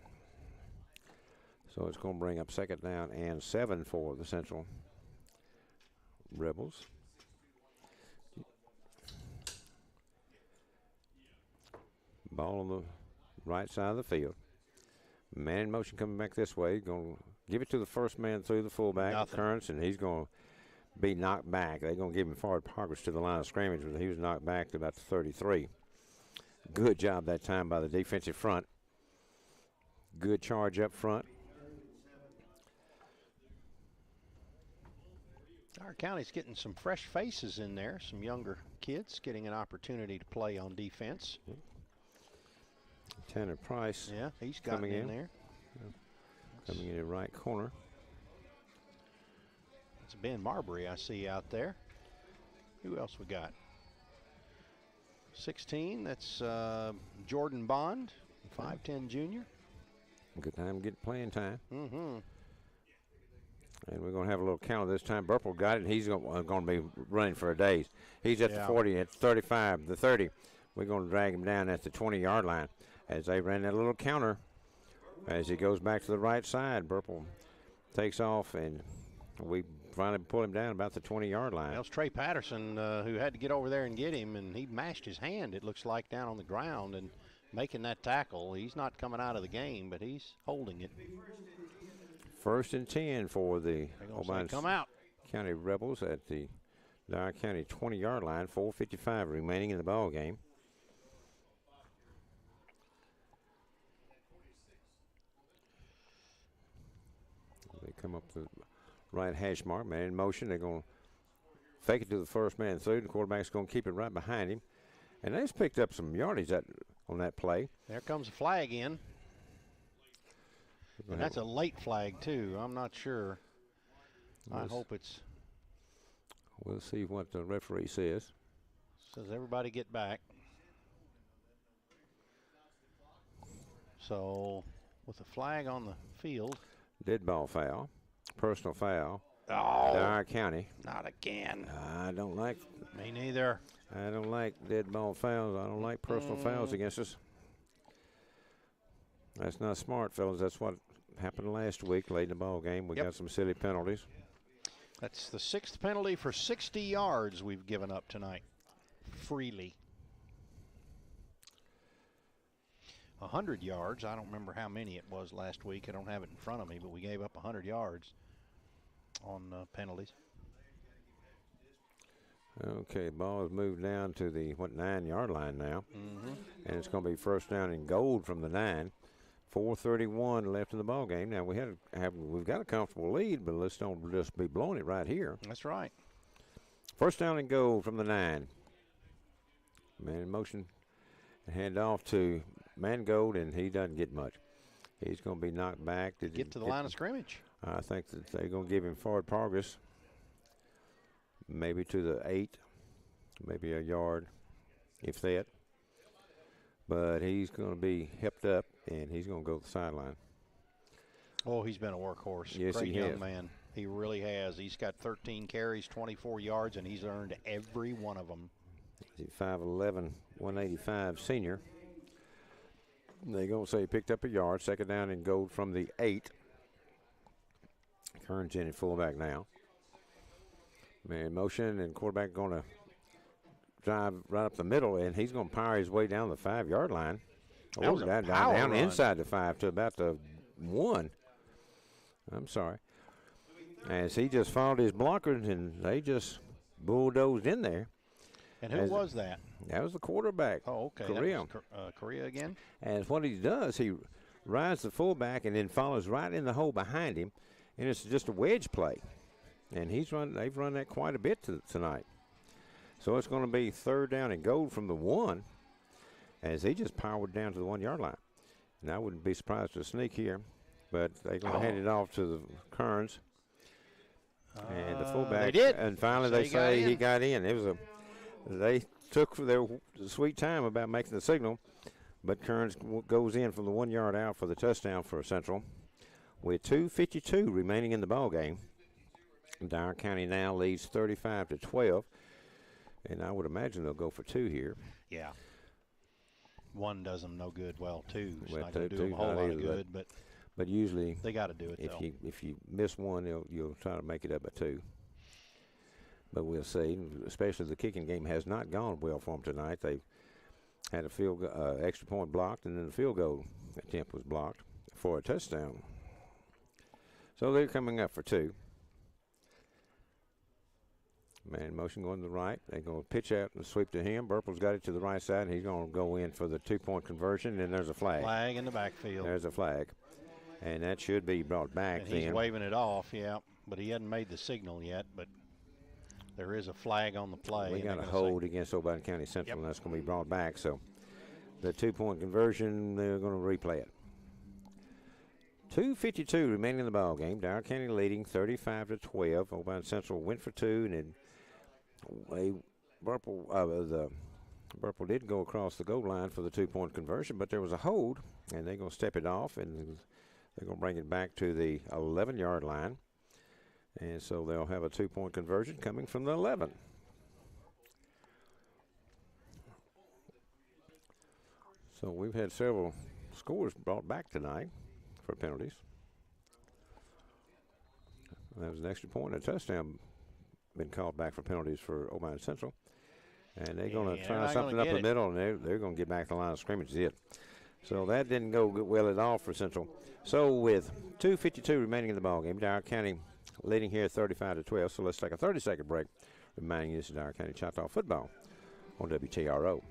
So it's going to bring up 2nd down and 7 for the Central Rebels. Ball on the right side of the field. Man in motion coming back this way. Going to give it to the first man through the fullback, Kearns, and he's going to be knocked back. They're going to give him forward progress to the line of scrimmage, but he was knocked back to about the 33. Good job that time by the defensive front. Good charge up front. Dyer County's getting some fresh faces in there, some younger kids getting an opportunity to play on defense. Tanner Price. Yeah, he's coming in there. Coming in the right corner. It's Ben Marbury I see out there. Who else we got? 16, that's Jordan Bond, 5'10" junior. Good time to get playing time. Mm-hmm. And we're going to have a little counter this time. Burple got it, and he's going to be running for a days. He's at the 40, at the 35, the 30. We're going to drag him down at the 20-yard line as they ran that little counter. As he goes back to the right side, Burple takes off, and we finally pull him down about the 20-yard line. That was Trey Patterson who had to get over there and get him, and he mashed his hand, it looks like, down on the ground and making that tackle. He's not coming out of the game, but he's holding it. 1st and 10 for the Obion County Rebels at the Dyer County 20-yard line. 4:55 remaining in the ball game. They come up the right hash mark, man in motion. They're going to fake it to the first man through. The quarterback's going to keep it right behind him. And they just picked up some yardage on that play. There comes a flag in. And that's a late flag, too. I'm not sure. I hope it's. We'll see what the referee says. Says everybody get back. So, with the flag on the field. Dead ball foul. Personal foul. Oh. Dyer County. Not again. I don't like. Me neither. I don't like dead ball fouls. I don't like personal fouls against us. That's not smart, fellas. That's what happened last week late in the ball game. We got some silly penalties. That's the 6th penalty for 60 yards we've given up tonight. Freely. 100 yards. I don't remember how many it was last week. I don't have it in front of me, but we gave up 100 yards on penalties. Okay, ball is moved down to the 9-yard line now. And it's going to be 1st down and goal from the 9. 4:31 left in the ball game. Now we've got a comfortable lead, but let's don't just be blowing it right here. That's right. 1st down and goal from the 9. Man in motion, hand off to Mangold, and he doesn't get much. He's going to be knocked back. Get to the line of scrimmage. I think that they're going to give him forward progress, maybe to the 8, maybe a yard, if that. But he's going to be hipped up, and he's going to go to the sideline. Oh, he's been a workhorse. Yes, Great he young has. Man. He really has. He's got 13 carries, 24 yards, and he's earned every one of them. He's 5'11", 185 senior. They're going to say he picked up a yard. 2nd down and goal from the 8. Kearns in at fullback now. Man in motion, and quarterback going to drive right up the middle, and he's going to power his way down the 5-yard line. That was a down run. inside the 5 to about the 1. I'm sorry. As he just followed his blockers, and they just bulldozed in there. And who was that? That was the quarterback. Oh, okay. Korea. That was Korea again? And what he does, he rides the fullback and then follows right in the hole behind him, and it's just a wedge play. And they've run that quite a bit tonight. So it's going to be 3rd down and goal from the 1 as he just powered down to the 1-yard line. And I wouldn't be surprised to sneak here, but they're going to hand it off to the Kearns. And the fullback. They did. And finally they say he got in. They took their sweet time about making the signal, but Kearns goes in from the 1-yard out for the touchdown for Central. With 2:52 remaining in the ball game, Dyer County now leads 35-12. And I would imagine they'll go for 2 here. Yeah. 1 does them no good. Well, 2 is Well, not going to do them a two's whole not lot of either, good, but usually they got to do it, if though. if you miss 1, you'll try to make it up by 2. But we'll see. Especially the kicking game has not gone well for them tonight. They've had a extra point blocked, and then the field goal attempt was blocked for a touchdown. So they're coming up for 2. Man motion going to the right. They're going to pitch out and sweep to him. Burple's got it to the right side, and he's going to go in for the 2-point conversion, and there's a flag. Flag in the backfield. There's a flag. And that should be brought back and then. He's waving it off, yeah. But he hadn't made the signal yet, but there is a flag on the play. We got a hold against Obion County Central, and that's going to be brought back. So the 2-point conversion, they're going to replay it. 2:52 remaining in the ball game. Dyer County leading 35-12. Obion Central went for 2, and then Burple did go across the goal line for the 2-point conversion, but there was a hold, and they're going to step it off, and they're going to bring it back to the 11-yard line. And so they'll have a 2-point conversion coming from the 11. So we've had several scores brought back tonight for penalties. That was an extra point and a touchdown been called back for penalties for Obion Central. And they're going to try something up the middle, and they're going to get back to the line of scrimmage. So that didn't go well at all for Central. So with 2:52 remaining in the ballgame, Dyer County leading here 35-12. So let's take a 30-second break. Reminding you this is Dyer County Choctaw Football on WTRO.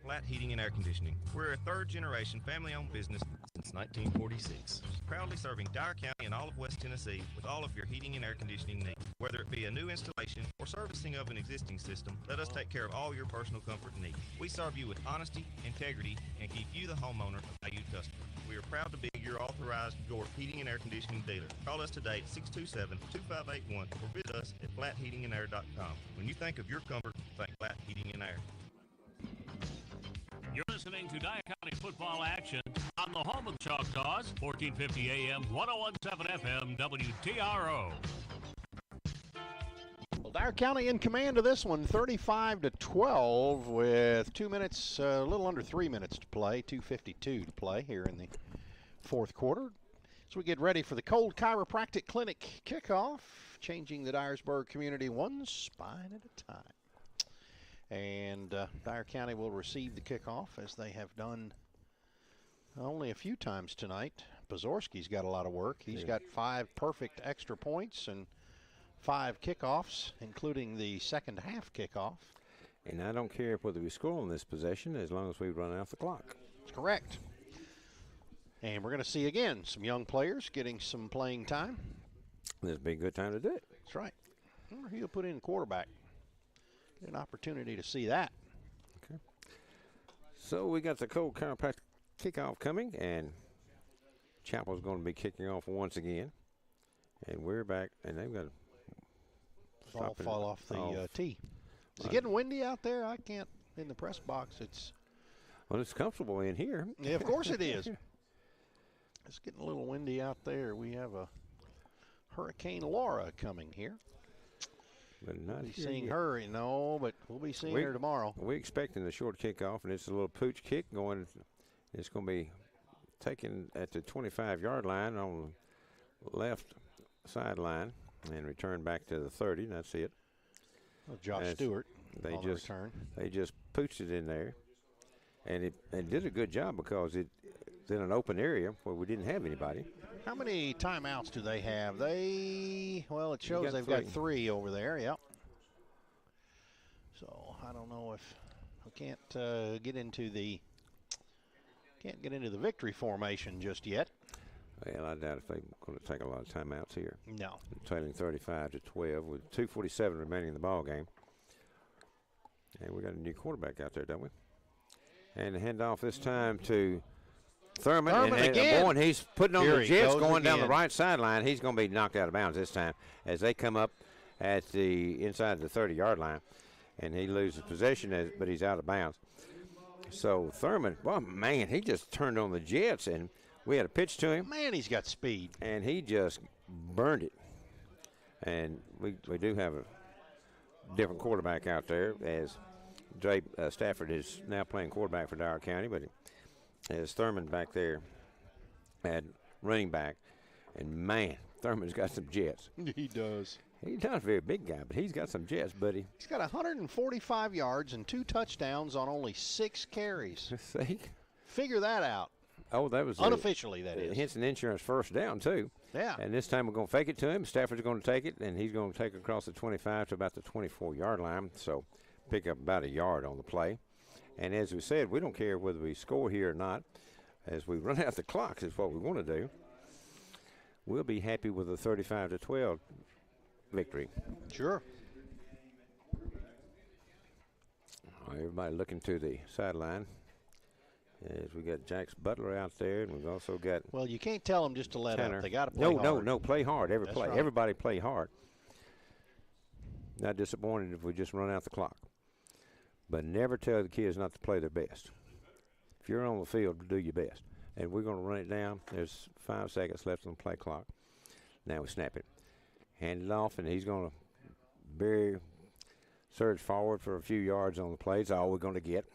Flat Heating and Air Conditioning. We're a third-generation family-owned business since 1946. Proudly serving Dyer County and all of West Tennessee with all of your heating and air conditioning needs. Whether it be a new installation or servicing of an existing system, let us take care of all your personal comfort needs. We serve you with honesty, integrity, and keep you, the homeowner, a valued customer. We are proud to be your authorized York heating and air conditioning dealer. Call us today at 627-2581 or visit us at flatheatingandair.com. When you think of your comfort, think Flat Heating and Air. You're listening to Dyer County football action on the home of the Choctaws, 1450 AM, 1017 FM, WTRO. Well, Dyer County in command of this one, 35-12 with 2 minutes, a little under 3 minutes to play, 2:52 to play here in the fourth quarter. So we get ready for the Cold Chiropractic Clinic kickoff, changing the Dyersburg community one spine at a time. And Dyer County will receive the kickoff as they have done only a few times tonight. Pozorski's got a lot of work. He's got 5 perfect extra points and 5 kickoffs, including the second half kickoff. And I don't care whether we score on this possession as long as we run out the clock. That's correct. And we're going to see again some young players getting some playing time. This would be a good time to do it. That's right. Or he'll put in quarterback. Get an opportunity to see that. Okay. So we got the Cold Chiropractic kickoff coming, and Chapel's going to be kicking off once again. And we're back, and they've got to all fall off the tee. Is it getting windy out there? I can't, in the press box, Well, it's comfortable in here. Yeah, of course it is. It's getting a little windy out there. We have a Hurricane Laura coming here. But not we'll be seeing her, but we'll be seeing her tomorrow. We're expecting the short kickoff, and it's a little pooch kick going. It's going to be taken at the 25-yard line on the left sideline and returned back to the 30. That's it. Well, Josh Stewart they on the return. They just pooched it in there, and it did a good job because it's in an open area where we didn't have anybody. How many timeouts do they have? It shows they've got 3 over there. Yep. So I don't know if we can't get into the victory formation just yet. Well, I doubt if they're going to take a lot of timeouts here. No. Trailing 35-12 with 2:47 remaining in the ball game. And we got a new quarterback out there, don't we? And the handoff this time to Thurman again. And he's putting on the jets going down the right sideline. He's going to be knocked out of bounds this time as they come up at the inside the 30-yard line. And he loses possession, but he's out of bounds. So Thurman, well, man, he just turned on the jets, and we had a pitch to him. Man, he's got speed. And he just burned it. And we do have a different quarterback out there, as Stafford is now playing quarterback for Dyer County, but as Thurman back there at running back. And, man, Thurman's got some jets. He does. He's not a very big guy, but he's got some jets, buddy. He's got 145 yards and 2 touchdowns on only 6 carries. See? Figure that out. Oh, that was unofficially, that is. Hinson Insurance first down, too. Yeah. And this time we're going to fake it to him. Stafford's going to take it, and he's going to take it across the 25 to about the 24-yard line. So pick up about a yard on the play. And as we said, we don't care whether we score here or not. As we run out the clock is what we want to do. We'll be happy with a 35-12 victory. Sure. Everybody looking to the sideline. As we got Jax Butler out there, and we've also got. Well, you can't tell them just to let Tanner. up. They got to play hard. No, play hard. Every That's play. right. Everybody play hard. Not disappointed if we just run out the clock. But never tell the kids not to play their best. If you're on the field, do your best. And we're going to run it down. There's 5 seconds left on the play clock. Now we snap it. Hand it off, and he's going to surge forward for a few yards on the play. That's all we're going to get.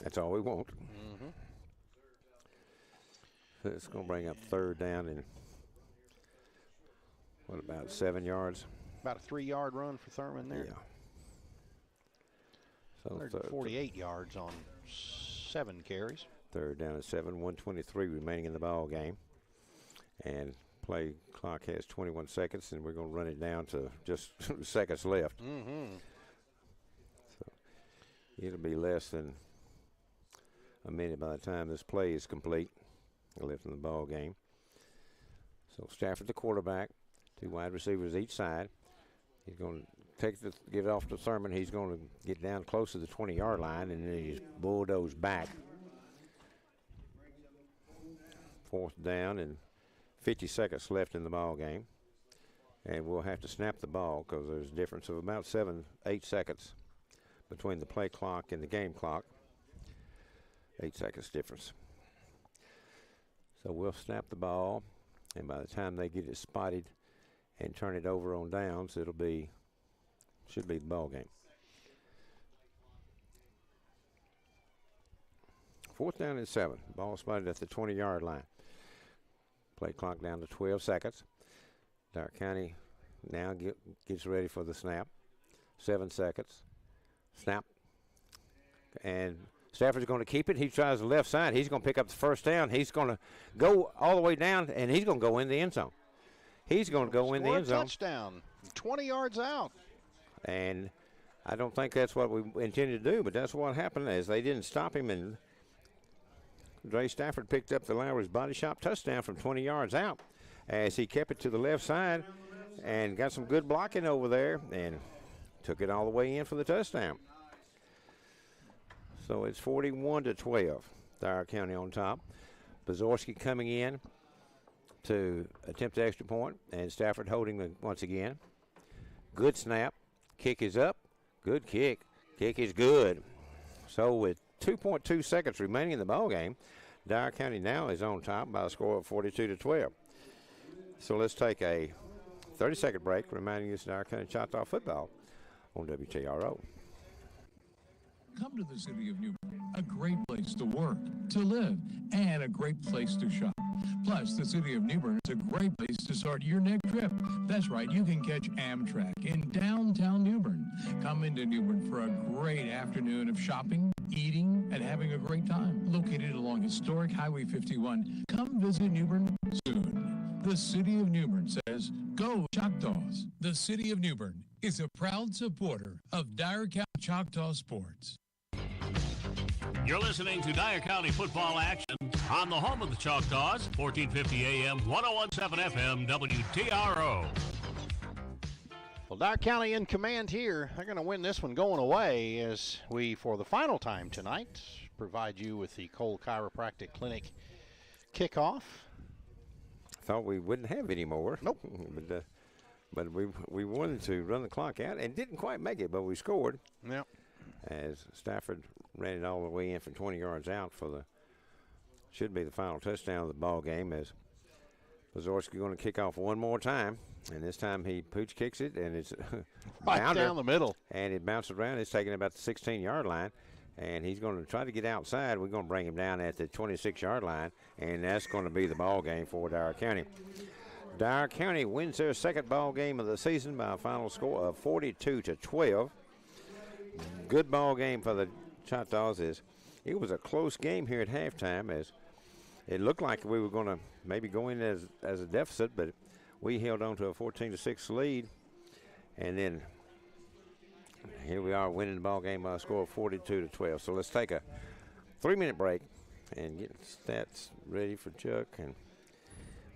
That's all we want. Mm-hmm. So it's going to bring up third down and, what, about 7 yards? About a 3-yard run for Thurman there. Yeah. So 148 yards on 7 carries. Third down and 7, 1:23 remaining in the ball game. And play clock has 21 seconds, and we're going to run it down to just seconds left. Mm-hmm. So it'll be less than a minute by the time this play is complete. Left in the ball game. So Stafford, the quarterback, 2 wide receivers each side. He's going to give it off to Thurman. He's going to get down close to the 20-yard line, and then he's bulldozed back. 4th down and 50 seconds left in the ball game. And we'll have to snap the ball because there's a difference of about 7-8 seconds between the play clock and the game clock. 8 seconds difference. So we'll snap the ball, and by the time they get it spotted and turn it over on downs, should be the ball game. 4th down and 7. Ball spotted at the 20-yard line. Play clock down to 12 seconds. Dyer County now gets ready for the snap. 7 seconds. Snap. And Stafford's going to keep it. He tries the left side. He's going to pick up the first down. He's going to go all the way down, and he's going to go in the end zone. He's going to go in the end zone. Touchdown. 20 yards out. And I don't think that's what we intended to do, but that's what happened as they didn't stop him, and Dre Stafford picked up the Lowry's Body Shop touchdown from 20 yards out as he kept it to the left side and got some good blocking over there and took it all the way in for the touchdown. So it's 41-12. Dyer County on top. Bazorski coming in to attempt the extra point, and Stafford holding once again. Good snap. Kick is up. Good kick. Kick is good. So with 2.2 seconds remaining in the ball game, Dyer County now is on top by a score of 42-12. So let's take a 30-second break, reminding you of Dyer County Choctaw football on WTRO. Come to the city of New Bern, a great place to work, to live, and a great place to shop. Plus, the city of New Bern is a great place to start your next trip. That's right, you can catch Amtrak in downtown New Bern. Come into New Bern for a great afternoon of shopping, eating, and having a great time. Located along historic Highway 51, come visit New Bern soon. The city of New Bern says, go Choctaws. The city of New Bern is a proud supporter of Dyer County Choctaw sports. You're listening to Dyer County football action on the home of the Choctaws, 1450 AM, 1017 FM, WTRO. Well, Dyer County in command here. They're going to win this one going away as we, for the final time tonight, provide you with the Cole Chiropractic Clinic kickoff. Thought we wouldn't have any more. Nope. But we wanted to run the clock out and didn't quite make it, but we scored. Yep. As Stafford ran it all the way in from 20 yards out for should be the final touchdown of the ball game, as Pazorski going to kick off one more time, and this time he pooch kicks it, and it's right down the middle. And it bounces around. It's taking about the 16-yard line, and he's going to try to get outside. We're going to bring him down at the 26-yard line, and that's going to be the ball game for Dyer County. Dyer County wins their second ball game of the season by a final score of 42-12. Good ball game for the Choctaws. It was a close game here at halftime, as it looked like we were going to maybe go in as a deficit, but we held on to a 14-6 lead. And then here we are winning the ball game by a score of 42-12. So let's take a 3-minute break and get stats ready for Chuck. And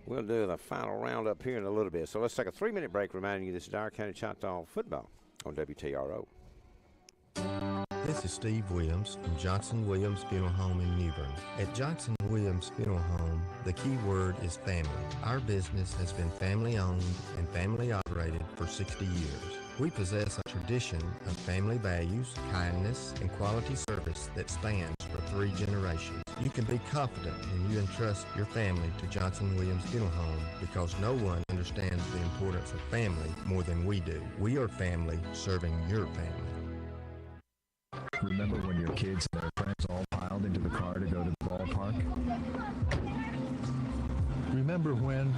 we'll do the final roundup here in a little bit. So let's take a 3-minute break, reminding you this is Dyer County Choctaw football on WTRO. This is Steve Williams from Johnson Williams Funeral Home in New Bern. At Johnson Williams Funeral Home, the key word is family. Our business has been family owned and family operated for 60 years. We possess a tradition of family values, kindness, and quality service that spans for 3 generations. You can be confident when you entrust your family to Johnson Williams Funeral Home because no one understands the importance of family more than we do. We are family serving your family. Remember when your kids and their friends all piled into the car to go to the ballpark? Remember when?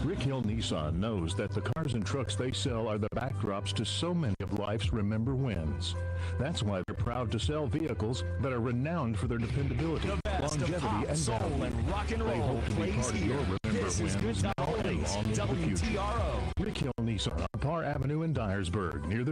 Rick Hill Nissan knows that the cars and trucks they sell are the backdrops to so many of life's remember wins. That's why they're proud to sell vehicles that are renowned for their dependability, longevity, and value. And rock and roll they hope to be plays part here. of your remember This wins is Good now Time and Oldies, long into the future. WTRO. Rick Hill Nissan on Parr Avenue in Dyersburg, near the